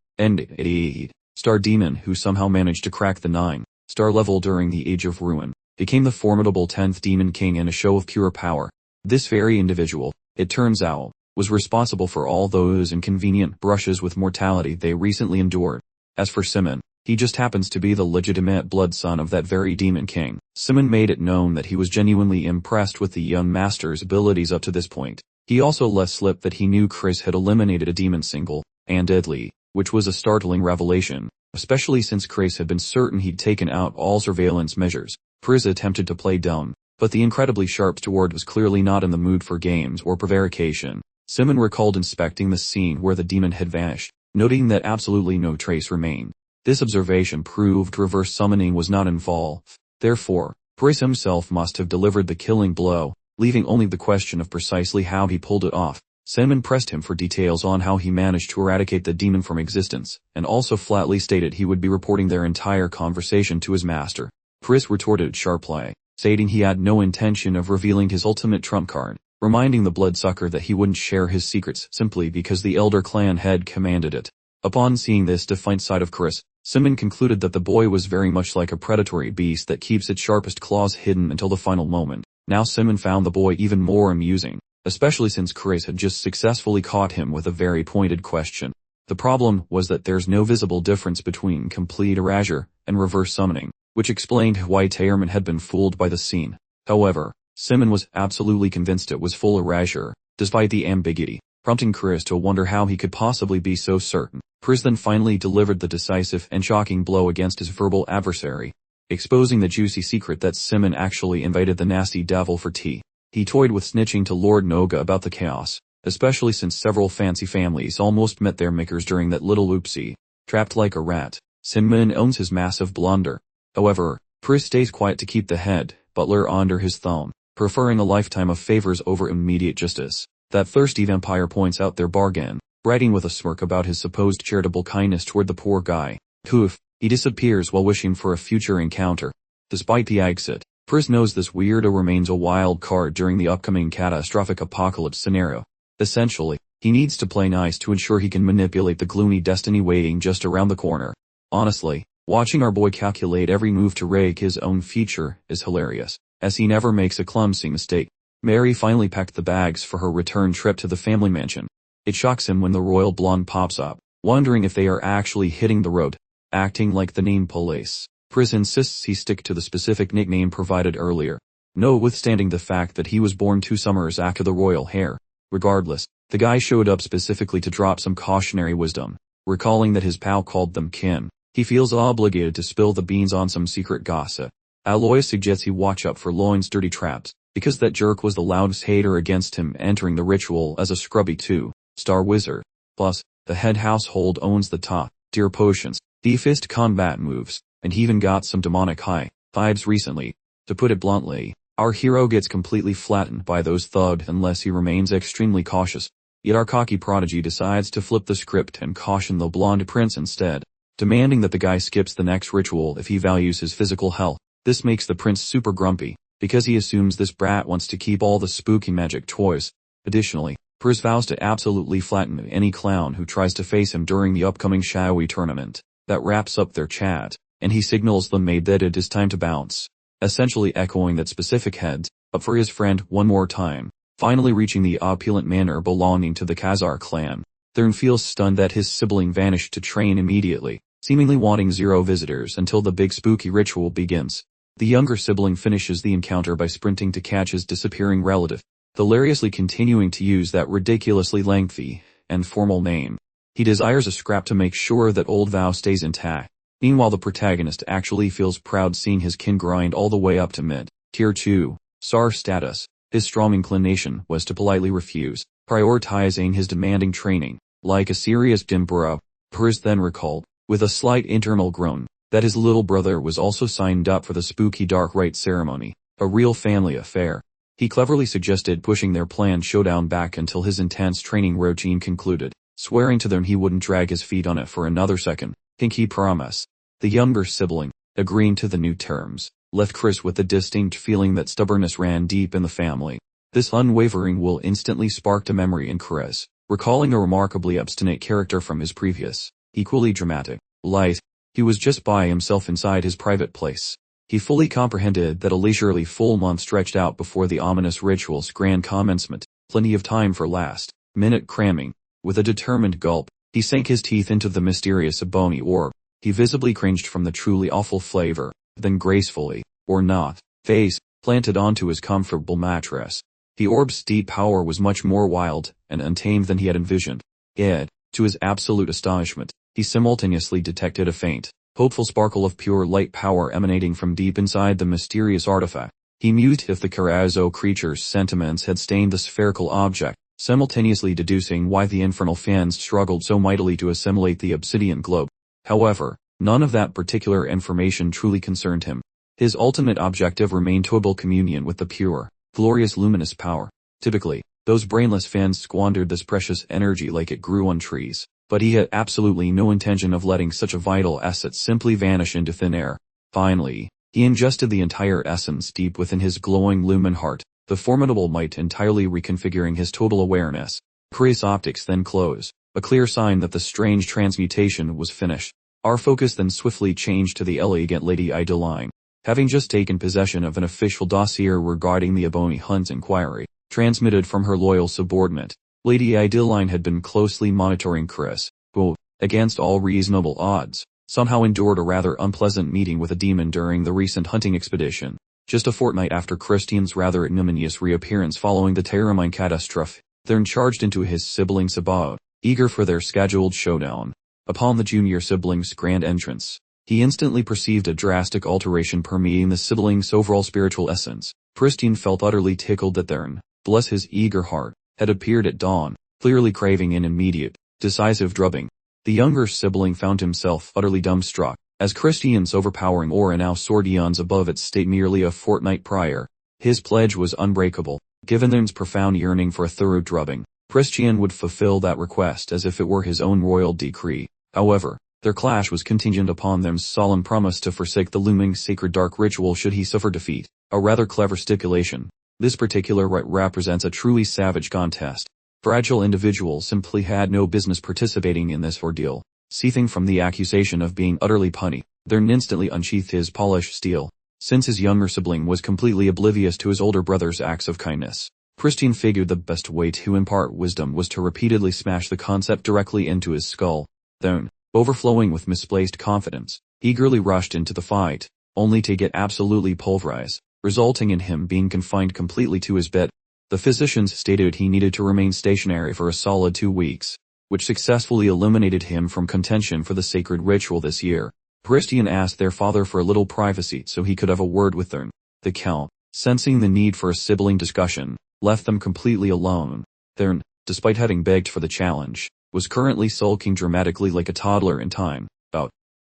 S1: Star Demon, who somehow managed to crack the 9-star level during the Age of Ruin, became the formidable 10th Demon King in a show of pure power. This very individual, it turns out, was responsible for all those inconvenient brushes with mortality they recently endured. As for Simon, he just happens to be the legitimate blood son of that very Demon King. Simon made it known that he was genuinely impressed with the young master's abilities up to this point. He also let slip that he knew Chris had eliminated a demon single-handedly, which was a startling revelation, especially since Chris had been certain he'd taken out all surveillance measures. Chris attempted to play dumb, but the incredibly sharp steward was clearly not in the mood for games or prevarication. Simon recalled inspecting the scene where the demon had vanished, noting that absolutely no trace remained. This observation proved reverse summoning was not involved. Therefore, Chris himself must have delivered the killing blow, leaving only the question of precisely how he pulled it off. Simon pressed him for details on how he managed to eradicate the demon from existence, and also flatly stated he would be reporting their entire conversation to his master. Chris retorted sharply, stating he had no intention of revealing his ultimate trump card, reminding the bloodsucker that he wouldn't share his secrets simply because the elder clan head commanded it. Upon seeing this defiant side of Chris, Simon concluded that the boy was very much like a predatory beast that keeps its sharpest claws hidden until the final moment. Now Simon found the boy even more amusing, especially since Chris had just successfully caught him with a very pointed question. The problem was that there's no visible difference between complete erasure and reverse summoning, which explained why Tearman had been fooled by the scene. However, Simon was absolutely convinced it was full erasure, despite the ambiguity, prompting Chris to wonder how he could possibly be so certain. Chris then finally delivered the decisive and shocking blow against his verbal adversary. exposing the juicy secret that Simon actually invited the nasty devil for tea. He toyed with snitching to Lord Noga about the chaos, especially since several fancy families almost met their makers during that little oopsie. Trapped like a rat, Simon owns his massive blunder. However, Pris stays quiet to keep the head butler under his thumb, preferring a lifetime of favors over immediate justice. That thirsty vampire points out their bargain, writing with a smirk about his supposed charitable kindness toward the poor guy. Poof, he disappears while wishing for a future encounter. Despite the exit, Pris knows this weirdo remains a wild card during the upcoming catastrophic apocalypse scenario. Essentially, he needs to play nice to ensure he can manipulate the gloomy destiny waiting just around the corner. Honestly, watching our boy calculate every move to rake his own future is hilarious, as he never makes a clumsy mistake. Mary finally packed the bags for her return trip to the family mansion. It shocks him when the royal blonde pops up, wondering if they are actually hitting the road. Acting like the name police, Pris insists he stick to the specific nickname provided earlier, notwithstanding the fact that he was born 2 summers after the royal heir. Regardless, the guy showed up specifically to drop some cautionary wisdom. Recalling that his pal called them kin, he feels obligated to spill the beans on some secret gossip. Aloy suggests he watch out for Loin's dirty traps, because that jerk was the loudest hater against him entering the ritual as a scrubby 2-star wizard. Plus, the head household owns the top-tier potions, deepest combat moves, and he even got some demonic high vibes recently. To put it bluntly, our hero gets completely flattened by those thugs unless he remains extremely cautious. Yet our cocky prodigy decides to flip the script and caution the blonde prince instead, demanding that the guy skips the next ritual if he values his physical health. This makes the prince super grumpy, because he assumes this brat wants to keep all the spooky magic toys. Additionally, Pris vows to absolutely flatten any clown who tries to face him during the upcoming shadowy tournament. That wraps up their chat, and he signals the maid that it is time to bounce, essentially echoing that specific heads up for his friend one more time. Finally reaching the opulent manor belonging to the Khazar clan, Thurn feels stunned that his sibling vanished to train immediately, seemingly wanting 0 visitors until the big spooky ritual begins. The younger sibling finishes the encounter by sprinting to catch his disappearing relative, hilariously continuing to use that ridiculously lengthy and formal name. He desires a scrap to make sure that old vow stays intact. Meanwhile, the protagonist actually feels proud seeing his kin grind all the way up to mid-tier 2-star status. His strong inclination was to politely refuse, prioritizing his demanding training. Like a serious Dimbro, Pris then recalled, with a slight internal groan, that his little brother was also signed up for the spooky dark rite ceremony, a real family affair. He cleverly suggested pushing their planned showdown back until his intense training routine concluded, swearing to them he wouldn't drag his feet on it for another second. Pinky promise. The younger sibling, agreeing to the new terms, left Chris with the distinct feeling that stubbornness ran deep in the family. This unwavering will instantly sparked a memory in Chris, recalling a remarkably obstinate character from his previous, equally dramatic, life. He was just by himself inside his private place. He fully comprehended that a leisurely full month stretched out before the ominous ritual's grand commencement, plenty of time for last-minute cramming. With a determined gulp, he sank his teeth into the mysterious bony orb. He visibly cringed from the truly awful flavor, then gracefully, or not, face planted onto his comfortable mattress. The orb's deep power was much more wild and untamed than he had envisioned. Yet, to his absolute astonishment, he simultaneously detected a faint, hopeful sparkle of pure light power emanating from deep inside the mysterious artifact. He mused if the Karazo creature's sentiments had stained the spherical object, simultaneously deducing why the infernal fans struggled so mightily to assimilate the obsidian globe. However, none of that particular information truly concerned him. His ultimate objective remained total communion with the pure, glorious luminous power. Typically, those brainless fans squandered this precious energy like it grew on trees, but he had absolutely no intention of letting such a vital asset simply vanish into thin air. Finally, he ingested the entire essence deep within his glowing lumen heart, the formidable might entirely reconfiguring his total awareness. Chris' optics then closed, a clear sign that the strange transmutation was finished. Our focus then swiftly changed to the elegant Lady Idaline. Having just taken possession of an official dossier regarding the Ebony Hunt's inquiry, transmitted from her loyal subordinate, Lady Idaline had been closely monitoring Chris, who, against all reasonable odds, somehow endured a rather unpleasant meeting with a demon during the recent hunting expedition. Just a fortnight after Christian's rather ignominious reappearance following the Terramine catastrophe, Thurn charged into his siblings' abode, eager for their scheduled showdown. Upon the junior siblings' grand entrance, He instantly perceived a drastic alteration permeating the sibling's overall spiritual essence. Christian felt utterly tickled that Thern, bless his eager heart, had appeared at dawn, clearly craving an immediate, decisive drubbing. The younger sibling found himself utterly dumbstruck, as Christian's overpowering aura now soared eons above its state merely a fortnight prior. His pledge was unbreakable. Given Thern's profound yearning for a thorough drubbing, Christian would fulfill that request as if it were his own royal decree. However, their clash was contingent upon Thern's solemn promise to forsake the looming sacred dark ritual should he suffer defeat. A rather clever stipulation. This particular rite represents a truly savage contest. Fragile individuals simply had no business participating in this ordeal. Seething from the accusation of being utterly punny, Thern instantly unsheathed his polished steel. Since his younger sibling was completely oblivious to his older brother's acts of kindness, Christian figured the best way to impart wisdom was to repeatedly smash the concept directly into his skull. Thern, overflowing with misplaced confidence, eagerly rushed into the fight, only to get absolutely pulverized, resulting in him being confined completely to his bed. The physicians stated he needed to remain stationary for a solid 2 weeks, which successfully eliminated him from contention for the sacred ritual this year. Christian asked their father for a little privacy so he could have a word with Thern. The Count, sensing the need for a sibling discussion, left them completely alone. Thern, despite having begged for the challenge, was currently sulking dramatically like a toddler in time.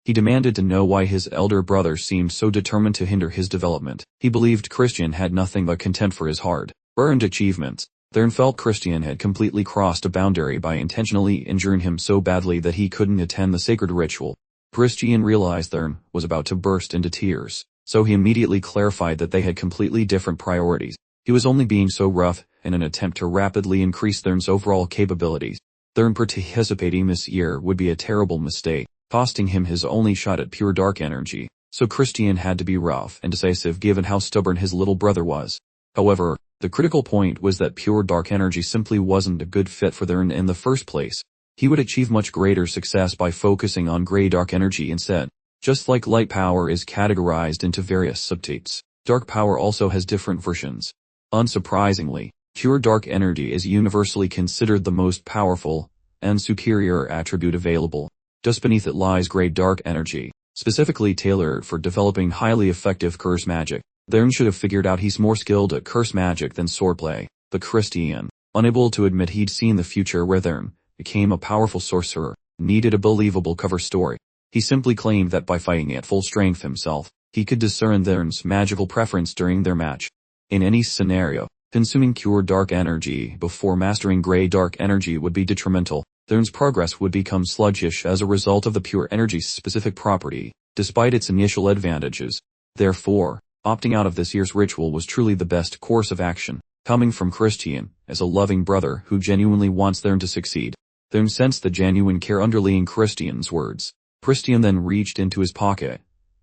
S1: He demanded to know why his elder brother seemed so determined to hinder his development. He believed Christian had nothing but contempt for his hard-earned achievements. Thern felt Christian had completely crossed a boundary by intentionally injuring him so badly that he couldn't attend the sacred ritual. Christian realized Thern was about to burst into tears, so he immediately clarified that they had completely different priorities. He was only being so rough in an attempt to rapidly increase Thern's overall capabilities. Thern participating this year would be a terrible mistake, costing him his only shot at pure dark energy, so Christian had to be rough and decisive given how stubborn his little brother was. However, the critical point was that pure dark energy simply wasn't a good fit for Thern in the first place. He would achieve much greater success by focusing on gray dark energy instead. Just like light power is categorized into various subtypes, dark power also has different versions. Unsurprisingly, pure dark energy is universally considered the most powerful and superior attribute available. Just beneath it lies gray dark energy, specifically tailored for developing highly effective curse magic. Thern should have figured out he's more skilled at curse magic than swordplay, but Christian, unable to admit he'd seen the future where Thern became a powerful sorcerer, needed a believable cover story. He simply claimed that by fighting at full strength himself, he could discern Thern's magical preference during their match. In any scenario, consuming pure dark energy before mastering gray dark energy would be detrimental. Thern's progress would become sluggish as a result of the pure energy's specific property, despite its initial advantages. Therefore, opting out of this year's ritual was truly the best course of action, coming from Christian, as a loving brother who genuinely wants Thern to succeed. Thern sensed the genuine care underlying Christian's words. Christian then reached into his pocket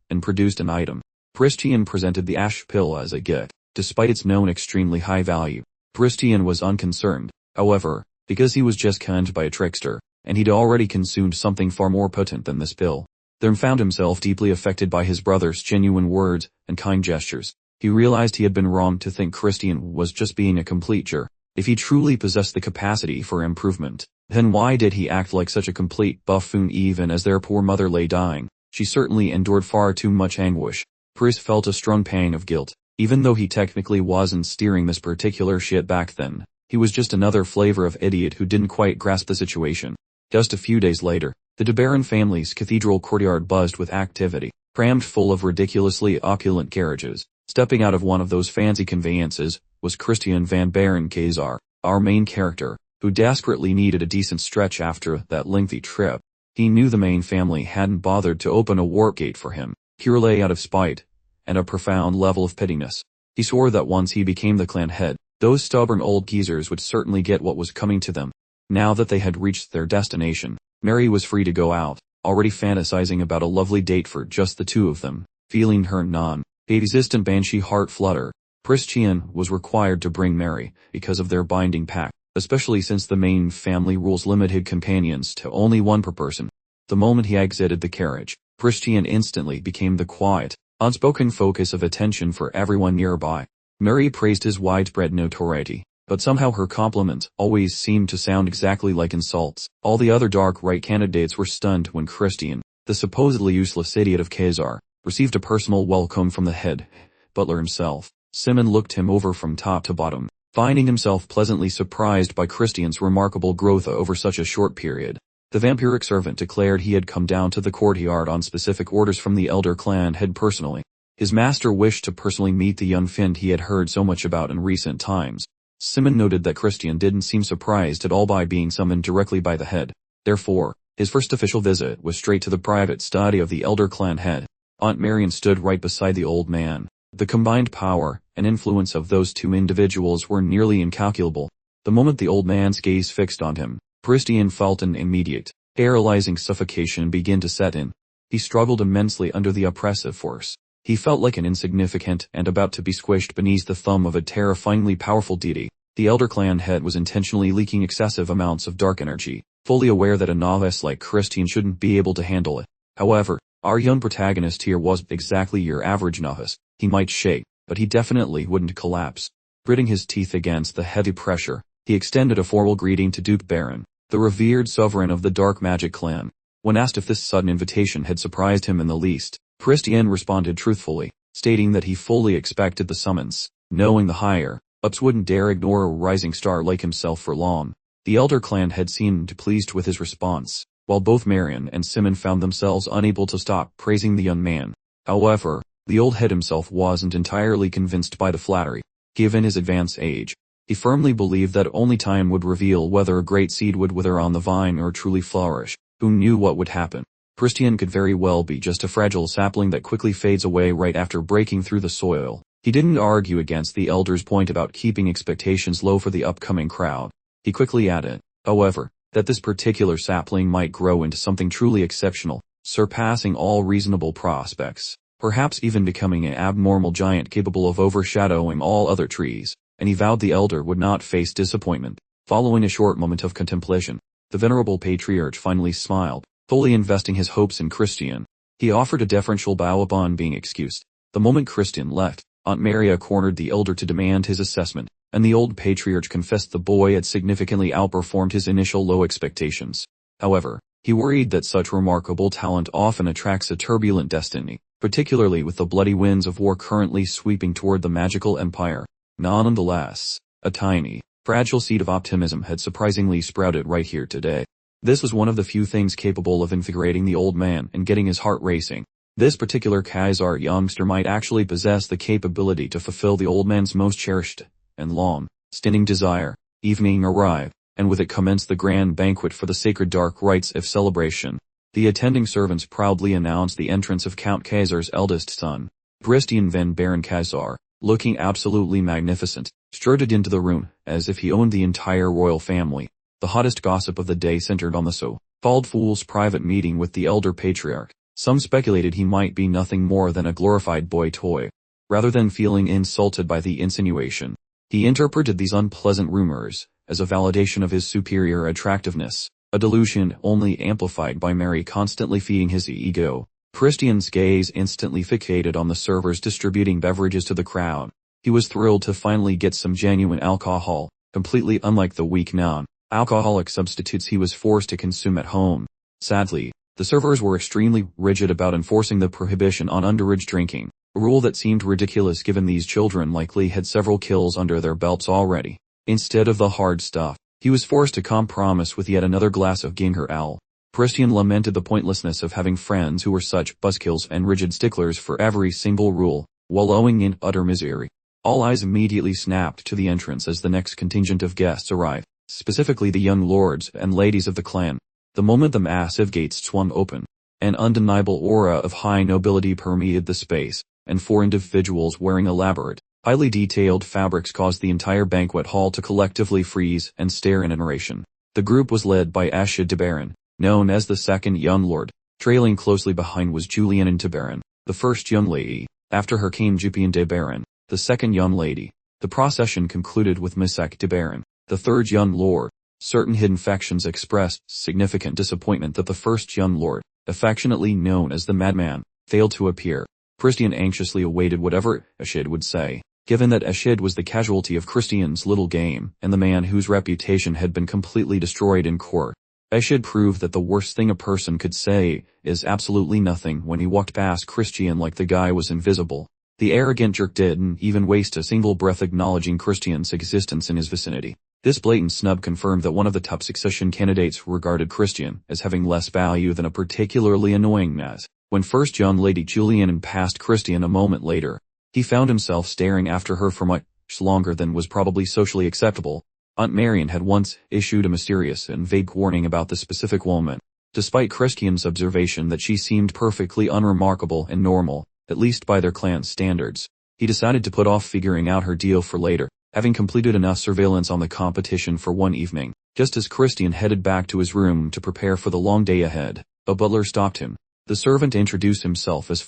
S1: and produced an item. Christian presented the ash pill as a gift, despite its known extremely high value. Christian was unconcerned, however, because he was just conned by a trickster, and he'd already consumed something far more potent than this pill. Thern found himself deeply affected by his brother's genuine words and kind gestures. He realized he had been wrong to think Christian was just being a complete jerk. If he truly possessed the capacity for improvement, then why did he act like such a complete buffoon even as their poor mother lay dying? She certainly endured far too much anguish. Chris felt a strong pang of guilt. Even though he technically wasn't steering this particular shit back then, he was just another flavor of idiot who didn't quite grasp the situation. Just a few days later, the de Baron family's cathedral courtyard buzzed with activity, crammed full of ridiculously opulent carriages. Stepping out of one of those fancy conveyances was Christian van Baron Kazar, our main character, who desperately needed a decent stretch after that lengthy trip. He knew the main family hadn't bothered to open a warp gate for him, purely out of spite and a profound level of pettiness. He swore that once he became the clan head, those stubborn old geezers would certainly get what was coming to them. Now that they had reached their destination, Mary was free to go out, already fantasizing about a lovely date for just the two of them. Feeling her non-existent banshee heart flutter, Christian was required to bring Mary because of their binding pact, especially since the main family rules limited companions to only one per person. The moment he exited the carriage, Christian instantly became the quiet, unspoken focus of attention for everyone nearby. Mary praised his widespread notoriety, but somehow her compliments always seemed to sound exactly like insults. All the other dark right candidates were stunned when Christian The supposedly useless idiot of Khazar received a personal welcome from the head butler himself. Simon looked him over from top to bottom, finding himself pleasantly surprised by Christian's remarkable growth over such a short period. The vampiric servant declared he had come down to the courtyard on specific orders from the elder clan head personally. His master wished to personally meet the young Find he had heard so much about in recent times. Simon noted that Christian didn't seem surprised at all by being summoned directly by the head. Therefore, his first official visit was straight to the private study of the elder clan head. Aunt Marion stood right beside the old man. The combined power and influence of those two individuals were nearly incalculable. The moment the old man's gaze fixed on him, Christian felt an immediate, paralyzing suffocation begin to set in. He struggled immensely under the oppressive force. He felt like an insignificant and about to be squished beneath the thumb of a terrifyingly powerful deity. The elder clan head was intentionally leaking excessive amounts of dark energy, fully aware that a novice like Christian shouldn't be able to handle it. However, our young protagonist here wasn't exactly your average novice. He might shake, but he definitely wouldn't collapse. Gritting his teeth against the heavy pressure, he extended a formal greeting to Duke Baron, the revered sovereign of the Dark Magic clan. When asked if this sudden invitation had surprised him in the least, Christian responded truthfully, stating that he fully expected the summons, knowing the higher-ups wouldn't dare ignore a rising star like himself for long. The elder clan had seemed pleased with his response, while both Marion and Simon found themselves unable to stop praising the young man. However, the old head himself wasn't entirely convinced by the flattery. Given his advanced age, he firmly believed that only time would reveal whether a great seed would wither on the vine or truly flourish. Who knew what would happen? Christian could very well be just a fragile sapling that quickly fades away right after breaking through the soil. He didn't argue against the elder's point about keeping expectations low for the upcoming crowd. He quickly added, however, that this particular sapling might grow into something truly exceptional, surpassing all reasonable prospects, perhaps even becoming an abnormal giant capable of overshadowing all other trees, and he vowed the elder would not face disappointment. Following a short moment of contemplation, the venerable patriarch finally smiled, fully investing his hopes in Christian. He offered a deferential bow upon being excused. The moment Christian left, Aunt Maria cornered the elder to demand his assessment, and the old patriarch confessed the boy had significantly outperformed his initial low expectations. However, he worried that such remarkable talent often attracts a turbulent destiny, particularly with the bloody winds of war currently sweeping toward the magical empire. Nonetheless, a tiny, fragile seed of optimism had surprisingly sprouted right here today. This was one of the few things capable of invigorating the old man and getting his heart racing. This particular Khazar youngster might actually possess the capability to fulfill the old man's most cherished and long-standing desire. Evening arrived, and with it commenced the grand banquet for the sacred dark rites of celebration. The attending servants proudly announced the entrance of Count Khazar's eldest son, Christian van Baron Khazar, looking absolutely magnificent, strutted into the room as if he owned the entire royal family. The hottest gossip of the day centered on the so-called fool's private meeting with the elder patriarch. Some speculated he might be nothing more than a glorified boy toy. Rather than feeling insulted by the insinuation, he interpreted these unpleasant rumors as a validation of his superior attractiveness, a delusion only amplified by Mary constantly feeding his ego. Christian's gaze instantly fixated on the servers distributing beverages to the crowd. He was thrilled to finally get some genuine alcohol, completely unlike the weak non-alcoholic substitutes he was forced to consume at home. Sadly, the servers were extremely rigid about enforcing the prohibition on underage drinking, a rule that seemed ridiculous given these children likely had several kills under their belts already. Instead of the hard stuff, he was forced to compromise with yet another glass of ginger ale. Christian lamented the pointlessness of having friends who were such buzzkills and rigid sticklers for every single rule, wallowing in utter misery. All eyes immediately snapped to the entrance as the next contingent of guests arrived, specifically the young lords and ladies of the clan. The moment the massive gates swung open, an undeniable aura of high nobility permeated the space, and four individuals wearing elaborate, highly detailed fabrics caused the entire banquet hall to collectively freeze and stare in admiration. The group was led by Asha de Baron, known as the second young lord. Trailing closely behind was Juliana de Baron, the first young lady. After her came Jupian de Baron, the second young lady. The procession concluded with Misak de Baron, the third young lord. Certain hidden factions expressed significant disappointment that the first young lord, affectionately known as the Madman, failed to appear. Christian anxiously awaited whatever Ashid would say, given that Ashid was the casualty of Christian's little game and the man whose reputation had been completely destroyed in court. I should prove that the worst thing a person could say is absolutely nothing when he walked past Christian like the guy was invisible. The arrogant jerk didn't even waste a single breath acknowledging Christian's existence in his vicinity. This blatant snub confirmed that one of the top succession candidates regarded Christian as having less value than a particularly annoying Naz. When first young Lady Julian passed Christian a moment later, he found himself staring after her for much longer than was probably socially acceptable. Aunt Marion had once issued a mysterious and vague warning about the specific woman. Despite Christian's observation that she seemed perfectly unremarkable and normal, at least by their clan's standards, he decided to put off figuring out her deal for later, having completed enough surveillance on the competition for one evening. Just as Christian headed back to his room to prepare for the long day ahead, a butler stopped him. The servant introduced himself as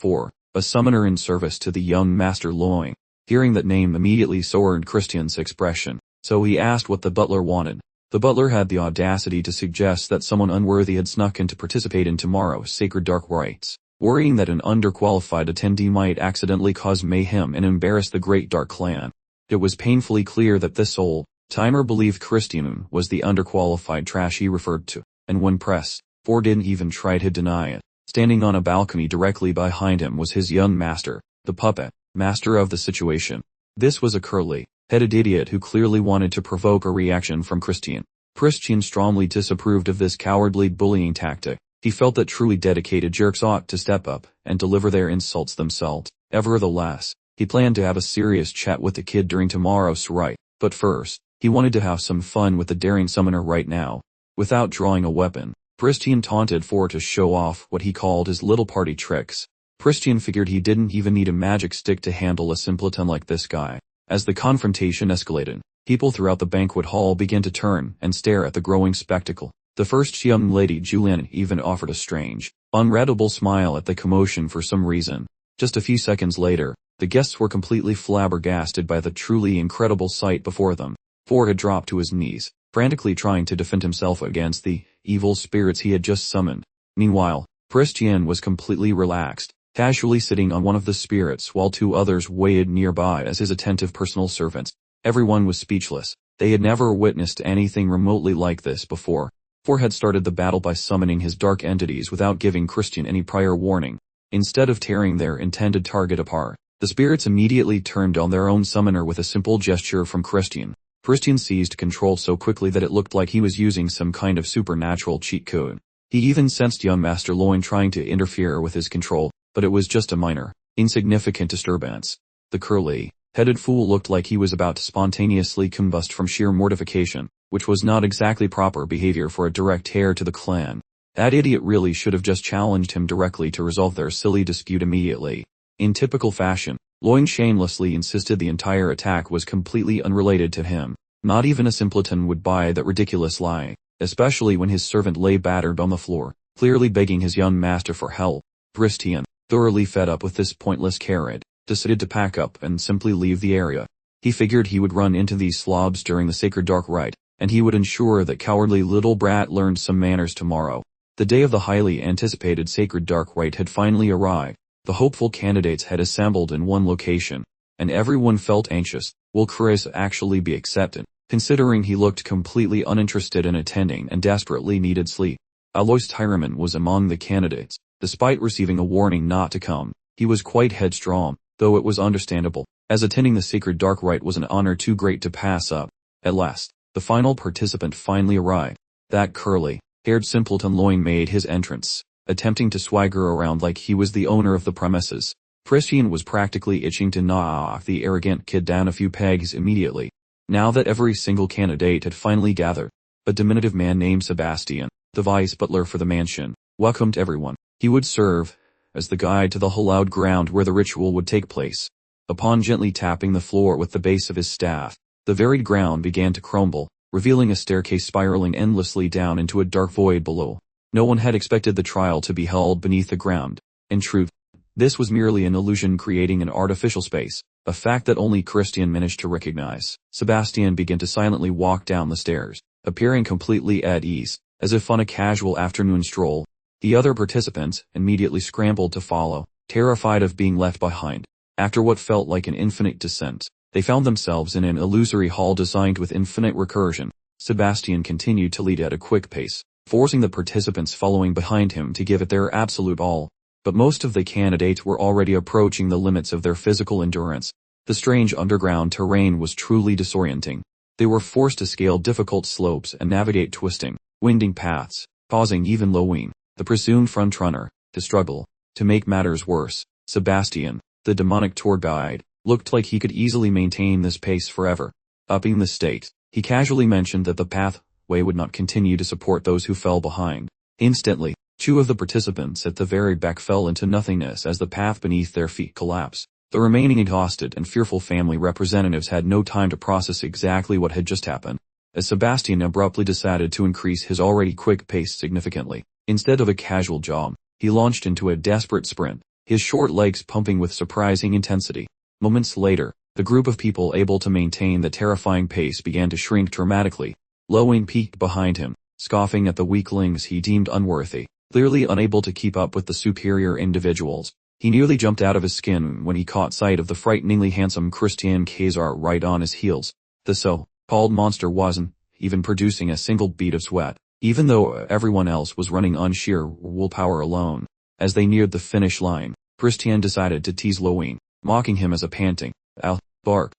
S1: a summoner in service to the young Master Loin. Hearing that name immediately soured Christian's expression, so he asked what the butler wanted. The butler had the audacity to suggest that someone unworthy had snuck in to participate in tomorrow's sacred dark rites, worrying that an underqualified attendee might accidentally cause mayhem and embarrass the Great Dark Clan. It was painfully clear that this old-timer believed Christian was the underqualified trash he referred to, and when pressed, didn't even try to deny it. Standing on a balcony directly behind him was his young master, the puppet master of the situation. This was a curly-headed idiot who clearly wanted to provoke a reaction from Christian. Christian strongly disapproved of this cowardly bullying tactic. He felt that truly dedicated jerks ought to step up and deliver their insults themselves. Nevertheless, he planned to have a serious chat with the kid during tomorrow's rite, but first, he wanted to have some fun with the daring summoner right now. Without drawing a weapon, Christian taunted to show off what he called his little party tricks. Christian figured he didn't even need a magic stick to handle a simpleton like this guy. As the confrontation escalated, people throughout the banquet hall began to turn and stare at the growing spectacle. The first young Lady Julian even offered a strange, unreadable smile at the commotion for some reason. Just a few seconds later, the guests were completely flabbergasted by the truly incredible sight before them. Had dropped to his knees, frantically trying to defend himself against the evil spirits he had just summoned. Meanwhile, Christian was completely relaxed, casually sitting on one of the spirits while two others waited nearby as his attentive personal servants. Everyone was speechless. They had never witnessed anything remotely like this before. Had started the battle by summoning his dark entities without giving Christian any prior warning. Instead of tearing their intended target apart, the spirits immediately turned on their own summoner with a simple gesture from Christian. Christian seized control so quickly that it looked like he was using some kind of supernatural cheat code. He even sensed young Master Loin trying to interfere with his control, but it was just a minor, insignificant disturbance. The curly-headed fool looked like he was about to spontaneously combust from sheer mortification, which was not exactly proper behavior for a direct heir to the clan. That idiot really should have just challenged him directly to resolve their silly dispute immediately. In typical fashion, Loin shamelessly insisted the entire attack was completely unrelated to him. Not even a simpleton would buy that ridiculous lie, especially when his servant lay battered on the floor, clearly begging his young master for help. Christian, thoroughly fed up with this pointless carrot, decided to pack up and simply leave the area. He figured he would run into these slobs during the sacred dark rite, and he would ensure that cowardly little brat learned some manners tomorrow. The day of the highly anticipated sacred dark rite had finally arrived. The hopeful candidates had assembled in one location, and everyone felt anxious. Will Chris actually be accepted, considering he looked completely uninterested in attending and desperately needed sleep? Alois Tyraman was among the candidates. Despite receiving a warning not to come, he was quite headstrong, though it was understandable, as attending the sacred dark rite was an honor too great to pass up. At last, the final participant finally arrived. That curly-haired simpleton Loin made his entrance, attempting to swagger around like he was the owner of the premises. Christian was practically itching to knock the arrogant kid down a few pegs immediately. Now that every single candidate had finally gathered, a diminutive man named Sebastian, the vice butler for the mansion, welcomed everyone. He would serve as the guide to the hallowed ground where the ritual would take place. Upon gently tapping the floor with the base of his staff, the varied ground began to crumble, revealing a staircase spiraling endlessly down into a dark void below. No one had expected the trial to be held beneath the ground. In truth, this was merely an illusion creating an artificial space, a fact that only Christian managed to recognize. Sebastian began to silently walk down the stairs, appearing completely at ease, as if on a casual afternoon stroll. The other participants immediately scrambled to follow, terrified of being left behind. After what felt like an infinite descent, they found themselves in an illusory hall designed with infinite recursion. Sebastian continued to lead at a quick pace, forcing the participants following behind him to give it their absolute all. But most of the candidates were already approaching the limits of their physical endurance. The strange underground terrain was truly disorienting. They were forced to scale difficult slopes and navigate twisting, winding paths, causing even Lowen, the presumed frontrunner, to struggle. To make matters worse, Sebastian, the demonic tour guide, looked like he could easily maintain this pace forever. Upping the stakes, he casually mentioned that the pathway would not continue to support those who fell behind. Instantly, two of the participants at the very back fell into nothingness as the path beneath their feet collapsed. The remaining exhausted and fearful family representatives had no time to process exactly what had just happened, as Sebastian abruptly decided to increase his already quick pace significantly. Instead of a casual jog, he launched into a desperate sprint, his short legs pumping with surprising intensity. Moments later, the group of people able to maintain the terrifying pace began to shrink dramatically. Lowen peeked behind him, scoffing at the weaklings he deemed unworthy, clearly unable to keep up with the superior individuals. He nearly jumped out of his skin when he caught sight of the frighteningly handsome Christian Kazar right on his heels. The so-called monster wasn't even producing a single bead of sweat, even though everyone else was running on sheer willpower alone. As they neared the finish line, Christian decided to tease Lowen, mocking him as a panting, bark,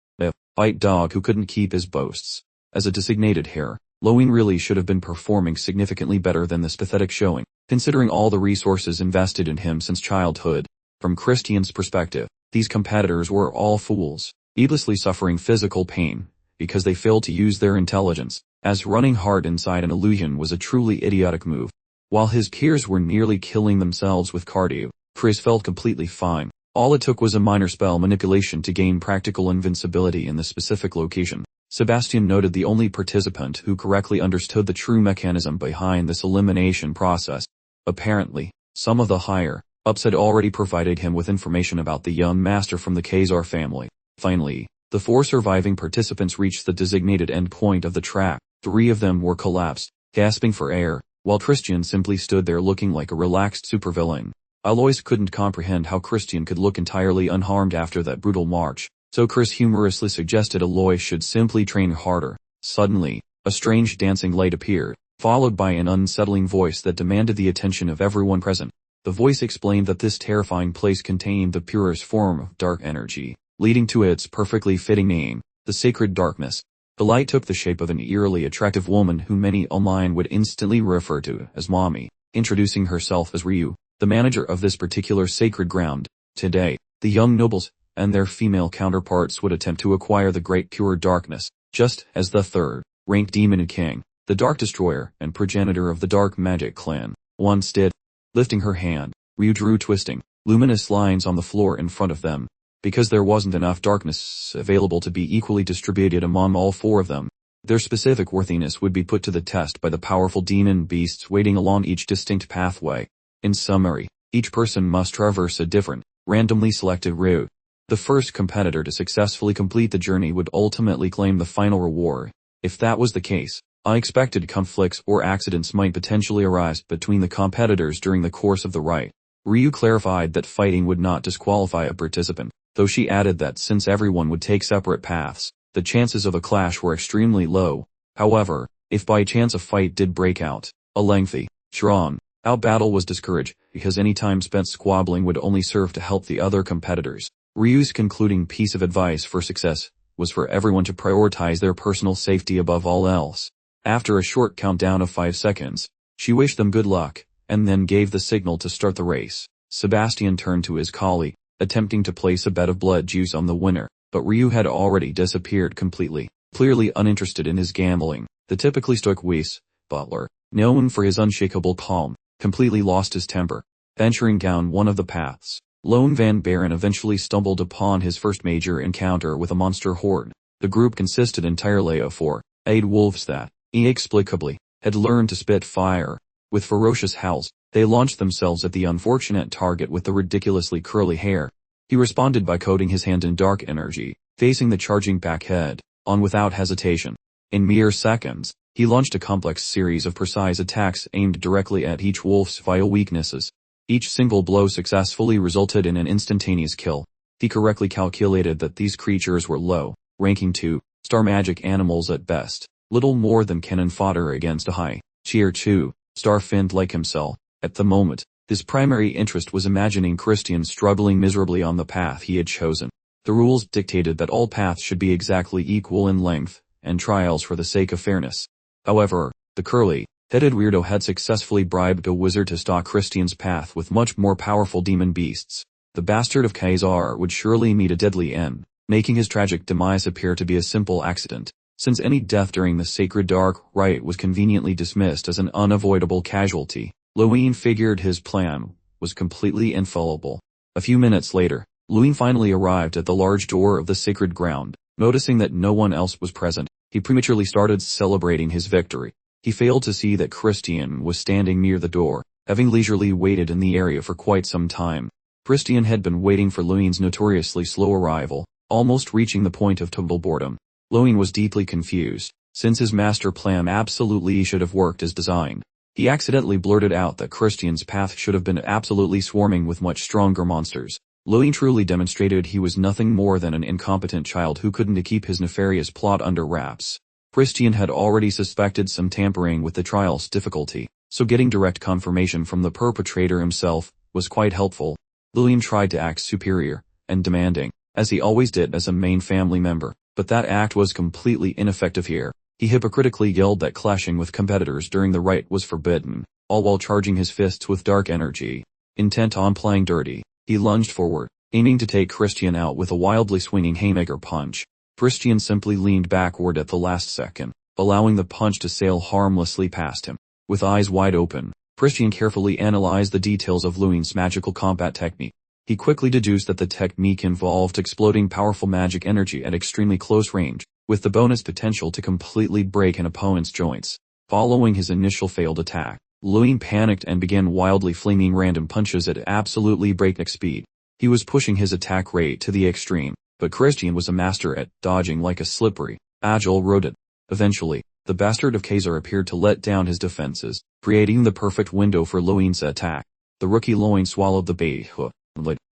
S1: white dog who couldn't keep his boasts. As a designated hare, Lowen really should have been performing significantly better than this pathetic showing, considering all the resources invested in him since childhood. From Christian's perspective, these competitors were all fools, needlessly suffering physical pain, because they failed to use their intelligence, as running hard inside an illusion was a truly idiotic move. While his peers were nearly killing themselves with cardio, Chris felt completely fine. All it took was a minor spell manipulation to gain practical invincibility in the specific location. Sebastian noted the only participant who correctly understood the true mechanism behind this elimination process. Apparently, some of the higher-ups had already provided him with information about the young master from the Kazar family. Finally, the four surviving participants reached the designated end point of the track. 3 of them were collapsed, gasping for air, while Christian simply stood there looking like a relaxed supervillain. Alois couldn't comprehend how Christian could look entirely unharmed after that brutal march, so Chris humorously suggested Alois should simply train harder. Suddenly, a strange dancing light appeared, followed by an unsettling voice that demanded the attention of everyone present. The voice explained that this terrifying place contained the purest form of dark energy, leading to its perfectly fitting name, the Sacred Darkness. The light took the shape of an eerily attractive woman who many online would instantly refer to as Mommy, introducing herself as Ryu, the manager of this particular sacred ground. Today, the young nobles and their female counterparts would attempt to acquire the great pure darkness, just as the third-ranked demon king, the Dark Destroyer and progenitor of the Dark Magic clan, once did. Lifting her hand, Ryu drew twisting, luminous lines on the floor in front of them. Because there wasn't enough darkness available to be equally distributed among all 4 of them, their specific worthiness would be put to the test by the powerful demon beasts waiting along each distinct pathway. In summary, each person must traverse a different, randomly selected route. The first competitor to successfully complete the journey would ultimately claim the final reward. If that was the case, unexpected conflicts or accidents might potentially arise between the competitors during the course of the rite. Ryu clarified that fighting would not disqualify a participant, though she added that since everyone would take separate paths, the chances of a clash were extremely low. However, if by chance a fight did break out, a lengthy, drawn-out battle was discouraged, because any time spent squabbling would only serve to help the other competitors. Ryu's concluding piece of advice for success was for everyone to prioritize their personal safety above all else. After a short countdown of 5 seconds, she wished them good luck, and then gave the signal to start the race. Sebastian turned to his colleague, attempting to place a bet of blood juice on the winner, but Ryu had already disappeared completely, clearly uninterested in his gambling. The typically stoic Weiss butler, known for his unshakable calm, completely lost his temper. Venturing down one of the paths, Lone Van Baron eventually stumbled upon his first major encounter with a monster horde. The group consisted entirely of 4-8 wolves that, inexplicably, had learned to spit fire. With ferocious howls, they launched themselves at the unfortunate target with the ridiculously curly hair. He responded by coating his hand in dark energy, facing the charging pack head-on without hesitation. In mere seconds, he launched a complex series of precise attacks aimed directly at each wolf's vital weaknesses. Each single blow successfully resulted in an instantaneous kill. He correctly calculated that these creatures were low-ranking 2-star magic animals at best, little more than cannon fodder against a high-tier 2 star-finned like himself. At the moment, his primary interest was imagining Christian struggling miserably on the path he had chosen. The rules dictated that all paths should be exactly equal in length, and trials for the sake of fairness. However, the curly-headed weirdo had successfully bribed a wizard to stalk Christian's path with much more powerful demon beasts. The bastard of Khazar would surely meet a deadly end, making his tragic demise appear to be a simple accident, since any death during the sacred dark rite was conveniently dismissed as an unavoidable casualty. Luin figured his plan was completely infallible. A few minutes later, Luin finally arrived at the large door of the sacred ground. Noticing that no one else was present, he prematurely started celebrating his victory. He failed to see that Christian was standing near the door, having leisurely waited in the area for quite some time. Christian had been waiting for Luin's notoriously slow arrival, almost reaching the point of total boredom. Luin was deeply confused, since his master plan absolutely should have worked as designed. He accidentally blurted out that Christian's path should have been absolutely swarming with much stronger monsters. Luin truly demonstrated he was nothing more than an incompetent child who couldn't keep his nefarious plot under wraps. Christian had already suspected some tampering with the trial's difficulty, so getting direct confirmation from the perpetrator himself was quite helpful. Luin tried to act superior and demanding, as he always did as a main family member, but that act was completely ineffective here. He hypocritically yelled that clashing with competitors during the rite was forbidden, all while charging his fists with dark energy. Intent on playing dirty, he lunged forward, aiming to take Christian out with a wildly swinging haymaker punch. Christian simply leaned backward at the last second, allowing the punch to sail harmlessly past him. With eyes wide open, Christian carefully analyzed the details of Luin's magical combat technique. He quickly deduced that the technique involved exploding powerful magic energy at extremely close range, with the bonus potential to completely break an opponent's joints. Following his initial failed attack, Luin panicked and began wildly flinging random punches at absolutely breakneck speed. He was pushing his attack rate to the extreme, but Christian was a master at dodging like a slippery, agile rodent. Eventually, the bastard of Khazar appeared to let down his defenses, creating the perfect window for Luin's attack. The rookie Luin swallowed the bait hook,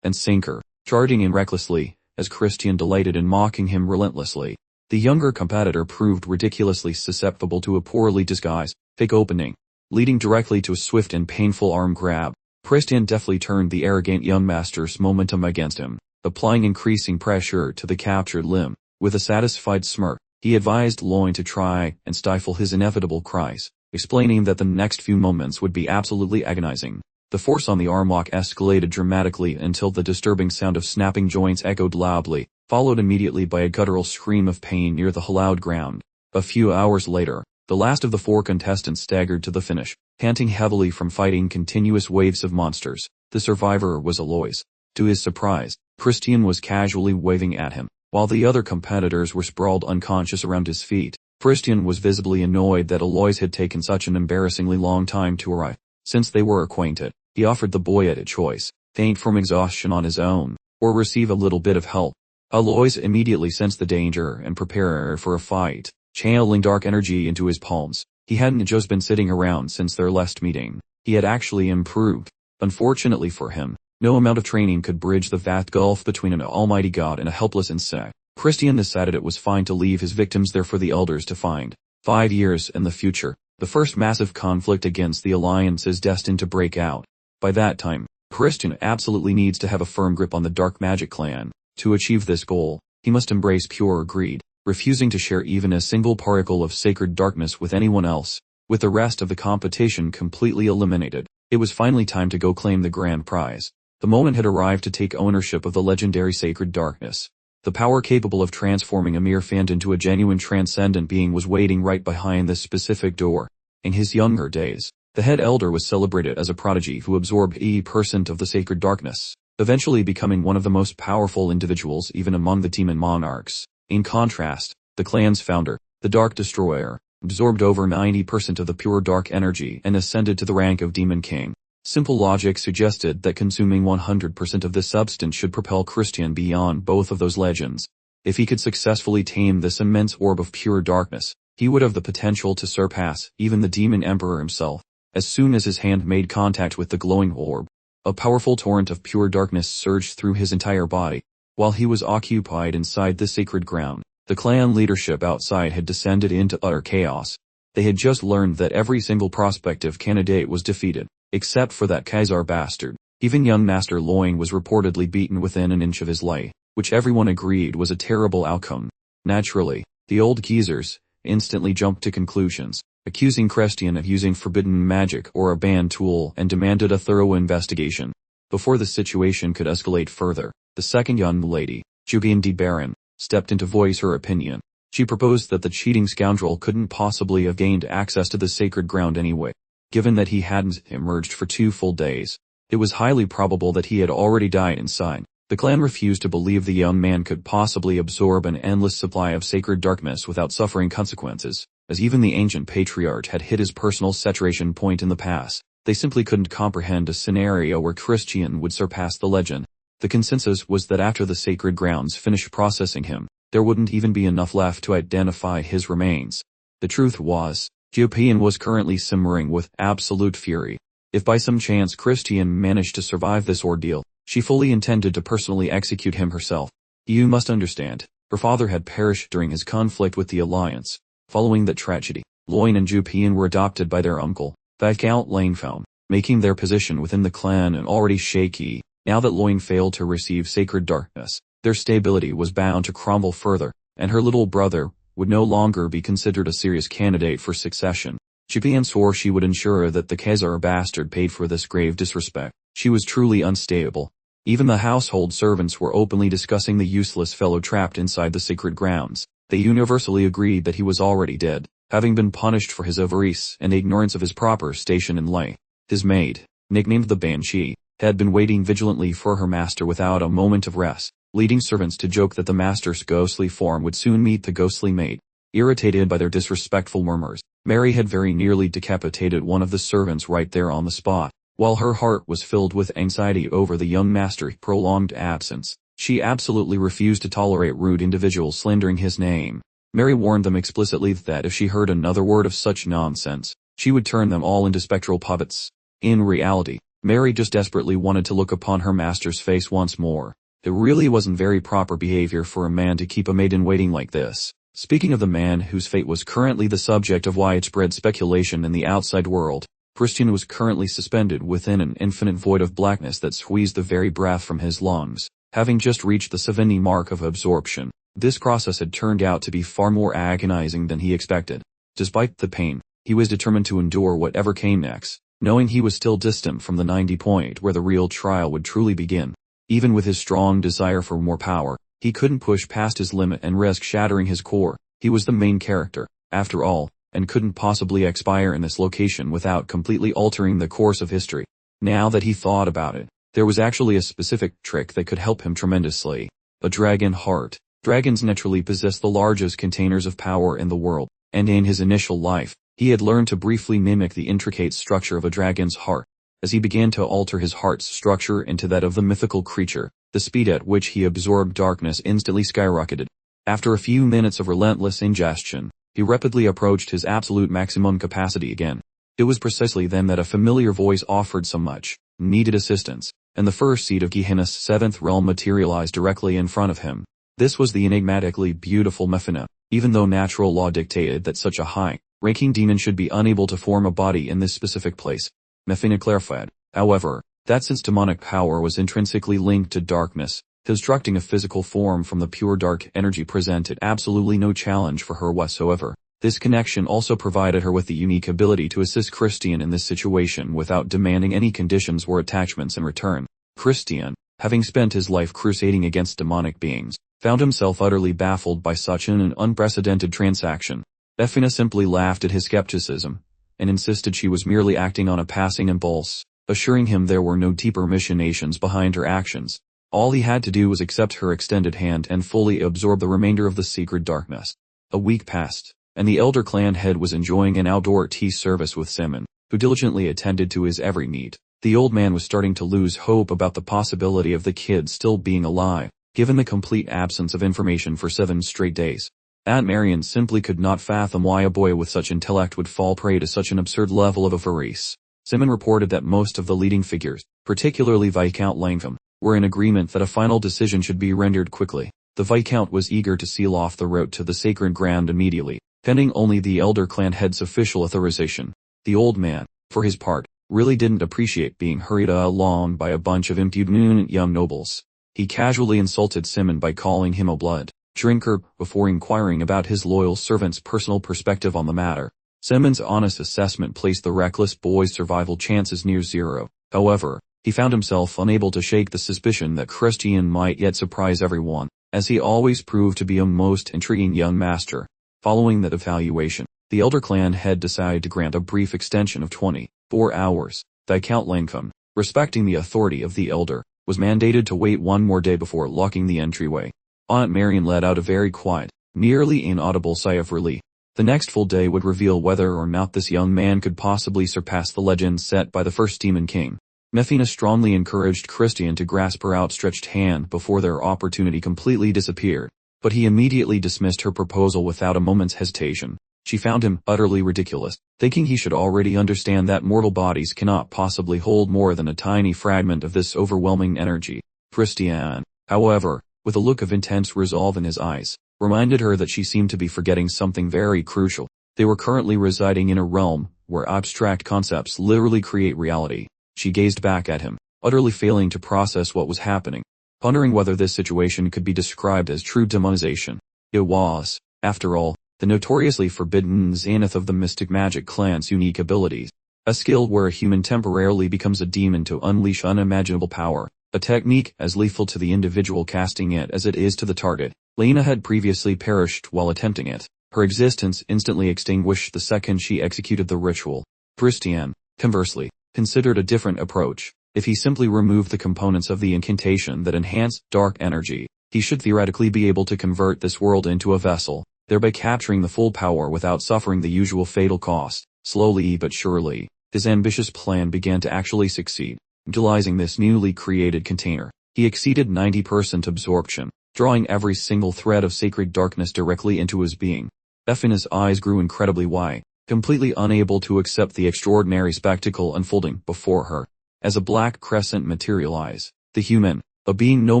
S1: and sinker, charging in recklessly, as Christian delighted in mocking him relentlessly. The younger competitor proved ridiculously susceptible to a poorly disguised, fake opening, leading directly to a swift and painful arm grab. Christian deftly turned the arrogant young master's momentum against him, applying increasing pressure to the captured limb. With a satisfied smirk, he advised Luin to try and stifle his inevitable cries, explaining that the next few moments would be absolutely agonizing. The force on the arm lock escalated dramatically until the disturbing sound of snapping joints echoed loudly, followed immediately by a guttural scream of pain near the hallowed ground. A few hours later, the last of the 4 contestants staggered to the finish, panting heavily from fighting continuous waves of monsters. The survivor was Alois. To his surprise, Christian was casually waving at him, while the other competitors were sprawled unconscious around his feet. Christian was visibly annoyed that Alois had taken such an embarrassingly long time to arrive. Since they were acquainted, he offered the boy a choice: faint from exhaustion on his own, or receive a little bit of help. Alois immediately sensed the danger and prepared for a fight, channeling dark energy into his palms. He hadn't just been sitting around since their last meeting. He had actually improved. Unfortunately for him, no amount of training could bridge the vast gulf between an almighty god and a helpless insect. Christian decided it was fine to leave his victims there for the elders to find. 5 years in the future, the first massive conflict against the Alliance is destined to break out. By that time, Christian absolutely needs to have a firm grip on the Dark Magic clan. To achieve this goal, he must embrace pure greed, refusing to share even a single particle of sacred darkness with anyone else. With the rest of the competition completely eliminated, it was finally time to go claim the grand prize. The moment had arrived to take ownership of the legendary sacred darkness. The power capable of transforming a mere fiend into a genuine transcendent being was waiting right behind this specific door. In his younger days, the head elder was celebrated as a prodigy who absorbed 80% of the sacred darkness, eventually becoming one of the most powerful individuals even among the demon monarchs. In contrast, the clan's founder, the Dark Destroyer, absorbed over 90% of the pure dark energy and ascended to the rank of Demon King. Simple logic suggested that consuming 100% of this substance should propel Christian beyond both of those legends. If he could successfully tame this immense orb of pure darkness, he would have the potential to surpass even the Demon Emperor himself. As soon as his hand made contact with the glowing orb, a powerful torrent of pure darkness surged through his entire body. While he was occupied inside the sacred ground, the clan leadership outside had descended into utter chaos. They had just learned that every single prospective candidate was defeated, except for that Kaiser bastard. Even young Master Loin was reportedly beaten within an inch of his life, which everyone agreed was a terrible outcome. Naturally, the old geezers instantly jumped to conclusions, accusing Christian of using forbidden magic or a banned tool, and demanded a thorough investigation. Before the situation could escalate further, the second young lady, Jubian de Baron, stepped in to voice her opinion. She proposed that the cheating scoundrel couldn't possibly have gained access to the sacred ground anyway, given that he hadn't emerged for 2 full days. It was highly probable that he had already died inside. The clan refused to believe the young man could possibly absorb an endless supply of sacred darkness without suffering consequences, as even the ancient patriarch had hit his personal saturation point in the past. They simply couldn't comprehend a scenario where Christian would surpass the legend. The consensus was that after the sacred grounds finished processing him, there wouldn't even be enough left to identify his remains. The truth was, Jupian was currently simmering with absolute fury. If by some chance Christian managed to survive this ordeal, she fully intended to personally execute him herself. You must understand, her father had perished during his conflict with the Alliance. Following that tragedy, Loin and Jupian were adopted by their uncle, Viscount Langfhelm, making their position within the clan already shaky. Now that Loin failed to receive sacred darkness, their stability was bound to crumble further, and her little brother would no longer be considered a serious candidate for succession. Jupian swore she would ensure that the Kaiser bastard paid for this grave disrespect. She was truly unstable. Even the household servants were openly discussing the useless fellow trapped inside the sacred grounds. They universally agreed that he was already dead, having been punished for his avarice and ignorance of his proper station in life. His maid, nicknamed the Banshee, had been waiting vigilantly for her master without a moment of rest, leading servants to joke that the master's ghostly form would soon meet the ghostly maid. Irritated by their disrespectful murmurs, Mary had very nearly decapitated one of the servants right there on the spot. While her heart was filled with anxiety over the young master's prolonged absence, she absolutely refused to tolerate rude individuals slandering his name. Mary warned them explicitly that if she heard another word of such nonsense, she would turn them all into spectral puppets. In reality, Mary just desperately wanted to look upon her master's face once more. It really wasn't very proper behavior for a man to keep a maid in waiting like this. Speaking of the man whose fate was currently the subject of widespread speculation in the outside world, Christian was currently suspended within an infinite void of blackness that squeezed the very breath from his lungs. Having just reached the 70 mark of absorption, this process had turned out to be far more agonizing than he expected. Despite the pain, he was determined to endure whatever came next, knowing he was still distant from the 90 point where the real trial would truly begin. Even with his strong desire for more power, he couldn't push past his limit and risk shattering his core. He was the main character, after all, and couldn't possibly expire in this location without completely altering the course of history. Now that he thought about it, there was actually a specific trick that could help him tremendously. A dragon heart. Dragons naturally possess the largest containers of power in the world, and in his initial life, he had learned to briefly mimic the intricate structure of a dragon's heart. As he began to alter his heart's structure into that of the mythical creature, the speed at which he absorbed darkness instantly skyrocketed. After a few minutes of relentless ingestion, he rapidly approached his absolute maximum capacity again. It was precisely then that a familiar voice offered some much needed assistance, and the first seed of Gehenna's 7th realm materialized directly in front of him. This was the enigmatically beautiful Mephina, even though natural law dictated that such a high-ranking demon should be unable to form a body in this specific place. Mephina clarified, however, that since demonic power was intrinsically linked to darkness, constructing a physical form from the pure dark energy presented absolutely no challenge for her whatsoever. This connection also provided her with the unique ability to assist Christian in this situation without demanding any conditions or attachments in return. Christian, having spent his life crusading against demonic beings, found himself utterly baffled by such an unprecedented transaction. Mephina simply laughed at his skepticism, and insisted she was merely acting on a passing impulse, assuring him there were no deeper machinations behind her actions. All he had to do was accept her extended hand and fully absorb the remainder of the secret darkness. A week passed, and the elder clan head was enjoying an outdoor tea service with Simon, who diligently attended to his every need. The old man was starting to lose hope about the possibility of the kid still being alive, given the complete absence of information for 7 straight days. Aunt Marion simply could not fathom why a boy with such intellect would fall prey to such an absurd level of avarice. Simon reported that most of the leading figures, particularly Viscount Langfhelm, were in agreement that a final decision should be rendered quickly. The Viscount was eager to seal off the route to the sacred ground immediately. pending only the elder clan head's official authorization. The old man, for his part, really didn't appreciate being hurried along by a bunch of impudent young nobles. He casually insulted Simon by calling him a blood drinker before inquiring about his loyal servant's personal perspective on the matter. Simon's honest assessment placed the reckless boy's survival chances near zero. However, he found himself unable to shake the suspicion that Christian might yet surprise everyone, as he always proved to be a most intriguing young master. Following that evaluation, the elder clan head decided to grant a brief extension of 24 hours. Viscount Lancome, respecting the authority of the elder, was mandated to wait one more day before locking the entryway. Aunt Marion let out a very quiet, nearly inaudible sigh of relief. The next full day would reveal whether or not this young man could possibly surpass the legend set by the first Demon King. Mefina strongly encouraged Christian to grasp her outstretched hand before their opportunity completely disappeared, but he immediately dismissed her proposal without a moment's hesitation. She found him utterly ridiculous, thinking he should already understand that mortal bodies cannot possibly hold more than a tiny fragment of this overwhelming energy. Christian, however, with a look of intense resolve in his eyes, reminded her that she seemed to be forgetting something very crucial. They were currently residing in a realm where abstract concepts literally create reality. She gazed back at him, utterly failing to process what was happening, pondering whether this situation could be described as true demonization. It was, after all, the notoriously forbidden zenith of the mystic magic clan's unique abilities, a skill where a human temporarily becomes a demon to unleash unimaginable power, a technique as lethal to the individual casting it as it is to the target. Lena had previously perished while attempting it. Her existence instantly extinguished the second she executed the ritual. Christian, conversely, considered a different approach. If he simply removed the components of the incantation that enhanced dark energy, he should theoretically be able to convert this world into a vessel, thereby capturing the full power without suffering the usual fatal cost. Slowly but surely, his ambitious plan began to actually succeed. Utilizing this newly created container, he exceeded 90% absorption, drawing every single thread of sacred darkness directly into his being. Mefina's eyes grew incredibly wide, completely unable to accept the extraordinary spectacle unfolding before her. As a black crescent materialized, the human, a being no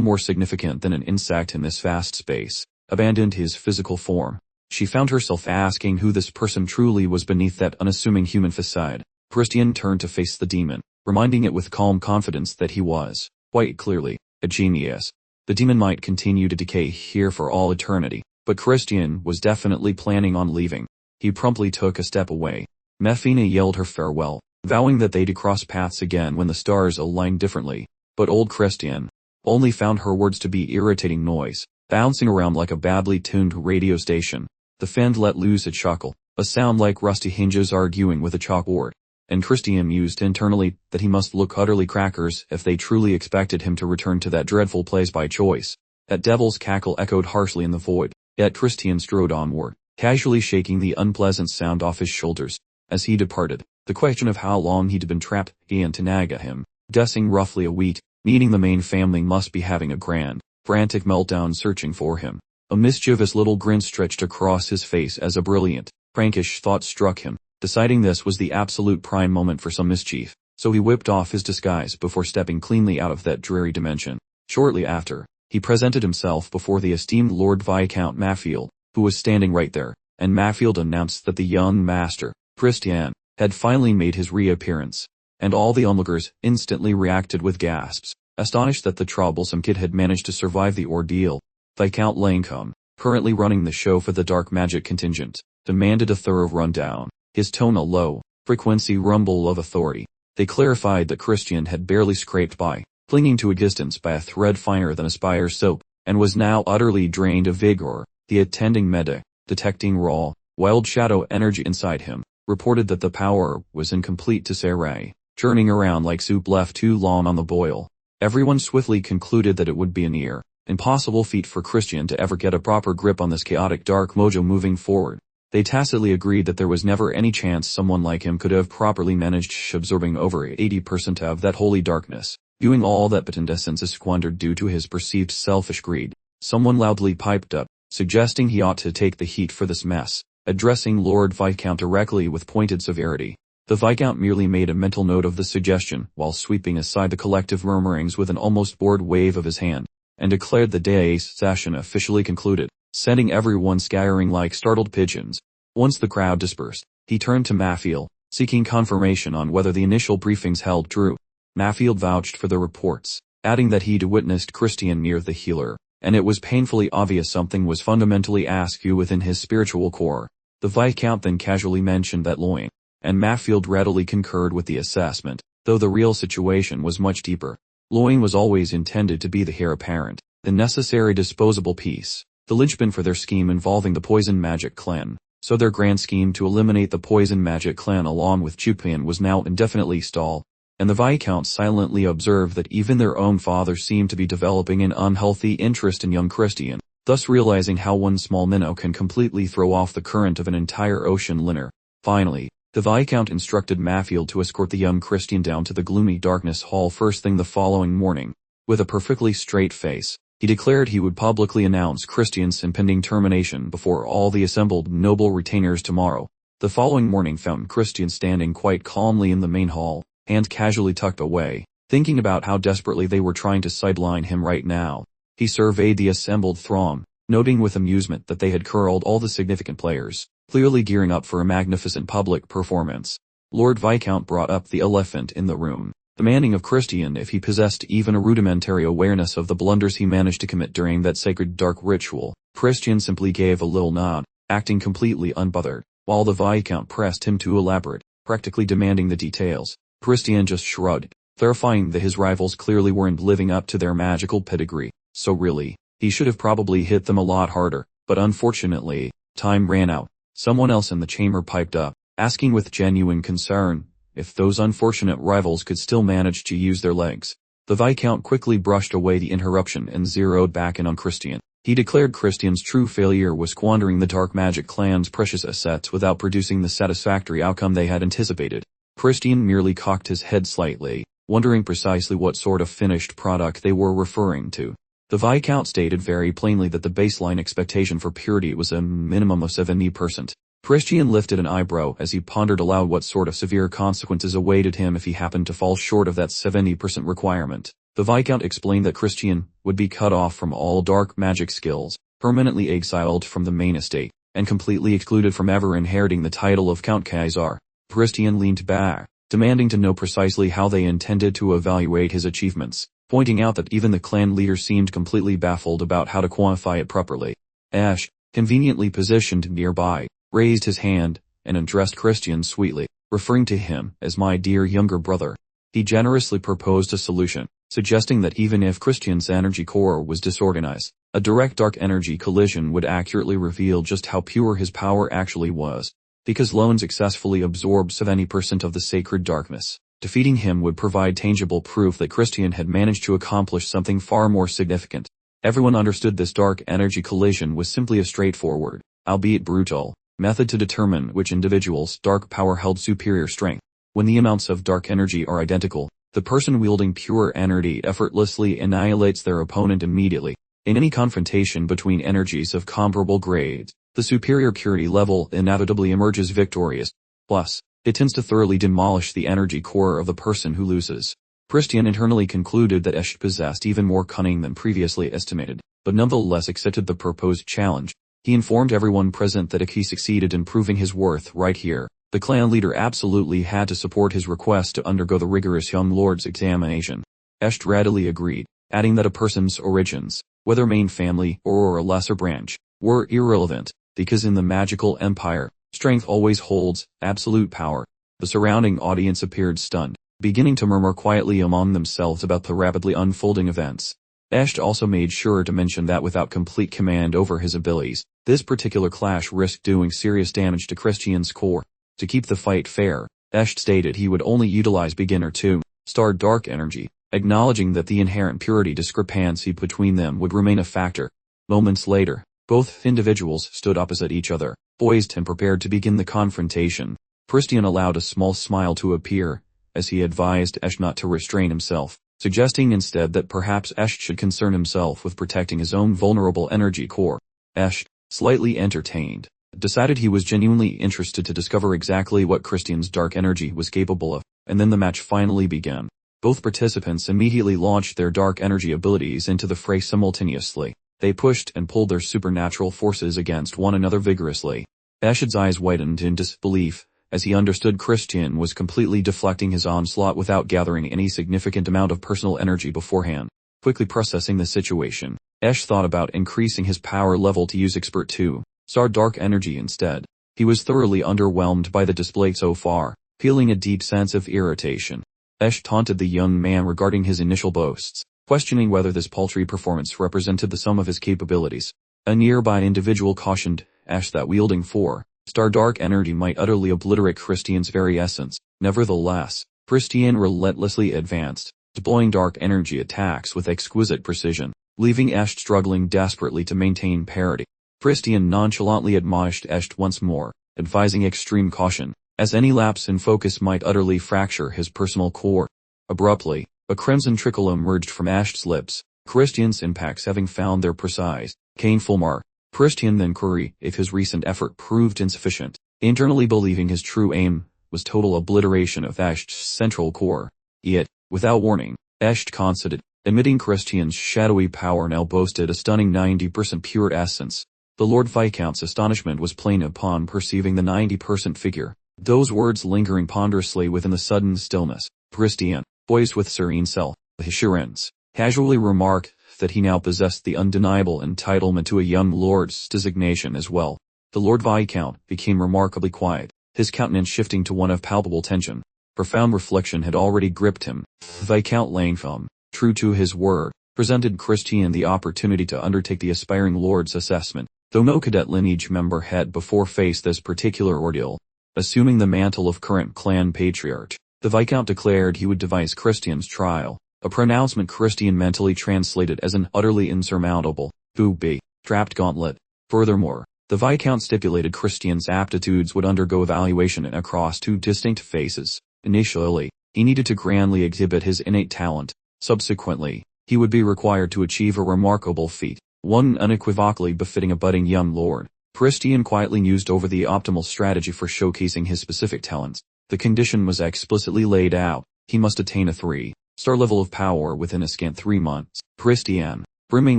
S1: more significant than an insect in this vast space, abandoned his physical form. She found herself asking who this person truly was beneath that unassuming human facade. Christian turned to face the demon, reminding it with calm confidence that he was, quite clearly, a genius. The demon might continue to decay here for all eternity, but Christian was definitely planning on leaving. He promptly took a step away. Mefina yelled her farewell, vowing that they'd cross paths again when the stars aligned differently. But old Christian only found her words to be irritating noise, bouncing around like a badly tuned radio station. The fend let loose a chuckle, a sound like rusty hinges arguing with a chalkboard. And Christian mused internally that he must look utterly crackers if they truly expected him to return to that dreadful place by choice. That devil's cackle echoed harshly in the void, yet Christian strode onward, casually shaking the unpleasant sound off his shoulders. As he departed, the question of how long he'd been trapped began to nag at him, guessing roughly a week, meaning the main family must be having a grand, frantic meltdown searching for him. A mischievous little grin stretched across his face as a brilliant, prankish thought struck him. Deciding this was the absolute prime moment for some mischief, so he whipped off his disguise before stepping cleanly out of that dreary dimension. Shortly after, he presented himself before the esteemed Lord Viscount Maffield, who was standing right there, and Maffield announced that the young master, Christian, had finally made his reappearance, and all the onlookers instantly reacted with gasps, astonished that the troublesome kid had managed to survive the ordeal. Viscount Lancome, currently running the show for the dark magic contingent, demanded a thorough rundown. His tone a low, frequency rumble of authority. They clarified that Christian had barely scraped by, clinging to existence by a thread finer than a spider's soap, and was now utterly drained of vigor. The attending medic, detecting raw, wild shadow energy inside him, reported that the power was incomplete disarray, churning around like soup left too long on the boil. Everyone swiftly concluded that it would be a near impossible feat for Christian to ever get a proper grip on this chaotic dark mojo moving forward. They tacitly agreed that there was never any chance someone like him could have properly managed absorbing over 80% of that holy darkness, viewing all that potent essence as squandered due to his perceived selfish greed. Someone loudly piped up, suggesting he ought to take the heat for this mess, addressing Lord Viscount directly with pointed severity. The Viscount merely made a mental note of the suggestion while sweeping aside the collective murmurings with an almost bored wave of his hand, and declared the day's session officially concluded, sending everyone scattering like startled pigeons. Once the crowd dispersed, he turned to Maffield, seeking confirmation on whether the initial briefings held true. Maffield vouched for the reports, adding that he'd witnessed Christian near the healer, and it was painfully obvious something was fundamentally askew within his spiritual core. The Viscount then casually mentioned that Loin, and Maffield readily concurred with the assessment, though the real situation was much deeper. Loin was always intended to be the heir apparent, the necessary disposable piece, the linchpin for their scheme involving the Poison Magic Clan. So their grand scheme to eliminate the Poison Magic Clan along with Chupian was now indefinitely stalled, and the Viscount silently observed that even their own father seemed to be developing an unhealthy interest in young Christian, thus realizing how one small minnow can completely throw off the current of an entire ocean liner. Finally, the Viscount instructed Maffield to escort the young Christian down to the gloomy darkness hall first thing the following morning. With a perfectly straight face, he declared he would publicly announce Christian's impending termination before all the assembled noble retainers tomorrow. The following morning found Christian standing quite calmly in the main hall, hand casually tucked away, thinking about how desperately they were trying to sideline him right now. He surveyed the assembled throng, noting with amusement that they had curled all the significant players, clearly gearing up for a magnificent public performance. Lord Viscount brought up the elephant in the room, demanding of Christian if he possessed even a rudimentary awareness of the blunders he managed to commit during that sacred dark ritual. Christian simply gave a little nod, acting completely unbothered, while the Viscount pressed him to elaborate, practically demanding the details. Christian just shrugged, clarifying that his rivals clearly weren't living up to their magical pedigree, so really, he should have probably hit them a lot harder, but unfortunately, time ran out. Someone else in the chamber piped up, asking with genuine concern if those unfortunate rivals could still manage to use their legs. The Viscount quickly brushed away the interruption and zeroed back in on Christian. He declared Christian's true failure was squandering the Dark Magic Clan's precious assets without producing the satisfactory outcome they had anticipated. Christian merely cocked his head slightly, wondering precisely what sort of finished product they were referring to. The Viscount stated very plainly that the baseline expectation for purity was a minimum of 70%. Christian lifted an eyebrow as he pondered aloud what sort of severe consequences awaited him if he happened to fall short of that 70% requirement. The Viscount explained that Christian would be cut off from all dark magic skills, permanently exiled from the main estate, and completely excluded from ever inheriting the title of Count Kaisar. Christian leaned back, demanding to know precisely how they intended to evaluate his achievements, pointing out that even the clan leader seemed completely baffled about how to quantify it properly. Ash, conveniently positioned nearby, raised his hand and addressed Christian sweetly, referring to him as my dear younger brother. He generously proposed a solution, suggesting that even if Christian's energy core was disorganized, a direct dark energy collision would accurately reveal just how pure his power actually was. Because Lone successfully absorbed 70% of the sacred darkness, defeating him would provide tangible proof that Christian had managed to accomplish something far more significant. Everyone understood this dark energy collision was simply a straightforward, albeit brutal, method to determine which individual's dark power held superior strength. When the amounts of dark energy are identical, the person wielding pure energy effortlessly annihilates their opponent immediately. In any confrontation between energies of comparable grades, the superior purity level inevitably emerges victorious. Plus, it tends to thoroughly demolish the energy core of the person who loses. Christian internally concluded that Esh possessed even more cunning than previously estimated, but nonetheless accepted the proposed challenge. He informed everyone present that if he succeeded in proving his worth right here, the clan leader absolutely had to support his request to undergo the rigorous young lord's examination. Esh readily agreed, adding that a person's origins, whether main family or a lesser branch, were irrelevant, because in the magical empire, strength always holds absolute power. The surrounding audience appeared stunned, beginning to murmur quietly among themselves about the rapidly unfolding events. Esh also made sure to mention that without complete command over his abilities, this particular clash risked doing serious damage to Christian's core. To keep the fight fair, Esh stated he would only utilize beginner 2-star dark energy, acknowledging that the inherent purity discrepancy between them would remain a factor. Moments later, both individuals stood opposite each other, poised and prepared to begin the confrontation. Christian allowed a small smile to appear, as he advised Esh not to restrain himself, suggesting instead that perhaps Esh should concern himself with protecting his own vulnerable energy core. Esh, slightly entertained, decided he was genuinely interested to discover exactly what Christian's dark energy was capable of, and then the match finally began. Both participants immediately launched their dark energy abilities into the fray simultaneously. They pushed and pulled their supernatural forces against one another vigorously. Eshid's eyes widened in disbelief, as he understood Christian was completely deflecting his onslaught without gathering any significant amount of personal energy beforehand. Quickly processing the situation, Esh thought about increasing his power level to use Expert 2, Star Dark Energy instead. He was thoroughly underwhelmed by the display so far, feeling a deep sense of irritation. Esh taunted the young man regarding his initial boasts, questioning whether this paltry performance represented the sum of his capabilities. A nearby individual cautioned Esh that wielding 4 Star Dark Energy might utterly obliterate Christian's very essence. Nevertheless, Christian relentlessly advanced, deploying dark energy attacks with exquisite precision, leaving Esh struggling desperately to maintain parity. Christian nonchalantly admonished Esh once more, advising extreme caution, as any lapse in focus might utterly fracture his personal core. Abruptly, a crimson trickle emerged from Esh's lips, Christian's impacts having found their precise, painful mark. Christian then queried if his recent effort proved insufficient, internally believing his true aim was total obliteration of Esh's central core. Yet, without warning, Esh conceded, admitting Christian's shadowy power now boasted a stunning 90% pure essence. The Lord Viscount's astonishment was plain upon perceiving the 90% figure, those words lingering ponderously within the sudden stillness. Christian, voiced with serene self-assurance, casually remarked that he now possessed the undeniable entitlement to a young lord's designation as well. The Lord Viscount became remarkably quiet, his countenance shifting to one of palpable tension. Profound reflection had already gripped him. Viscount Langfilm, true to his word, presented Christian the opportunity to undertake the aspiring lord's assessment, though no cadet lineage member had before faced this particular ordeal. Assuming the mantle of current clan patriarch, the Viscount declared he would devise Christian's trial, a pronouncement Christian mentally translated as an utterly insurmountable, booby, trapped gauntlet. Furthermore, the Viscount stipulated Christian's aptitudes would undergo evaluation across 2 distinct phases. Initially, he needed to grandly exhibit his innate talent. Subsequently, he would be required to achieve a remarkable feat, one unequivocally befitting a budding young lord. Christian quietly mused over the optimal strategy for showcasing his specific talents. The condition was explicitly laid out. He must attain a 3-star level of power within a scant 3 months. Christian, brimming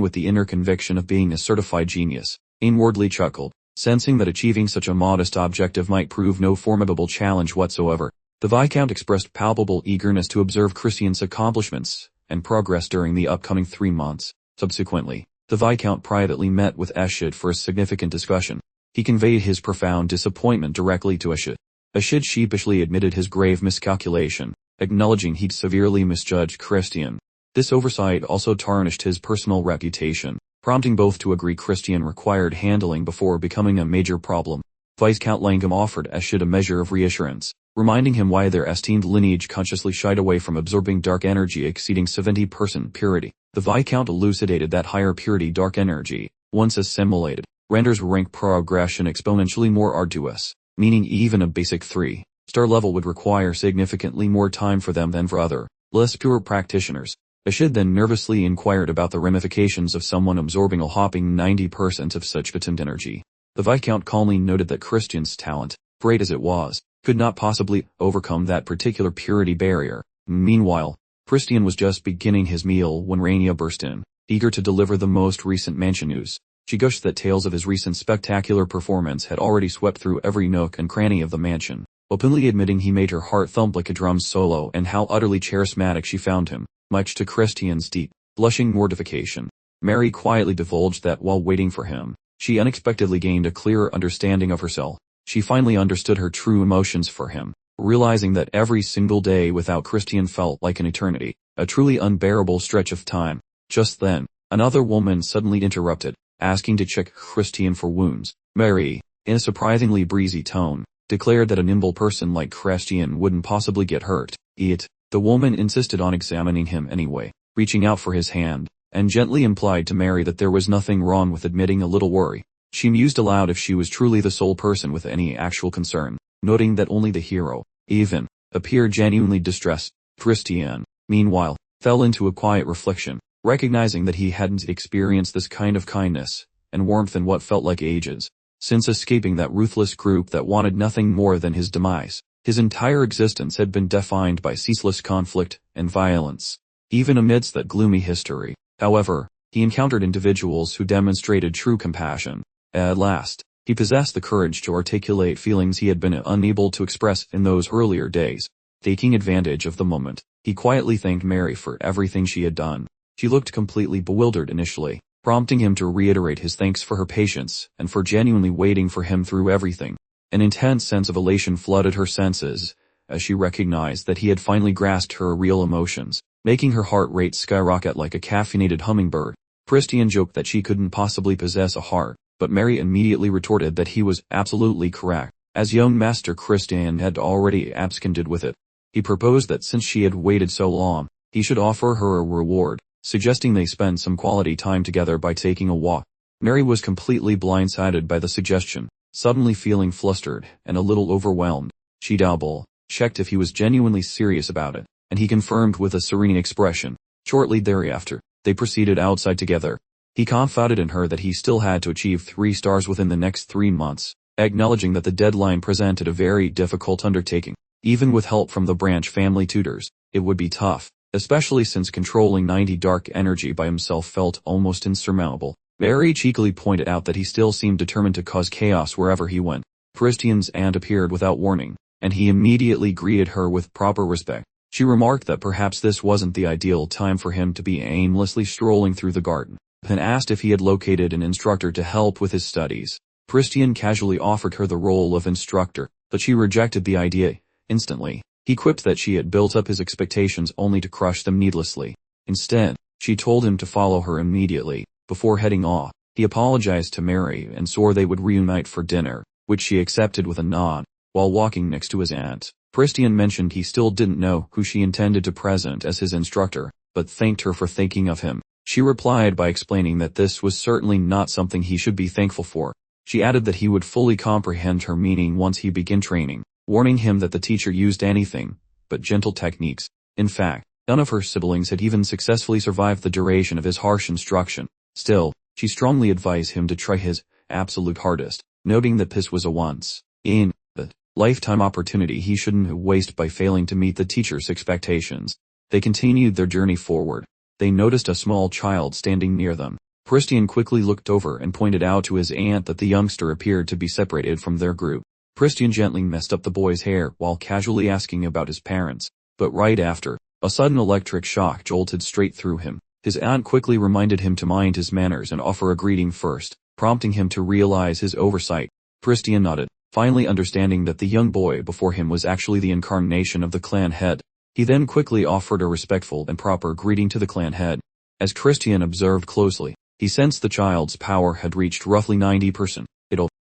S1: with the inner conviction of being a certified genius, inwardly chuckled, sensing that achieving such a modest objective might prove no formidable challenge whatsoever. The Viscount expressed palpable eagerness to observe Christian's accomplishments and progress during the upcoming 3 months. Subsequently, the Viscount privately met with Eshid for a significant discussion. He conveyed his profound disappointment directly to Eshid. Eshid sheepishly admitted his grave miscalculation, acknowledging he'd severely misjudged Christian. This oversight also tarnished his personal reputation, prompting both to agree Christian required handling before becoming a major problem. Viscount Langham offered Eshid a measure of reassurance, reminding him why their esteemed lineage consciously shied away from absorbing dark energy exceeding 70% purity. The Viscount elucidated that higher purity dark energy, once assimilated, renders rank progression exponentially more arduous, meaning even a basic 3-star level would require significantly more time for them than for other, less pure practitioners. Eshid then nervously inquired about the ramifications of someone absorbing a hopping 90% of such potent energy. The Viscount calmly noted that Christian's talent, great as it was, could not possibly overcome that particular purity barrier. Meanwhile, Christian was just beginning his meal when Rania burst in, eager to deliver the most recent mansion news. She gushed that tales of his recent spectacular performance had already swept through every nook and cranny of the mansion, openly admitting he made her heart thump like a drum solo and how utterly charismatic she found him, much to Christian's deep, blushing mortification. Mary quietly divulged that while waiting for him, she unexpectedly gained a clearer understanding of herself. She finally understood her true emotions for him, realizing that every single day without Christian felt like an eternity, a truly unbearable stretch of time. Just then, another woman suddenly interrupted, asking to check Christian for wounds. Mary, in a surprisingly breezy tone, declared that a nimble person like Christian wouldn't possibly get hurt. Yet, the woman insisted on examining him anyway, reaching out for his hand, and gently implied to Mary that there was nothing wrong with admitting a little worry. She mused aloud if she was truly the sole person with any actual concern, noting that only the hero, even, appeared genuinely distressed. Christian, meanwhile, fell into a quiet reflection, recognizing that he hadn't experienced this kind of kindness and warmth in what felt like ages, since escaping that ruthless group that wanted nothing more than his demise. His entire existence had been defined by ceaseless conflict and violence. Even amidst that gloomy history, however, he encountered individuals who demonstrated true compassion. At last, He possessed the courage to articulate feelings he had been unable to express in those earlier days. Taking advantage of the moment, he quietly thanked Mary for everything she had done. She looked completely bewildered initially, prompting him to reiterate his thanks for her patience and for genuinely waiting for him through everything. An intense sense of elation flooded her senses as she recognized that he had finally grasped her real emotions, making her heart rate skyrocket like a caffeinated hummingbird. Christian joked that she couldn't possibly possess a heart, but Mary immediately retorted that he was absolutely correct, as young Master Christian had already absconded with it. He proposed that since she had waited so long, he should offer her a reward, suggesting they spend some quality time together by taking a walk. Mary was completely blindsided by the suggestion, suddenly feeling flustered and a little overwhelmed. She double-checked if he was genuinely serious about it, and he confirmed with a serene expression. Shortly thereafter, they proceeded outside together. He confided in her that he still had to achieve 3 stars within the next 3 months, acknowledging that the deadline presented a very difficult undertaking. Even with help from the branch family tutors, it would be tough, especially since controlling 90 dark energy by himself felt almost insurmountable. Mary cheekily pointed out that he still seemed determined to cause chaos wherever he went. Christian's aunt appeared without warning, and he immediately greeted her with proper respect. She remarked that perhaps this wasn't the ideal time for him to be aimlessly strolling through the garden, and asked if he had located an instructor to help with his studies. Christian casually offered her the role of instructor, but she rejected the idea instantly. He quipped that she had built up his expectations only to crush them needlessly. Instead, she told him to follow her immediately. Before heading off, he apologized to Mary and swore they would reunite for dinner, which she accepted with a nod. While walking next to his aunt, Christian mentioned he still didn't know who she intended to present as his instructor, but thanked her for thinking of him. She replied by explaining that this was certainly not something he should be thankful for. She added that he would fully comprehend her meaning once he began training, warning him that the teacher used anything but gentle techniques. In fact, none of her siblings had even successfully survived the duration of his harsh instruction. Still, she strongly advised him to try his absolute hardest, noting that this was a once-in-a-lifetime opportunity he shouldn't waste by failing to meet the teacher's expectations. They continued their journey forward. They noticed a small child standing near them. Christian quickly looked over and pointed out to his aunt that the youngster appeared to be separated from their group. Christian gently messed up the boy's hair while casually asking about his parents, but right after, a sudden electric shock jolted straight through him. His aunt quickly reminded him to mind his manners and offer a greeting first, prompting him to realize his oversight. Christian nodded, finally understanding that the young boy before him was actually the incarnation of the clan head. He then quickly offered a respectful and proper greeting to the clan head. As Christian observed closely, he sensed the child's power had reached roughly 90%,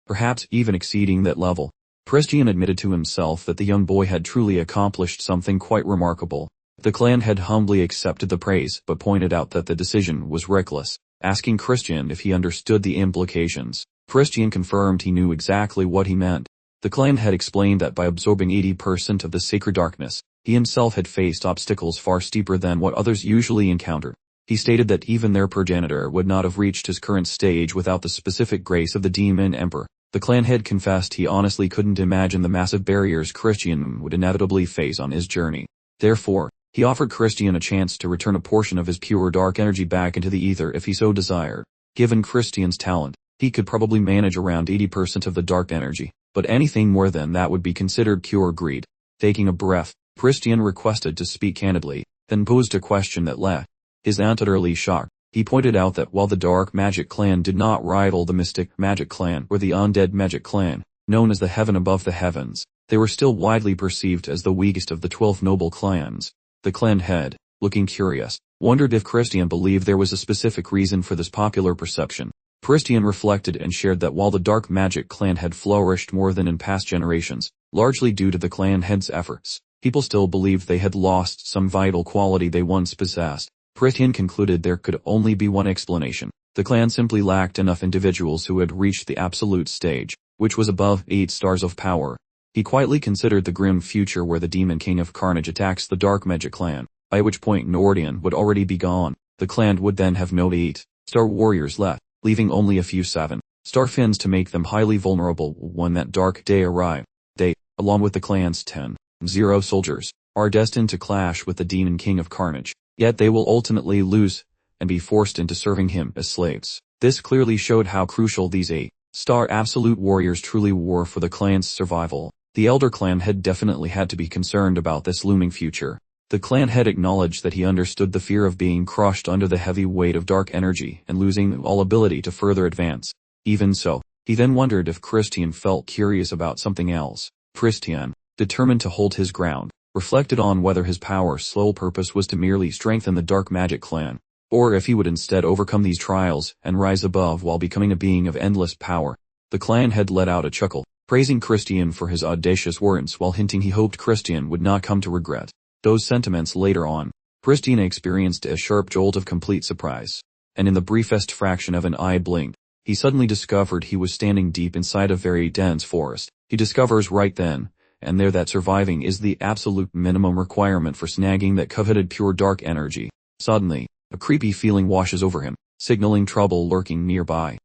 S1: perhaps even exceeding that level. Christian admitted to himself that the young boy had truly accomplished something quite remarkable. The clan head humbly accepted the praise but pointed out that the decision was reckless, asking Christian if he understood the implications. Christian confirmed he knew exactly what he meant. The clan head explained that by absorbing 80% of the sacred darkness, he himself had faced obstacles far steeper than what others usually encountered. He stated that even their progenitor would not have reached his current stage without the specific grace of the demon emperor. The clan head confessed he honestly couldn't imagine the massive barriers Christian would inevitably face on his journey. Therefore, he offered Christian a chance to return a portion of his pure dark energy back into the ether if he so desired. Given Christian's talent, he could probably manage around 80% of the dark energy, but anything more than that would be considered pure greed. Taking a breath, Christian requested to speak candidly, then posed a question that left his aunt utterly shocked. He pointed out that while the Dark Magic Clan did not rival the Mystic Magic Clan or the Undead Magic Clan, known as the Heaven Above the Heavens, they were still widely perceived as the weakest of the 12 noble clans. The clan head, looking curious, wondered if Christian believed there was a specific reason for this popular perception. Christian reflected and shared that while the Dark Magic Clan had flourished more than in past generations, largely due to the clan head's efforts, people still believed they had lost some vital quality they once possessed. Christian concluded there could only be one explanation. The clan simply lacked enough individuals who had reached the absolute stage, which was above 8 stars of power. He quietly considered the grim future where the Demon King of Carnage attacks the Dark Magic Clan, by which point Nordian would already be gone. The clan would then have no 8-star warriors left, leaving only a few 7-star Finns to make them highly vulnerable when that dark day arrived. They, along with the clan's 10-0 soldiers, are destined to clash with the Demon King of Carnage. Yet they will ultimately lose, and be forced into serving him as slaves. This clearly showed how crucial these Star absolute warriors truly war for the clan's survival. The elder clan head definitely had to be concerned about this looming future. The clan head acknowledged that he understood the fear of being crushed under the heavy weight of dark energy and losing all ability to further advance. Even so, he then wondered if Christian felt curious about something else. Christian, determined to hold his ground, reflected on whether his power's sole purpose was to merely strengthen the dark magic clan, or if he would instead overcome these trials and rise above while becoming a being of endless power. The clan head let out a chuckle, praising Christian for his audacious words while hinting he hoped Christian would not come to regret those sentiments later on. Christian experienced a sharp jolt of complete surprise, and in the briefest fraction of an eye blink, he suddenly discovered he was standing deep inside a very dense forest. He discovers right then and there that surviving is the absolute minimum requirement for snagging that coveted pure dark energy. Suddenly, a creepy feeling washes over him, signaling trouble lurking nearby,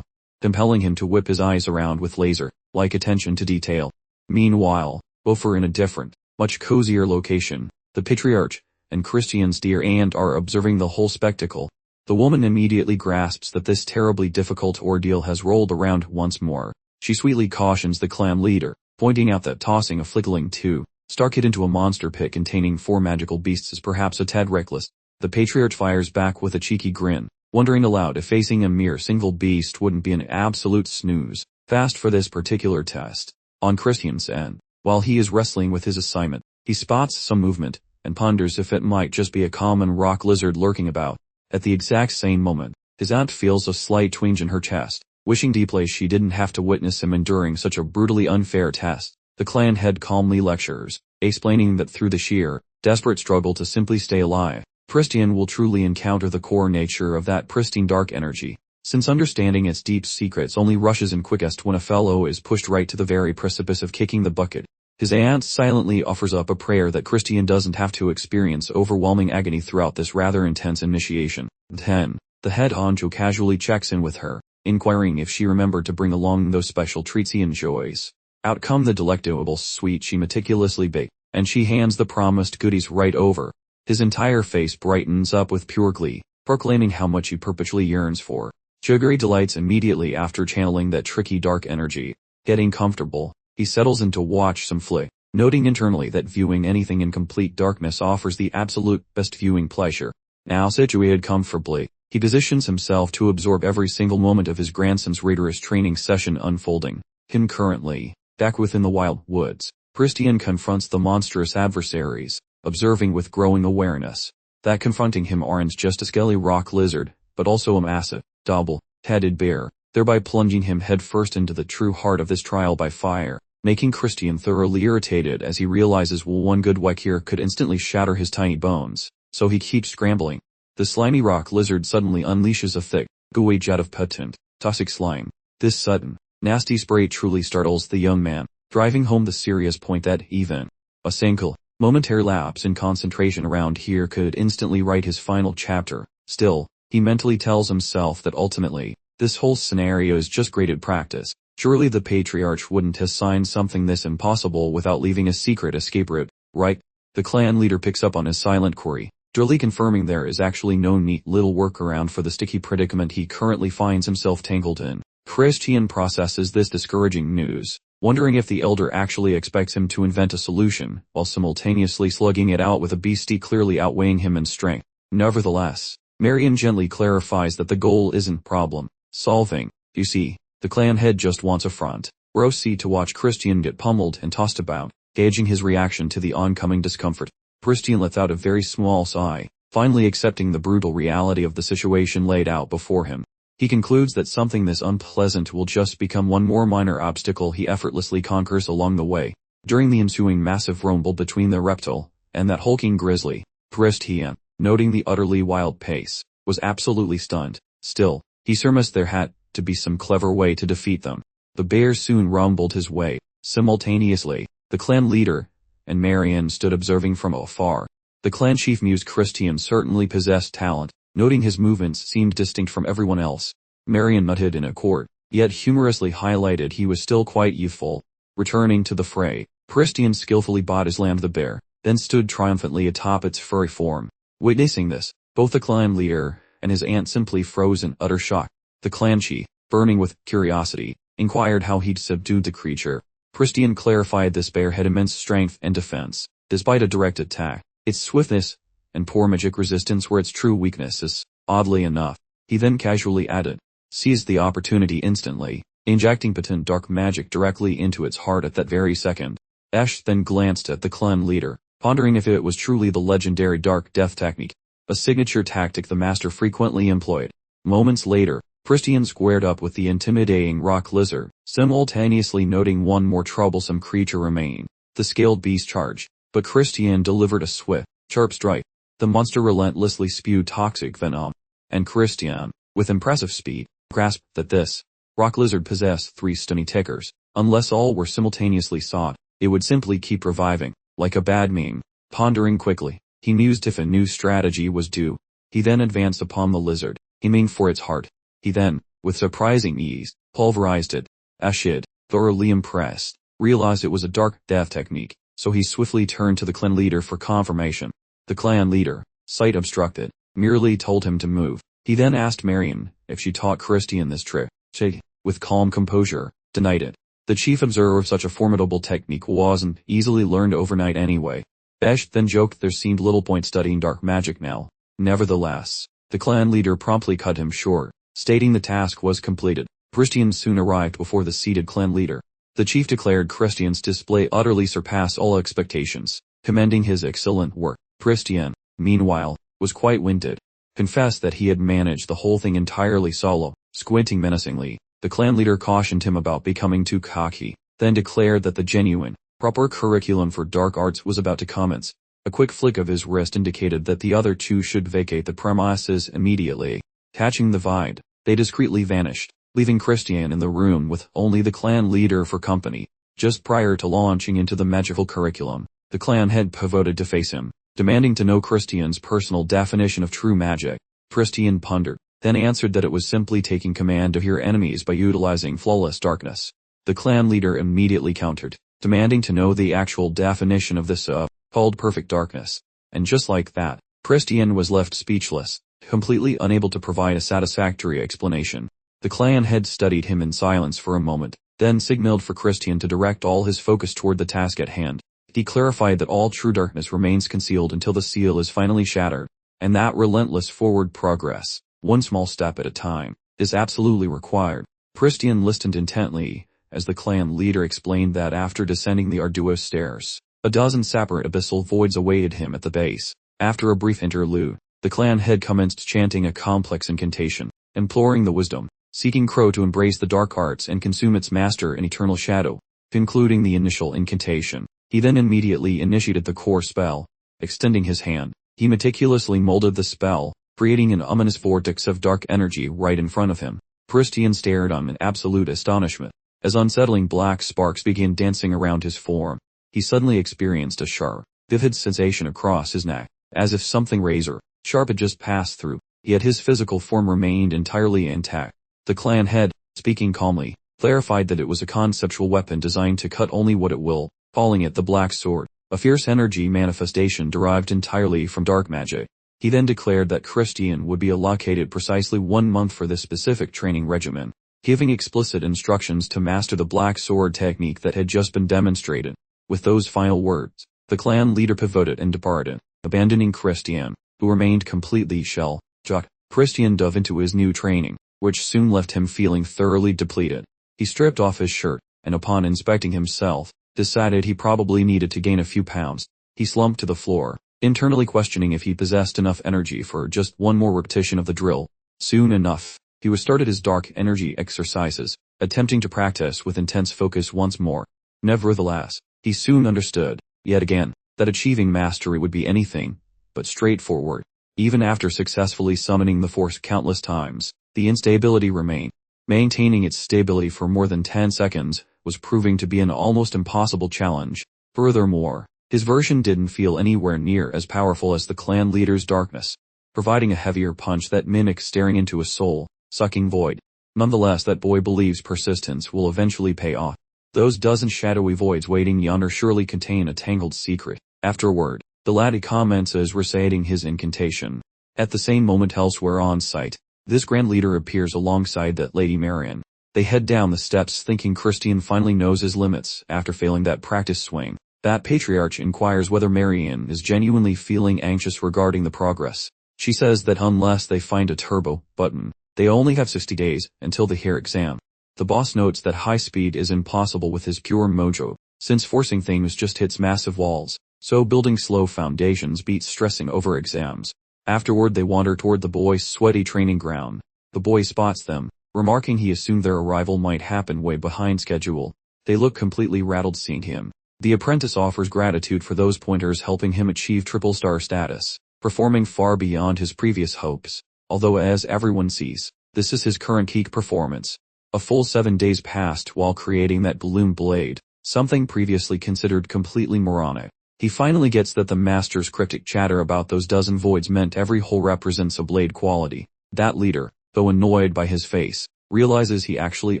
S1: compelling him to whip his eyes around with laser-like attention to detail. Meanwhile, over in a different, much cozier location, the patriarch and Christian's dear aunt are observing the whole spectacle. The woman immediately grasps that this terribly difficult ordeal has rolled around once more. She sweetly cautions the clan leader, pointing out that tossing a flickering two-star kid into a monster pit containing 4 magical beasts is perhaps a tad reckless. The patriarch fires back with a cheeky grin, wondering aloud if facing a mere single beast wouldn't be an absolute snooze fast for this particular test. On Christian's end, while he is wrestling with his assignment, he spots some movement and ponders if it might just be a common rock lizard lurking about. At the exact same moment, his aunt feels a slight twinge in her chest, wishing deeply she didn't have to witness him enduring such a brutally unfair test. The clan head calmly lectures, explaining that through the sheer, desperate struggle to simply stay alive, Christian will truly encounter the core nature of that pristine dark energy, since understanding its deep secrets only rushes in quickest when a fellow is pushed right to the very precipice of kicking the bucket. His aunt silently offers up a prayer that Christian doesn't have to experience overwhelming agony throughout this rather intense initiation. 10. The head honcho casually checks in with her, inquiring if she remembered to bring along those special treats he enjoys. Out come the delectable sweet she meticulously baked, and she hands the promised goodies right over. His entire face brightens up with pure glee, proclaiming how much he perpetually yearns for sugary delights immediately after channeling that tricky dark energy. Getting comfortable, he settles in to watch some flick, noting internally that viewing anything in complete darkness offers the absolute best viewing pleasure. Now situated comfortably, he positions himself to absorb every single moment of his grandson's rigorous training session unfolding. Concurrently, back within the wild woods, Christian confronts the monstrous adversaries, observing with growing awareness that confronting him aren't just a scaly rock lizard, but also a massive, double-headed bear, thereby plunging him headfirst into the true heart of this trial by fire, making Christian thoroughly irritated as he realizes one good whack here could instantly shatter his tiny bones, so he keeps scrambling. The slimy rock lizard suddenly unleashes a thick, gooey jet of potent, toxic slime. This sudden, nasty spray truly startles the young man, driving home the serious point that even a single, momentary lapse in concentration around here could instantly write his final chapter. Still, he mentally tells himself that ultimately, this whole scenario is just graded practice. Surely the patriarch wouldn't have signed something this impossible without leaving a secret escape route, right? The clan leader picks up on his silent query, duly confirming there is actually no neat little workaround for the sticky predicament he currently finds himself tangled in. Christian processes this discouraging news, wondering if the elder actually expects him to invent a solution, while simultaneously slugging it out with a beastie clearly outweighing him in strength. Nevertheless, Marion gently clarifies that the goal isn't problem solving. You see, the clan head just wants a front row seat to watch Christian get pummeled and tossed about, gauging his reaction to the oncoming discomfort. Christian lets out a very small sigh, finally accepting the brutal reality of the situation laid out before him. He concludes that something this unpleasant will just become one more minor obstacle he effortlessly conquers along the way. During the ensuing massive rumble between the reptile and that hulking grizzly, Christian, noting the utterly wild pace, was absolutely stunned. Still, he surmised there had to be some clever way to defeat them. The bear soon rumbled his way. Simultaneously, the clan leader and Marion stood observing from afar. The clan chief mused Christian certainly possessed talent, noting his movements seemed distinct from everyone else. Marion nodded in accord, yet humorously highlighted he was still quite youthful. Returning to the fray, Christian skillfully body-slammed the bear, then stood triumphantly atop its furry form. Witnessing this, both the clan leader and his aunt simply froze in utter shock. The clan chief, burning with curiosity, inquired how he'd subdued the creature. Christian clarified this bear had immense strength and defense, despite a direct attack. Its swiftness and poor magic resistance were its true weaknesses. Oddly enough, he then casually added, seized the opportunity instantly, injecting potent dark magic directly into its heart at that very second. Ash then glanced at the clan leader, pondering if it was truly the legendary Dark Death technique, a signature tactic the master frequently employed. Moments later, Christian squared up with the intimidating rock lizard, simultaneously noting one more troublesome creature remained, the scaled beast charge. But Christian delivered a swift, sharp strike. The monster relentlessly spewed toxic venom, and Christian, with impressive speed, grasped that this rock lizard possessed 3 stunning tickers. Unless all were simultaneously sought, it would simply keep reviving, like a bad meme. Pondering quickly, he mused if a new strategy was due. He then advanced upon the lizard, aiming for its heart. He then, with surprising ease, pulverized it. Ashid, thoroughly impressed, realized it was a dark death technique, so he swiftly turned to the clan leader for confirmation. The clan leader, sight obstructed, merely told him to move. He then asked Marion if she taught Christian this trick. She, with calm composure, denied it. The chief observer of such a formidable technique wasn't easily learned overnight anyway. Besh then joked there seemed little point studying dark magic now. Nevertheless, the clan leader promptly cut him short, stating the task was completed. Christian soon arrived before the seated clan leader. The chief declared Christian's display utterly surpassed all expectations, commending his excellent work. Christian, meanwhile, was quite winded. Confessed that he had managed the whole thing entirely solo. Squinting menacingly, the clan leader cautioned him about becoming too cocky, then declared that the genuine, proper curriculum for dark arts was about to commence. A quick flick of his wrist indicated that the other two should vacate the premises immediately. Catching the vibe, they discreetly vanished, leaving Christian in the room with only the clan leader for company. Just prior to launching into the magical curriculum, the clan head pivoted to face him, demanding to know Christian's personal definition of true magic. Christian pondered, then answered that it was simply taking command of your enemies by utilizing flawless darkness. The clan leader immediately countered, demanding to know the actual definition of this called perfect darkness. And just like that, Christian was left speechless, completely unable to provide a satisfactory explanation. The clan head studied him in silence for a moment, then signaled for Christian to direct all his focus toward the task at hand. He clarified that all true darkness remains concealed until the seal is finally shattered, and that relentless forward progress, one small step at a time, is absolutely required. Christian listened intently, as the clan leader explained that after descending the arduous stairs, a dozen separate abyssal voids awaited him at the base. After a brief interlude, the clan head commenced chanting a complex incantation, imploring the wisdom, seeking Crow to embrace the dark arts and consume its master in eternal shadow. Concluding the initial incantation, he then immediately initiated the core spell. Extending his hand, he meticulously molded the spell, creating an ominous vortex of dark energy right in front of him. Christian stared on in absolute astonishment, as unsettling black sparks began dancing around his form. He suddenly experienced a sharp, vivid sensation across his neck, as if something razor-sharp had just passed through, yet his physical form remained entirely intact. The clan head, speaking calmly, clarified that it was a conceptual weapon designed to cut only what it will, calling it the Black Sword, a fierce energy manifestation derived entirely from dark magic. He then declared that Christian would be allocated precisely 1 month for this specific training regimen, giving explicit instructions to master the Black Sword technique that had just been demonstrated. With those final words, the clan leader pivoted and departed, abandoning Christian, who remained completely shell-shocked. Christian dove into his new training, which soon left him feeling thoroughly depleted. He stripped off his shirt, and upon inspecting himself, decided he probably needed to gain a few pounds. He slumped to the floor, internally questioning if he possessed enough energy for just one more repetition of the drill. Soon enough, he started his dark energy exercises, attempting to practice with intense focus once more. Nevertheless, he soon understood, yet again, that achieving mastery would be anything but straightforward. Even after successfully summoning the force countless times, the instability remained. Maintaining its stability for more than 10 seconds was proving to be an almost impossible challenge. Furthermore, his version didn't feel anywhere near as powerful as the clan leader's darkness, providing a heavier punch that mimics staring into a soul-sucking void. Nonetheless, that boy believes persistence will eventually pay off. Those dozen shadowy voids waiting yonder surely contain a tangled secret. Afterward, the laddie commences reciting his incantation. At the same moment elsewhere on site, This Grand Leader appears alongside that Lady Marian. They head down the steps thinking Christian finally knows his limits after failing that practice swing. That Patriarch inquires whether Marian is genuinely feeling anxious regarding the progress. She says that unless they find a turbo button, they only have 60 days until the hair exam. The boss notes that high speed is impossible with his pure mojo, since forcing things just hits massive walls, so building slow foundations beats stressing over exams. Afterward they wander toward the boys' sweaty training ground. The boy spots them, remarking he assumed their arrival might happen way behind schedule. They look completely rattled seeing him. The apprentice offers gratitude for those pointers helping him achieve triple star status, performing far beyond his previous hopes. Although as everyone sees, this is his current peak performance. A full 7 days passed while creating that gloom blade, something previously considered completely moronic. He finally gets that the master's cryptic chatter about those dozen voids meant every hole represents a blade quality. That leader, though annoyed by his face, realizes he actually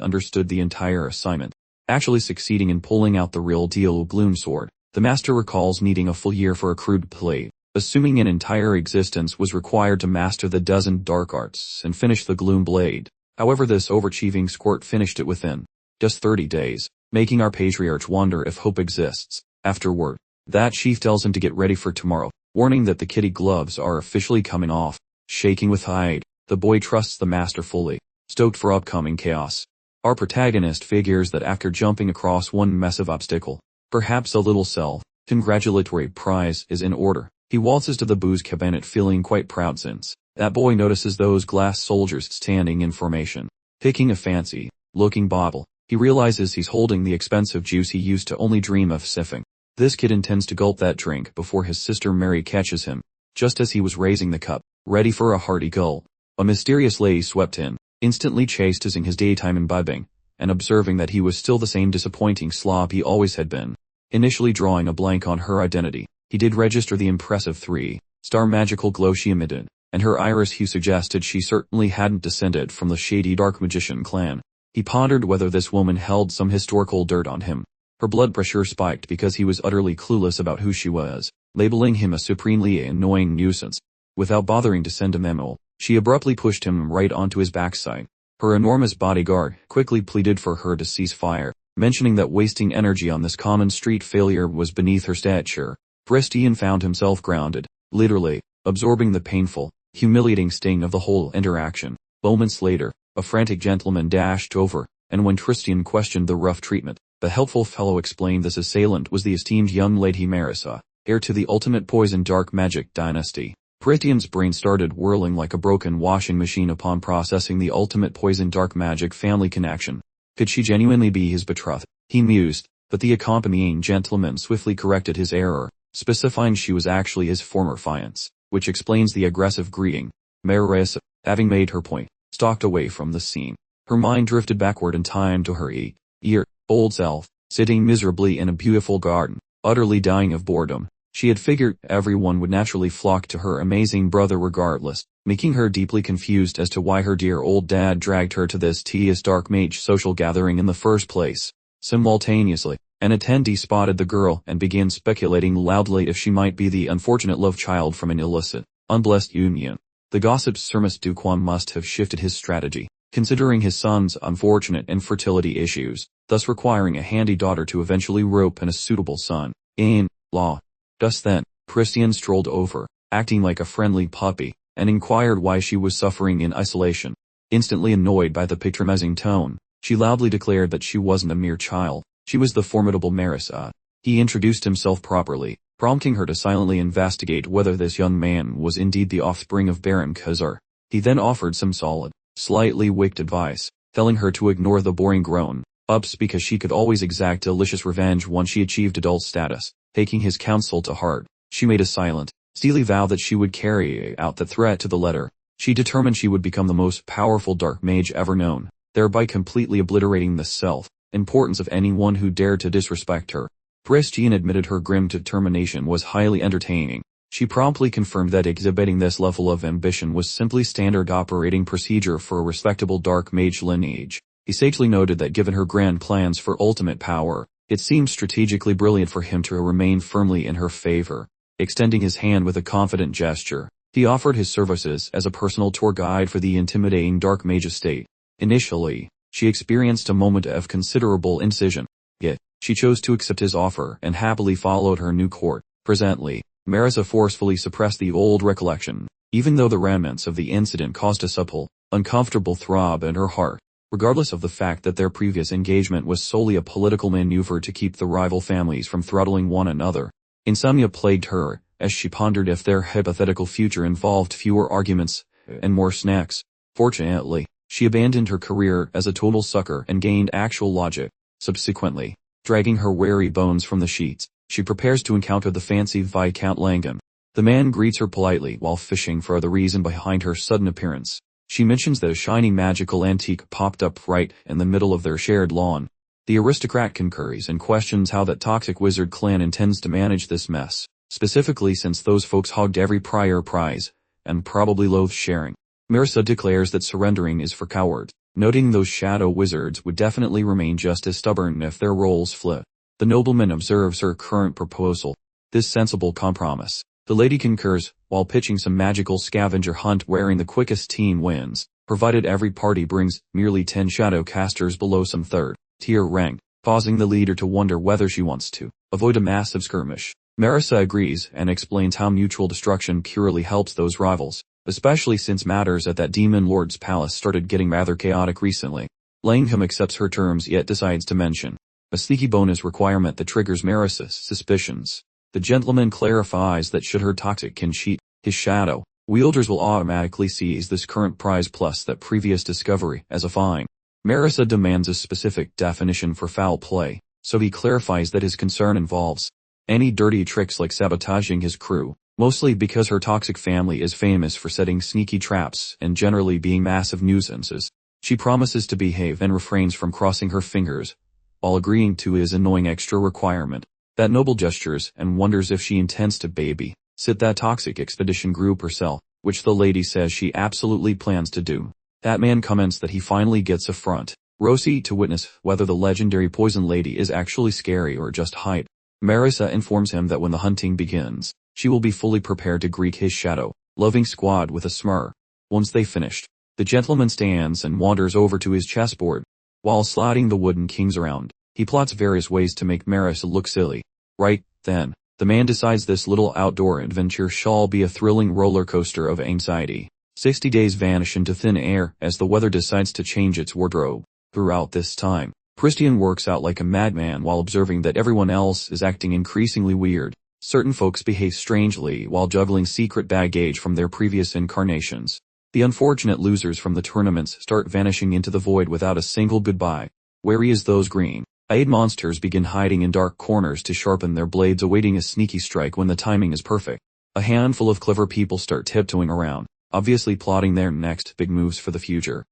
S1: understood the entire assignment, actually succeeding in pulling out the real deal gloom sword. The master recalls needing a full year for a crude blade, assuming an entire existence was required to master the dozen dark arts and finish the gloom blade. However, this overachieving squirt finished it within just 30 days, making our patriarch wonder if hope exists. Afterward, that chief tells him to get ready for tomorrow, warning that the kitty gloves are officially coming off. Shaking with hide, the boy trusts the master fully, stoked for upcoming chaos. Our protagonist figures that after jumping across one massive obstacle, perhaps a little self-congratulatory prize is in order. He waltzes to the booze cabinet feeling quite proud since that boy notices those glass soldiers standing in formation. Picking a fancy-looking bottle, he realizes he's holding the expensive juice he used to only dream of sipping. This kid intends to gulp that drink before his sister Mary catches him, just as he was raising the cup, ready for a hearty gulp. A mysterious lady swept in, instantly chastising his daytime imbibing, and observing that he was still the same disappointing slob he always had been. Initially drawing a blank on her identity, he did register the impressive 3-star magical glow she emitted, and her iris hue suggested she certainly hadn't descended from the shady dark magician clan. He pondered whether this woman held some historical dirt on him. Her blood pressure spiked because he was utterly clueless about who she was, labeling him a supremely annoying nuisance. Without bothering to send a memo, she abruptly pushed him right onto his backside. Her enormous bodyguard quickly pleaded for her to cease fire, mentioning that wasting energy on this common street failure was beneath her stature. Christian found himself grounded, literally, absorbing the painful, humiliating sting of the whole interaction. Moments later, a frantic gentleman dashed over, and when Christian questioned the rough treatment, the helpful fellow explained this assailant was the esteemed young Lady Marissa, heir to the ultimate poison dark magic dynasty. Christian's brain started whirling like a broken washing machine upon processing the ultimate poison dark magic family connection. Could she genuinely be his betrothed? He mused, but the accompanying gentleman swiftly corrected his error, specifying she was actually his former fiancée, which explains the aggressive greeting. Marissa, having made her point, stalked away from the scene. Her mind drifted backward in time to her 8-year-old self, sitting miserably in a beautiful garden, utterly dying of boredom. She had figured everyone would naturally flock to her amazing brother regardless, making her deeply confused as to why her dear old dad dragged her to this tedious dark mage social gathering in the first place. Simultaneously, an attendee spotted the girl and began speculating loudly if she might be the unfortunate love child from an illicit, unblessed union. The gossip Sirmus Duquan must have shifted his strategy, considering his son's unfortunate infertility issues, thus requiring a handy daughter to eventually rope in a suitable son-in-law. Just then, Christian strolled over, acting like a friendly puppy, and inquired why she was suffering in isolation. Instantly annoyed by the patronizing tone, she loudly declared that she wasn't a mere child, she was the formidable Marissa. He introduced himself properly, prompting her to silently investigate whether this young man was indeed the offspring of Baron Khazar. He then offered some solid, slightly wicked advice, telling her to ignore the boring grown-ups because she could always exact delicious revenge once she achieved adult status. Taking his counsel to heart, she made a silent, steely vow that she would carry out the threat to the letter. She determined she would become the most powerful dark mage ever known, thereby completely obliterating the self-importance of anyone who dared to disrespect her. Christian admitted her grim determination was highly entertaining. She promptly confirmed that exhibiting this level of ambition was simply standard operating procedure for a respectable dark mage lineage. He sagely noted that given her grand plans for ultimate power, it seemed strategically brilliant for him to remain firmly in her favor. Extending his hand with a confident gesture, He offered his services as a personal tour guide for the intimidating Dark Mage estate. Initially, she experienced a moment of considerable indecision, yet she chose to accept his offer and happily followed her new court. Presently, Marissa forcefully suppressed the old recollection, even though the remnants of the incident caused a subtle, uncomfortable throb in her heart. Regardless of the fact that their previous engagement was solely a political maneuver to keep the rival families from throttling one another, insomnia plagued her as she pondered if their hypothetical future involved fewer arguments and more snacks. Fortunately, she abandoned her career as a total sucker and gained actual logic. Subsequently, dragging her weary bones from the sheets, she prepares to encounter the fancy Viscount Langham. The man greets her politely while fishing for the reason behind her sudden appearance. She mentions that a shiny magical antique popped up right in the middle of their shared lawn. The aristocrat concurs and questions how that toxic wizard clan intends to manage this mess, specifically since those folks hogged every prior prize, and probably loathe sharing. Marissa declares that surrendering is for cowards, noting those shadow wizards would definitely remain just as stubborn if their roles flip. The nobleman observes her current proposal, this sensible compromise. The lady concurs, while pitching some magical scavenger hunt wherein the quickest team wins, provided every party brings merely 10 shadow casters below some third-tier rank, causing the leader to wonder whether she wants to avoid a massive skirmish. Marissa agrees and explains how mutual destruction purely helps those rivals, especially since matters at that demon lord's palace started getting rather chaotic recently. Langham accepts her terms yet decides to mention a sneaky bonus requirement that triggers Marissa's suspicions. The gentleman clarifies that should her toxic kin cheat, his shadow wielders will automatically seize this current prize plus that previous discovery as a fine. Marissa demands a specific definition for foul play, so he clarifies that his concern involves any dirty tricks like sabotaging his crew, mostly because her toxic family is famous for setting sneaky traps and generally being massive nuisances. She promises to behave and refrains from crossing her fingers, while agreeing to his annoying extra requirement. That noble gestures and wonders if she intends to baby-sit that toxic expedition group herself, which the lady says she absolutely plans to do. That man comments that he finally gets a front row seat to witness whether the legendary poison lady is actually scary or just hype. Marissa informs him that when the hunting begins, she will be fully prepared to greet his shadow-loving squad with a smirk. Once they finished, the gentleman stands and wanders over to his chessboard. While sliding the wooden kings around, he plots various ways to make Marissa look silly. Right then, the man decides this little outdoor adventure shall be a thrilling roller coaster of anxiety. 60 days vanish into thin air as the weather decides to change its wardrobe. Throughout this time, Christian works out like a madman while observing that everyone else is acting increasingly weird. Certain folks behave strangely while juggling secret baggage from their previous incarnations. The unfortunate losers from the tournaments start vanishing into the void without a single goodbye. Wary as those green-eyed monsters begin hiding in dark corners to sharpen their blades awaiting a sneaky strike when the timing is perfect. A handful of clever people start tiptoeing around, obviously plotting their next big moves for the future.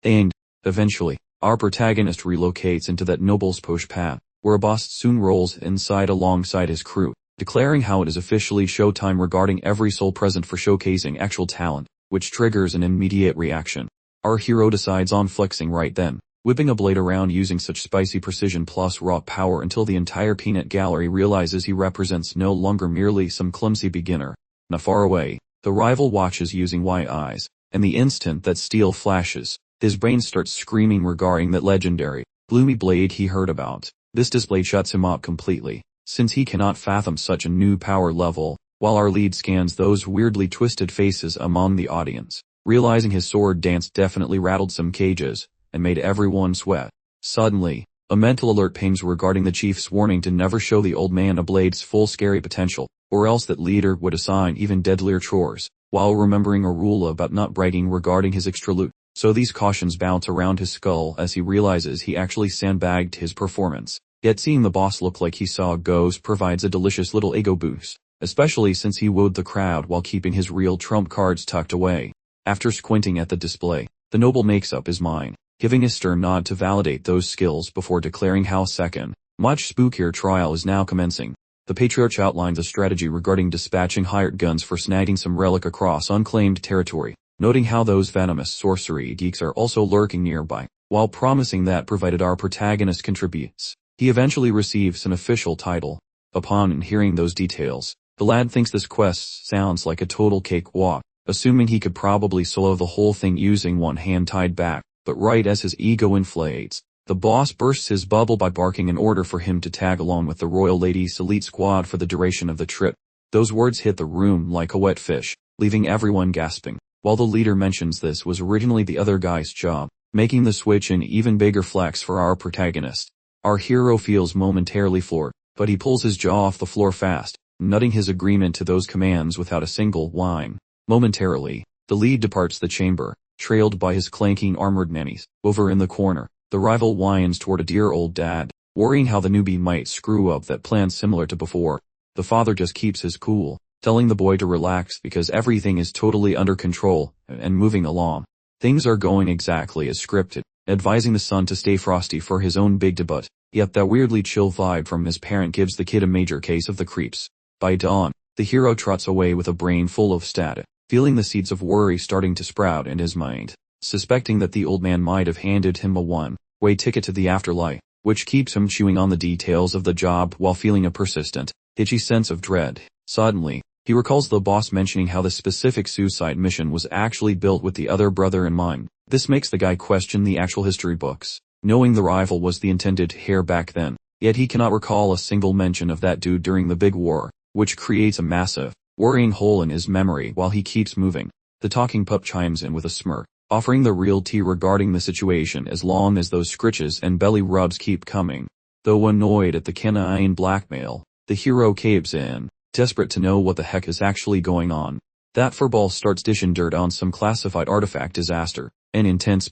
S1: And, eventually, our protagonist relocates into that noble's posh path, where a boss soon rolls inside alongside his crew, declaring how it is officially showtime regarding every soul present for showcasing actual talent, which triggers an immediate reaction. Our hero decides on flexing right then, whipping a blade around using such spicy precision plus raw power until the entire peanut gallery realizes he represents no longer merely some clumsy beginner. Not far away, the rival watches using white eyes, and the instant that steel flashes, his brain starts screaming regarding that legendary, gloomy blade he heard about. This display shuts him up completely, since he cannot fathom such a new power level, while our lead scans those weirdly twisted faces among the audience, realizing his sword dance definitely rattled some cages, and made everyone sweat. Suddenly, a mental alert pings regarding the chief's warning to never show the old man a blade's full scary potential, or else that leader would assign even deadlier chores, while remembering a rule about not bragging regarding his extra loot. So these cautions bounce around his skull as he realizes he actually sandbagged his performance. Yet seeing the boss look like he saw a ghost provides a delicious little ego boost, especially since he wooed the crowd while keeping his real trump cards tucked away. After squinting at the display, the noble makes up his mind, giving a stern nod to validate those skills before declaring how second, much spookier trial is now commencing. The patriarch outlines a strategy regarding dispatching hired guns for snagging some relic across unclaimed territory, noting how those venomous sorcery geeks are also lurking nearby, while promising that provided our protagonist contributes, he eventually receives an official title. Upon hearing those details, The lad thinks this quest sounds like a total cakewalk, assuming he could probably solo the whole thing using one hand tied back, but right as his ego inflates, the boss bursts his bubble by barking an order for him to tag along with the Royal Lady's elite squad for the duration of the trip. Those words hit the room like a wet fish, leaving everyone gasping. While the leader mentions this was originally the other guy's job, making the switch an even bigger flex for our protagonist. Our hero feels momentarily floored, but he pulls his jaw off the floor fast, nutting his agreement to those commands without a single whine. Momentarily, the lead departs the chamber, trailed by his clanking armored nannies. Over in the corner, the rival whines toward a dear old dad, worrying how the newbie might screw up that plan similar to before. The father just keeps his cool, telling the boy to relax because everything is totally under control and moving along. Things are going exactly as scripted, advising the son to stay frosty for his own big debut, yet that weirdly chill vibe from his parent gives the kid a major case of the creeps. By dawn, the hero trots away with a brain full of static, feeling the seeds of worry starting to sprout in his mind, suspecting that the old man might have handed him a one-way ticket to the afterlife, which keeps him chewing on the details of the job while feeling a persistent, itchy sense of dread. Suddenly, he recalls the boss mentioning how the specific suicide mission was actually built with the other brother in mind. This makes the guy question the actual history books, knowing the rival was the intended heir back then, yet he cannot recall a single mention of that dude during the big war, which creates a massive, worrying hole in his memory while he keeps moving. The talking pup chimes in with a smirk, offering the real tea regarding the situation as long as those scritches and belly rubs keep coming. Though annoyed at the canine blackmail, the hero caves in, desperate to know what the heck is actually going on. That furball starts dishing dirt on some classified artifact disaster, an intense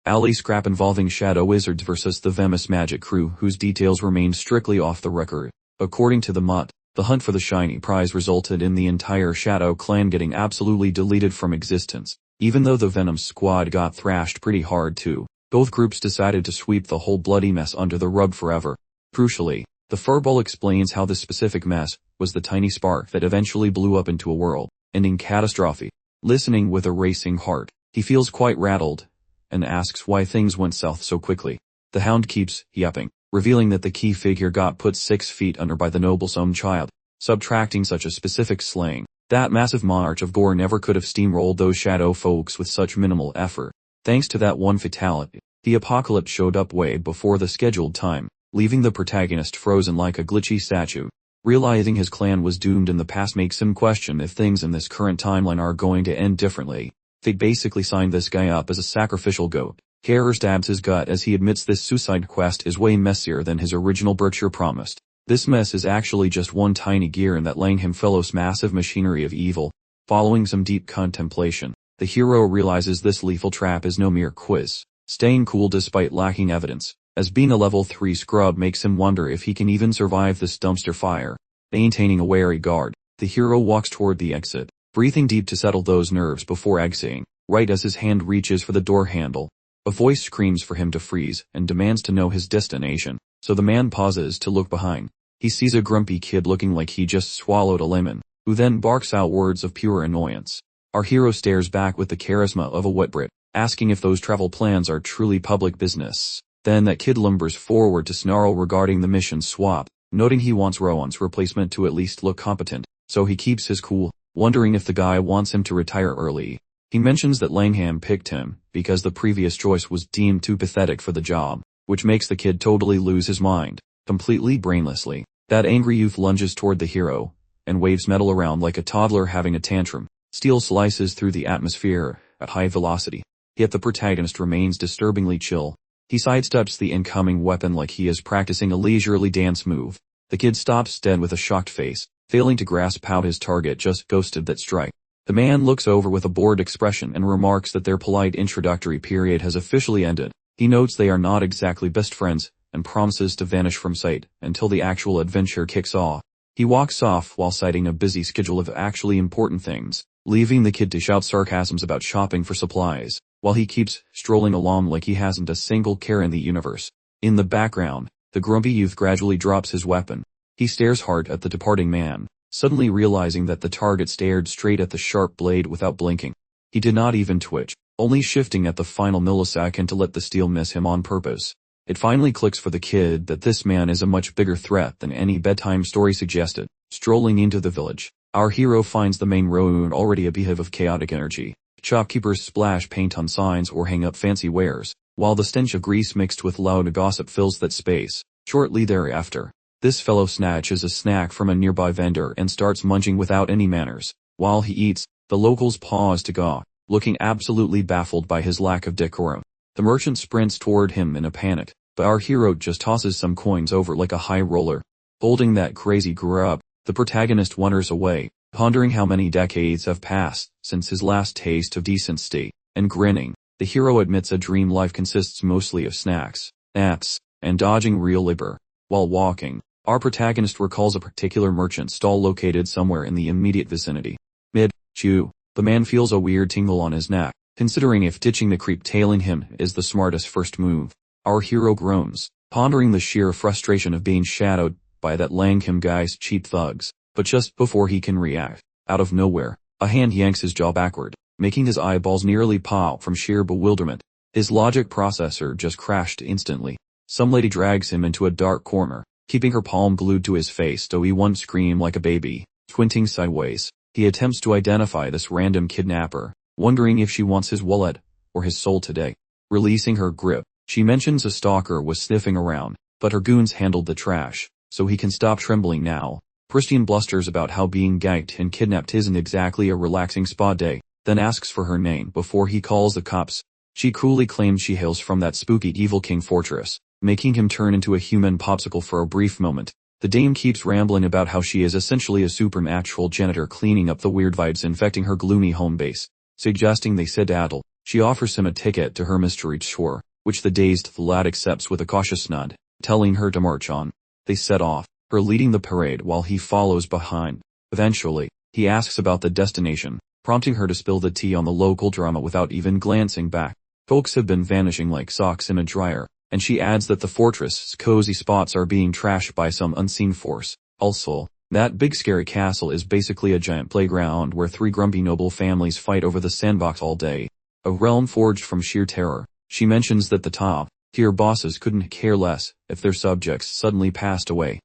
S1: alley scrap involving shadow wizards versus the Vemus magic crew whose details remain strictly off the record. According to the mutt, the hunt for the shiny prize resulted in the entire Shadow clan getting absolutely deleted from existence. Even though the Venom squad got thrashed pretty hard too, both groups decided to sweep the whole bloody mess under the rug forever. Crucially, the furball explains how this specific mess was the tiny spark that eventually blew up into a world-ending catastrophe. Listening with a racing heart, he feels quite rattled, and asks why things went south so quickly. The hound keeps yapping, revealing that the key figure got put 6 feet under by the noble-some child. Subtracting such a specific slaying, that massive march of gore never could have steamrolled those shadow folks with such minimal effort. Thanks to that one fatality, the apocalypse showed up way before the scheduled time, leaving the protagonist frozen like a glitchy statue. Realizing his clan was doomed in the past makes him question if things in this current timeline are going to end differently. Fate basically signed this guy up as a sacrificial goat. Terror stabs his gut as he admits this suicide quest is way messier than his original brochure promised. This mess is actually just one tiny gear in that Langham Fellow's massive machinery of evil. Following some deep contemplation, the hero realizes this lethal trap is no mere quiz, staying cool despite lacking evidence, as being a level 3 scrub makes him wonder if he can even survive this dumpster fire. Maintaining a wary guard, the hero walks toward the exit, breathing deep to settle those nerves before exiting. Right as his hand reaches for the door handle, a voice screams for him to freeze and demands to know his destination, so the man pauses to look behind. He sees a grumpy kid looking like he just swallowed a lemon, who then barks out words of pure annoyance. Our hero stares back with the charisma of a wet Brit, asking if those travel plans are truly public business. Then that kid lumbers forward to snarl regarding the mission swap, noting he wants Rowan's replacement to at least look competent, so he keeps his cool, wondering if the guy wants him to retire early. He mentions that Langham picked him because the previous choice was deemed too pathetic for the job, which makes the kid totally lose his mind. Completely brainlessly, that angry youth lunges toward the hero, and waves metal around like a toddler having a tantrum. Steel slices through the atmosphere at high velocity, yet the protagonist remains disturbingly chill. He sidesteps the incoming weapon like he is practicing a leisurely dance move. The kid stops dead with a shocked face, failing to grasp how his target just ghosted that strike. The man looks over with a bored expression and remarks that their polite introductory period has officially ended. He notes they are not exactly best friends, and promises to vanish from sight until the actual adventure kicks off. He walks off while citing a busy schedule of actually important things, leaving the kid to shout sarcasms about shopping for supplies, while he keeps strolling along like he hasn't a single care in the universe. In the background, the grumpy youth gradually drops his weapon. He stares hard at the departing man, suddenly realizing that the target stared straight at the sharp blade without blinking. He did not even twitch, only shifting at the final millisecond to let the steel miss him on purpose. It finally clicks for the kid that this man is a much bigger threat than any bedtime story suggested, Strolling into the village, our hero finds the main road already a beehive of chaotic energy. Shopkeepers splash paint on signs or hang up fancy wares, while the stench of grease mixed with loud gossip fills that space. Shortly thereafter, this fellow snatches a snack from a nearby vendor and starts munching without any manners. While he eats, the locals pause to gawk, looking absolutely baffled by his lack of decorum. The merchant sprints toward him in a panic, but our hero just tosses some coins over like a high roller. Holding that crazy grub, the protagonist wanders away, pondering how many decades have passed since his last taste of decency, and grinning, the hero admits a dream life consists mostly of snacks, naps, and dodging real labor. While walking, our protagonist recalls a particular merchant stall located somewhere in the immediate vicinity. Mid-chew, the man feels a weird tingle on his neck, considering if ditching the creep tailing him is the smartest first move. Our hero groans, pondering the sheer frustration of being shadowed by that Langham guy's cheap thugs. But just before he can react, out of nowhere, a hand yanks his jaw backward, making his eyeballs nearly pop from sheer bewilderment. His logic processor just crashed instantly. Some lady drags him into a dark corner, keeping her palm glued to his face so he won't scream like a baby. Squinting sideways, he attempts to identify this random kidnapper, wondering if she wants his wallet or his soul today. Releasing her grip, she mentions a stalker was sniffing around, but her goons handled the trash, so he can stop trembling now. Christian blusters about how being ganked and kidnapped isn't exactly a relaxing spa day, then asks for her name before he calls the cops. She coolly claims she hails from that spooky Evil King fortress, making him turn into a human popsicle for a brief moment. The dame keeps rambling about how she is essentially a supernatural janitor cleaning up the weird vibes infecting her gloomy home base. Suggesting they skedaddle, she offers him a ticket to her mystery tour, which the dazed lad accepts with a cautious nod, telling her to march on. They set off, her leading the parade while he follows behind. Eventually, he asks about the destination, prompting her to spill the tea on the local drama without even glancing back. Folks have been vanishing like socks in a dryer, and she adds that the fortress's cozy spots are being trashed by some unseen force. Also, that big scary castle is basically a giant playground where three grumpy noble families fight over the sandbox all day. A realm forged from sheer terror. She mentions that the top-tier bosses couldn't care less if their subjects suddenly passed away.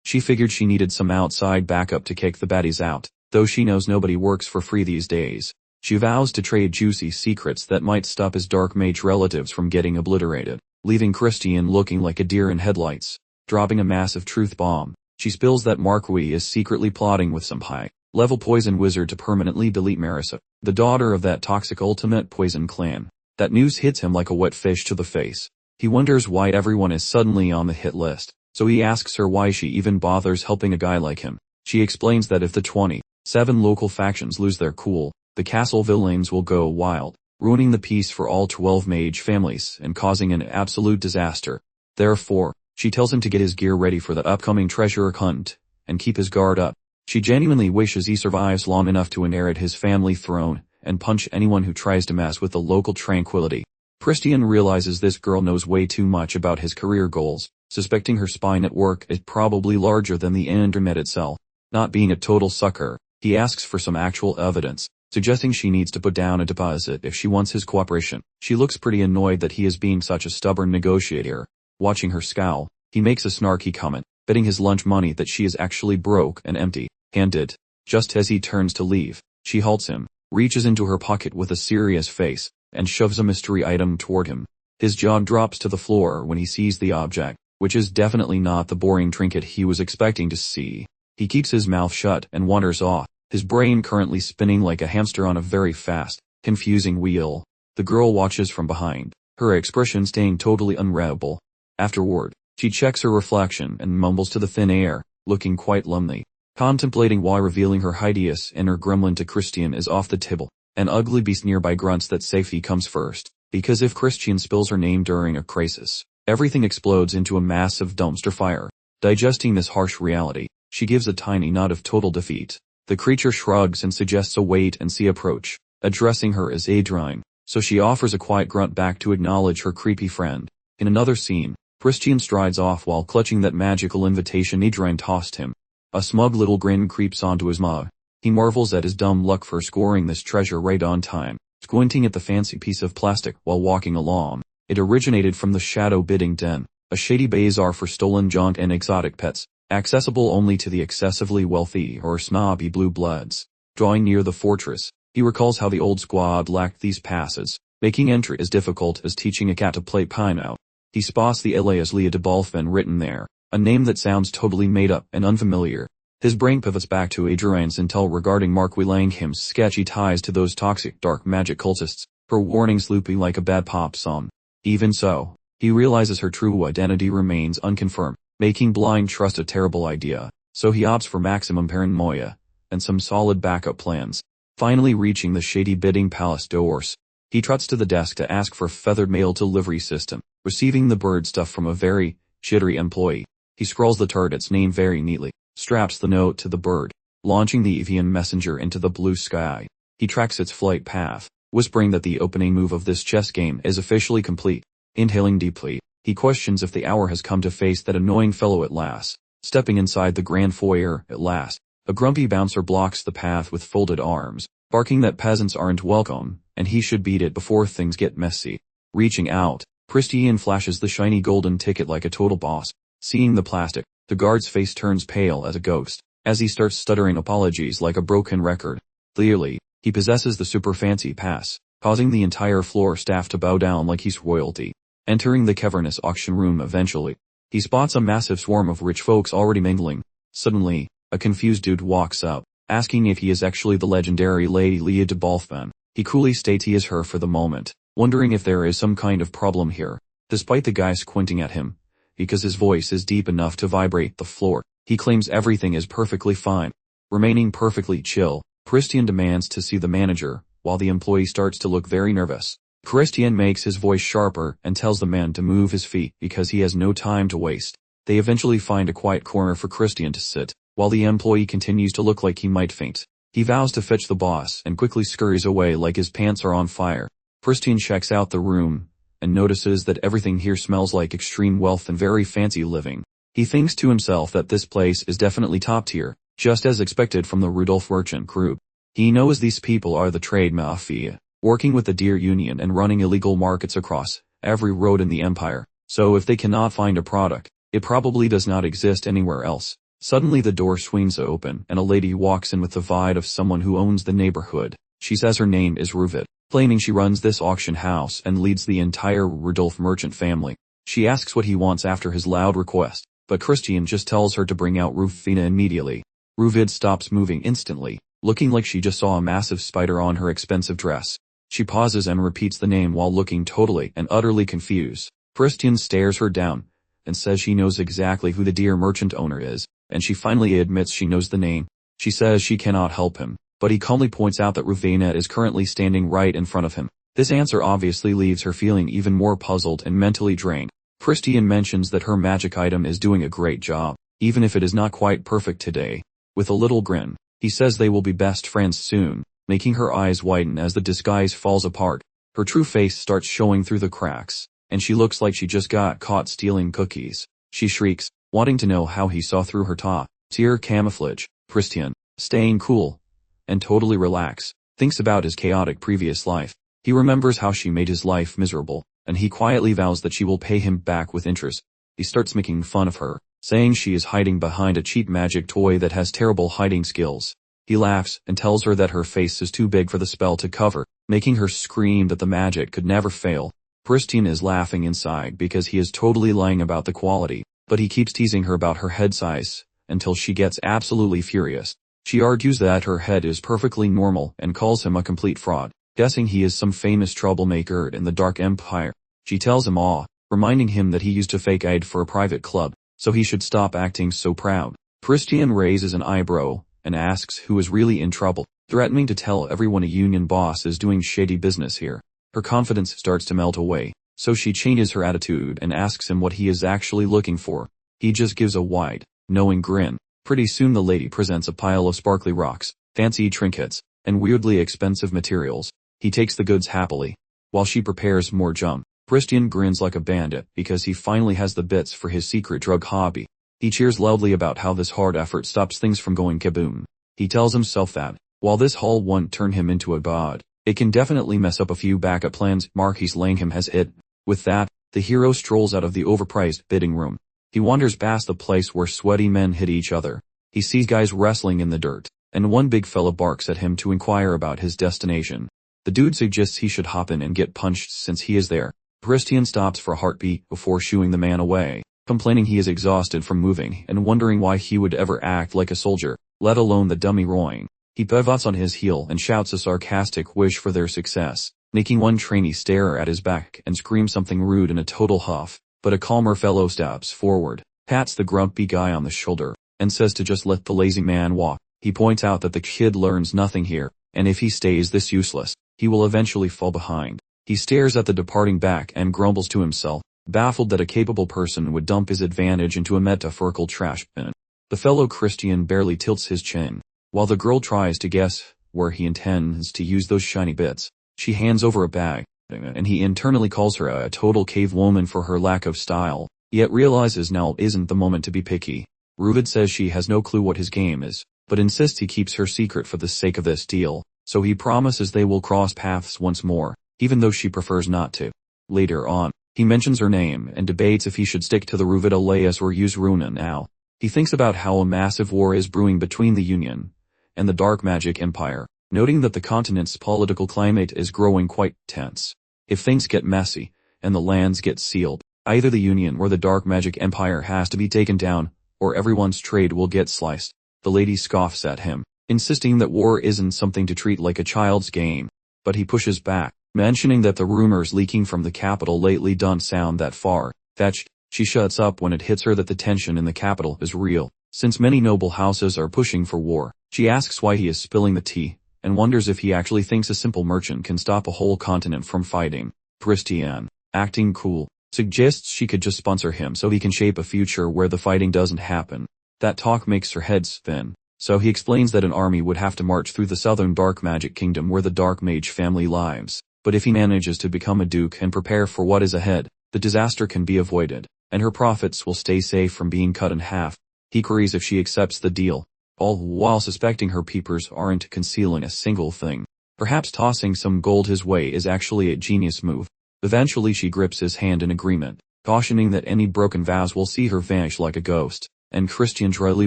S1: She figured she needed some outside backup to kick the baddies out, though she knows nobody works for free these days. She vows to trade juicy secrets that might stop his dark mage relatives from getting obliterated, leaving Christian looking like a deer in headlights. Dropping a massive truth bomb, she spills that Marquis is secretly plotting with some high-level poison wizard to permanently delete Marissa, the daughter of that toxic ultimate poison clan. That news hits him like a wet fish to the face. He wonders why everyone is suddenly on the hit list. So he asks her why she even bothers helping a guy like him. She explains that if the 27 local factions lose their cool, the castle villains will go wild, ruining the peace for all 12 mage families and causing an absolute disaster. Therefore, she tells him to get his gear ready for the upcoming treasure hunt and keep his guard up. She genuinely wishes he survives long enough to inherit his family throne and punch anyone who tries to mess with the local tranquility. Christian realizes this girl knows way too much about his career goals, suspecting her spy network is probably larger than the internet itself. Not being a total sucker, he asks for some actual evidence, suggesting she needs to put down a deposit if she wants his cooperation. She looks pretty annoyed that he is being such a stubborn negotiator. Watching her scowl, he makes a snarky comment, betting his lunch money that she is actually broke and empty-handed. Just as he turns to leave, she halts him, reaches into her pocket with a serious face, and shoves a mystery item toward him. His jaw drops to the floor when he sees the object, which is definitely not the boring trinket he was expecting to see. He keeps his mouth shut and wanders off, his brain currently spinning like a hamster on a very fast, confusing wheel. The girl watches from behind, her expression staying totally unreadable. Afterward, she checks her reflection and mumbles to the thin air, looking quite lonely. Contemplating why revealing her hideous inner gremlin to Christian is off the table. An ugly beast nearby grunts that safety comes first, because if Christian spills her name during a crisis, everything explodes into a massive dumpster fire. Digesting this harsh reality, she gives a tiny nod of total defeat. The creature shrugs and suggests a wait-and-see approach, addressing her as Adrine, so she offers a quiet grunt back to acknowledge her creepy friend. In another scene, Christian strides off while clutching that magical invitation Adrine tossed him. A smug little grin creeps onto his mug. He marvels at his dumb luck for scoring this treasure right on time, squinting at the fancy piece of plastic while walking along. It originated from the Shadow Bidding Den, a shady bazaar for stolen junk and exotic pets. accessible only to the excessively wealthy or snobby blue bloods. Drawing near the fortress, he recalls how the old squad lacked these passes, making entry as difficult as teaching a cat to play Pino. He spots the alias Leah de Balfen written there, a name that sounds totally made up and unfamiliar. His brain pivots back to Adrian's intel regarding Mark Willangham's sketchy ties to those toxic dark magic cultists, her warnings loopy like a bad pop song. Even so, he realizes her true identity remains unconfirmed, making blind trust a terrible idea, so he opts for maximum paranoia and some solid backup plans. Finally reaching the shady bidding palace doors, he trots to the desk to ask for feathered mail delivery system, receiving the bird stuff from a very jittery employee. He scrawls the target's name very neatly, straps the note to the bird, launching the avian messenger into the blue sky. He tracks its flight path, whispering that the opening move of this chess game is officially complete. Inhaling deeply, he questions if the hour has come to face that annoying fellow at last. Stepping inside the grand foyer, at last, a grumpy bouncer blocks the path with folded arms, barking that peasants aren't welcome, and he should beat it before things get messy. Reaching out, Christian flashes the shiny golden ticket like a total boss. Seeing the plastic, the guard's face turns pale as a ghost, as he starts stuttering apologies like a broken record. Clearly, he possesses the super fancy pass, causing the entire floor staff to bow down like he's royalty. Entering the cavernous auction room eventually, he spots a massive swarm of rich folks already mingling. Suddenly, a confused dude walks up, asking if he is actually the legendary Lady Leah de Balfen. He coolly states he is her for the moment, wondering if there is some kind of problem here. Despite the guy squinting at him, because his voice is deep enough to vibrate the floor, he claims everything is perfectly fine. Remaining perfectly chill, Christian demands to see the manager, while the employee starts to look very nervous. Christian makes his voice sharper and tells the man to move his feet because he has no time to waste. They eventually find a quiet corner for Christian to sit, while the employee continues to look like he might faint. He vows to fetch the boss and quickly scurries away like his pants are on fire. Christian checks out the room and notices that everything here smells like extreme wealth and very fancy living. He thinks to himself that this place is definitely top tier, just as expected from the Rudolf merchant group. He knows these people are the trade mafia, working with the Deer Union and running illegal markets across every road in the empire. So if they cannot find a product, it probably does not exist anywhere else. Suddenly the door swings open and a lady walks in with the vibe of someone who owns the neighborhood. She says her name is Ruvid, claiming she runs this auction house and leads the entire Rudolf merchant family. She asks what he wants after his loud request, but Christian just tells her to bring out Rufina immediately. Ruvid stops moving instantly, looking like she just saw a massive spider on her expensive dress. She pauses and repeats the name while looking totally and utterly confused. Christian stares her down and says she knows exactly who the deer merchant owner is, and she finally admits she knows the name. She says she cannot help him, but he calmly points out that Rufina is currently standing right in front of him. This answer obviously leaves her feeling even more puzzled and mentally drained. Christian mentions that her magic item is doing a great job, even if it is not quite perfect today. With a little grin, he says they will be best friends soon, making her eyes widen as the disguise falls apart. Her true face starts showing through the cracks, and she looks like she just got caught stealing cookies. She shrieks, wanting to know how he saw through her top tier camouflage. Christian, staying cool and totally relaxed, thinks about his chaotic previous life. He remembers how she made his life miserable, and he quietly vows that she will pay him back with interest. He starts making fun of her, saying she is hiding behind a cheap magic toy that has terrible hiding skills. He laughs and tells her that her face is too big for the spell to cover, making her scream that the magic could never fail. Christian is laughing inside because he is totally lying about the quality, but he keeps teasing her about her head size, until she gets absolutely furious. She argues that her head is perfectly normal and calls him a complete fraud, guessing he is some famous troublemaker in the Dark Empire. She tells him off, reminding him that he used to fake aid for a private club, so he should stop acting so proud. Christian raises an eyebrow and asks who is really in trouble, threatening to tell everyone a union boss is doing shady business here. Her confidence starts to melt away, so she changes her attitude and asks him what he is actually looking for. He just gives a wide, knowing grin. Pretty soon the lady presents a pile of sparkly rocks, fancy trinkets, and weirdly expensive materials. He takes the goods happily, while she prepares more junk. Christian grins like a bandit because he finally has the bits for his secret drug hobby. He cheers loudly about how this hard effort stops things from going kaboom. He tells himself that, while this haul won't turn him into a god, it can definitely mess up a few backup plans Marquis Langham has hit. With that, the hero strolls out of the overpriced bidding room. He wanders past the place where sweaty men hit each other. He sees guys wrestling in the dirt, and one big fella barks at him to inquire about his destination. The dude suggests he should hop in and get punched since he is there. Christian stops for a heartbeat before shooing the man away, complaining he is exhausted from moving and wondering why he would ever act like a soldier, let alone the dummy rowing. He pivots on his heel and shouts a sarcastic wish for their success, making one trainee stare at his back and scream something rude in a total huff, but a calmer fellow steps forward, pats the grumpy guy on the shoulder, and says to just let the lazy man walk. He points out that the kid learns nothing here, and if he stays this useless, he will eventually fall behind. He stares at the departing back and grumbles to himself, baffled that a capable person would dump his advantage into a metaphorical trash bin. The fellow Christian barely tilts his chin, while the girl tries to guess where he intends to use those shiny bits. She hands over a bag, and he internally calls her a total cave woman for her lack of style, yet realizes now isn't the moment to be picky. Ruvid says she has no clue what his game is, but insists he keeps her secret for the sake of this deal, so he promises they will cross paths once more, even though she prefers not to. Later on, he mentions her name and debates if he should stick to the Ruvid alias or use Runa now. He thinks about how a massive war is brewing between the Union and the Dark Magic Empire, noting that the continent's political climate is growing quite tense. If things get messy, and the lands get sealed, either the Union or the Dark Magic Empire has to be taken down, or everyone's trade will get sliced. The lady scoffs at him, insisting that war isn't something to treat like a child's game. But he pushes back, mentioning that the rumors leaking from the capital lately don't sound that far-fetched. She shuts up when it hits her that the tension in the capital is real, since many noble houses are pushing for war. She asks why he is spilling the tea, and wonders if he actually thinks a simple merchant can stop a whole continent from fighting. Christian, acting cool, suggests she could just sponsor him so he can shape a future where the fighting doesn't happen. That talk makes her head spin, so he explains that an army would have to march through the southern dark magic kingdom where the dark mage family lives, but if he manages to become a duke and prepare for what is ahead, the disaster can be avoided, and her profits will stay safe from being cut in half. He queries if she accepts the deal, all while suspecting her peepers aren't concealing a single thing. Perhaps tossing some gold his way is actually a genius move. Eventually she grips his hand in agreement, cautioning that any broken vows will see her vanish like a ghost, and Christian dryly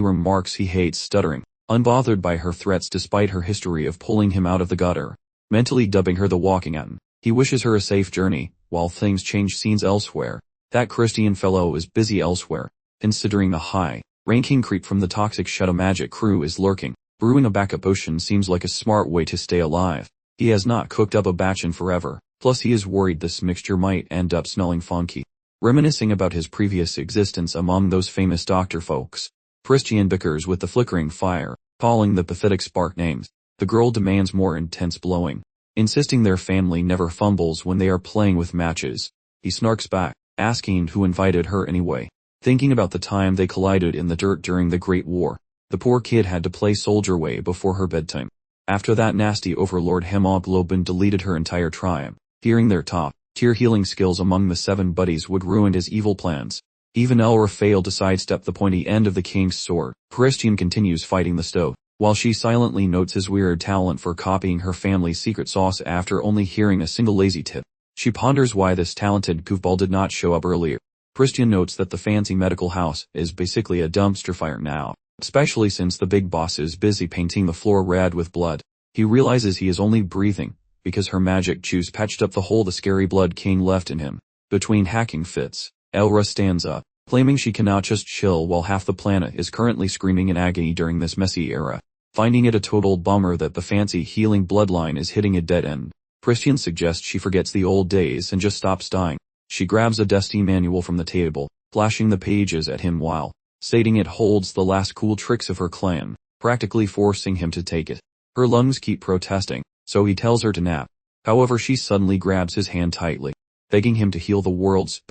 S1: remarks he hates stuttering, unbothered by her threats despite her history of pulling him out of the gutter. Mentally dubbing her the walking atom, he wishes her a safe journey, while things change scenes elsewhere. That Christian fellow is busy elsewhere, considering the high-ranking creep from the toxic Shadow Magic crew is lurking. Brewing a backup potion seems like a smart way to stay alive. He has not cooked up a batch in forever, plus he is worried this mixture might end up smelling funky. Reminiscing about his previous existence among those famous doctor folks, Christian bickers with the flickering fire, calling the pathetic spark names. The girl demands more intense blowing, insisting their family never fumbles when they are playing with matches. He snarks back, asking who invited her anyway, thinking about the time they collided in the dirt during the Great War. The poor kid had to play soldier way before her bedtime. After that nasty overlord hemoglobin deleted her entire tribe, fearing their top-tier healing skills among the 7 buddies would ruin his evil plans. Even Elra failed to sidestep the pointy end of the king's sword. Christian continues fighting the stove, while she silently notes his weird talent for copying her family's secret sauce after only hearing a single lazy tip. She ponders why this talented goofball did not show up earlier. Christian notes that the fancy medical house is basically a dumpster fire now, especially since the big boss is busy painting the floor red with blood. He realizes he is only breathing because her magic juice patched up the hole the scary blood king left in him. Between hacking fits, Elra stands up, claiming she cannot just chill while half the planet is currently screaming in agony during this messy era. Finding it a total bummer that the fancy healing bloodline is hitting a dead end, Christian suggests she forgets the old days and just stops dying. She grabs a dusty manual from the table, flashing the pages at him while stating it holds the last cool tricks of her clan, practically forcing him to take it. Her lungs keep protesting, so he tells her to nap. However, she suddenly grabs his hand tightly, begging him to heal the world's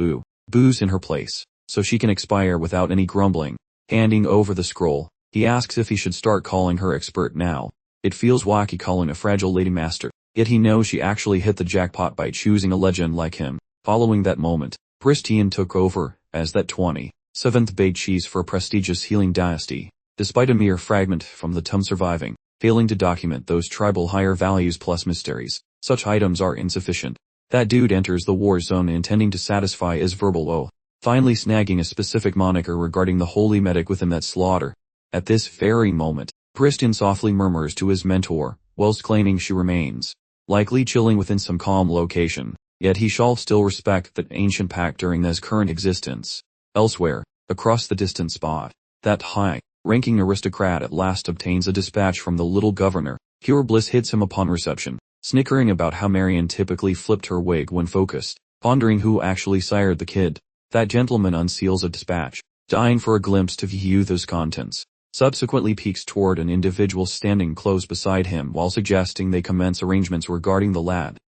S1: booze in her place, so she can expire without any grumbling. Handing over the scroll, he asks if he should start calling her expert now. It feels wacky calling a fragile lady master, yet he knows she actually hit the jackpot by choosing a legend like him. Following that moment, Christian took over as that 27th baked cheese for a prestigious healing dynasty, despite a mere fragment from the tomb surviving, failing to document those tribal higher values plus mysteries. Such items are insufficient. That dude enters the war zone intending to satisfy his verbal finally snagging a specific moniker regarding the holy medic within that slaughter. At this very moment, Pristin softly murmurs to his mentor, whilst claiming she remains, likely chilling within some calm location, yet he shall still respect that ancient pact during his current existence. Elsewhere, across the distant spot, that high-ranking aristocrat at last obtains a dispatch from the little governor. Pure bliss hits him upon reception, snickering about how Marion typically flipped her wig when focused, pondering who actually sired the kid. That gentleman unseals a dispatch, dying for a glimpse to view those contents, subsequently peeks toward an individual standing close beside him while suggesting they commence arrangements regarding the lad.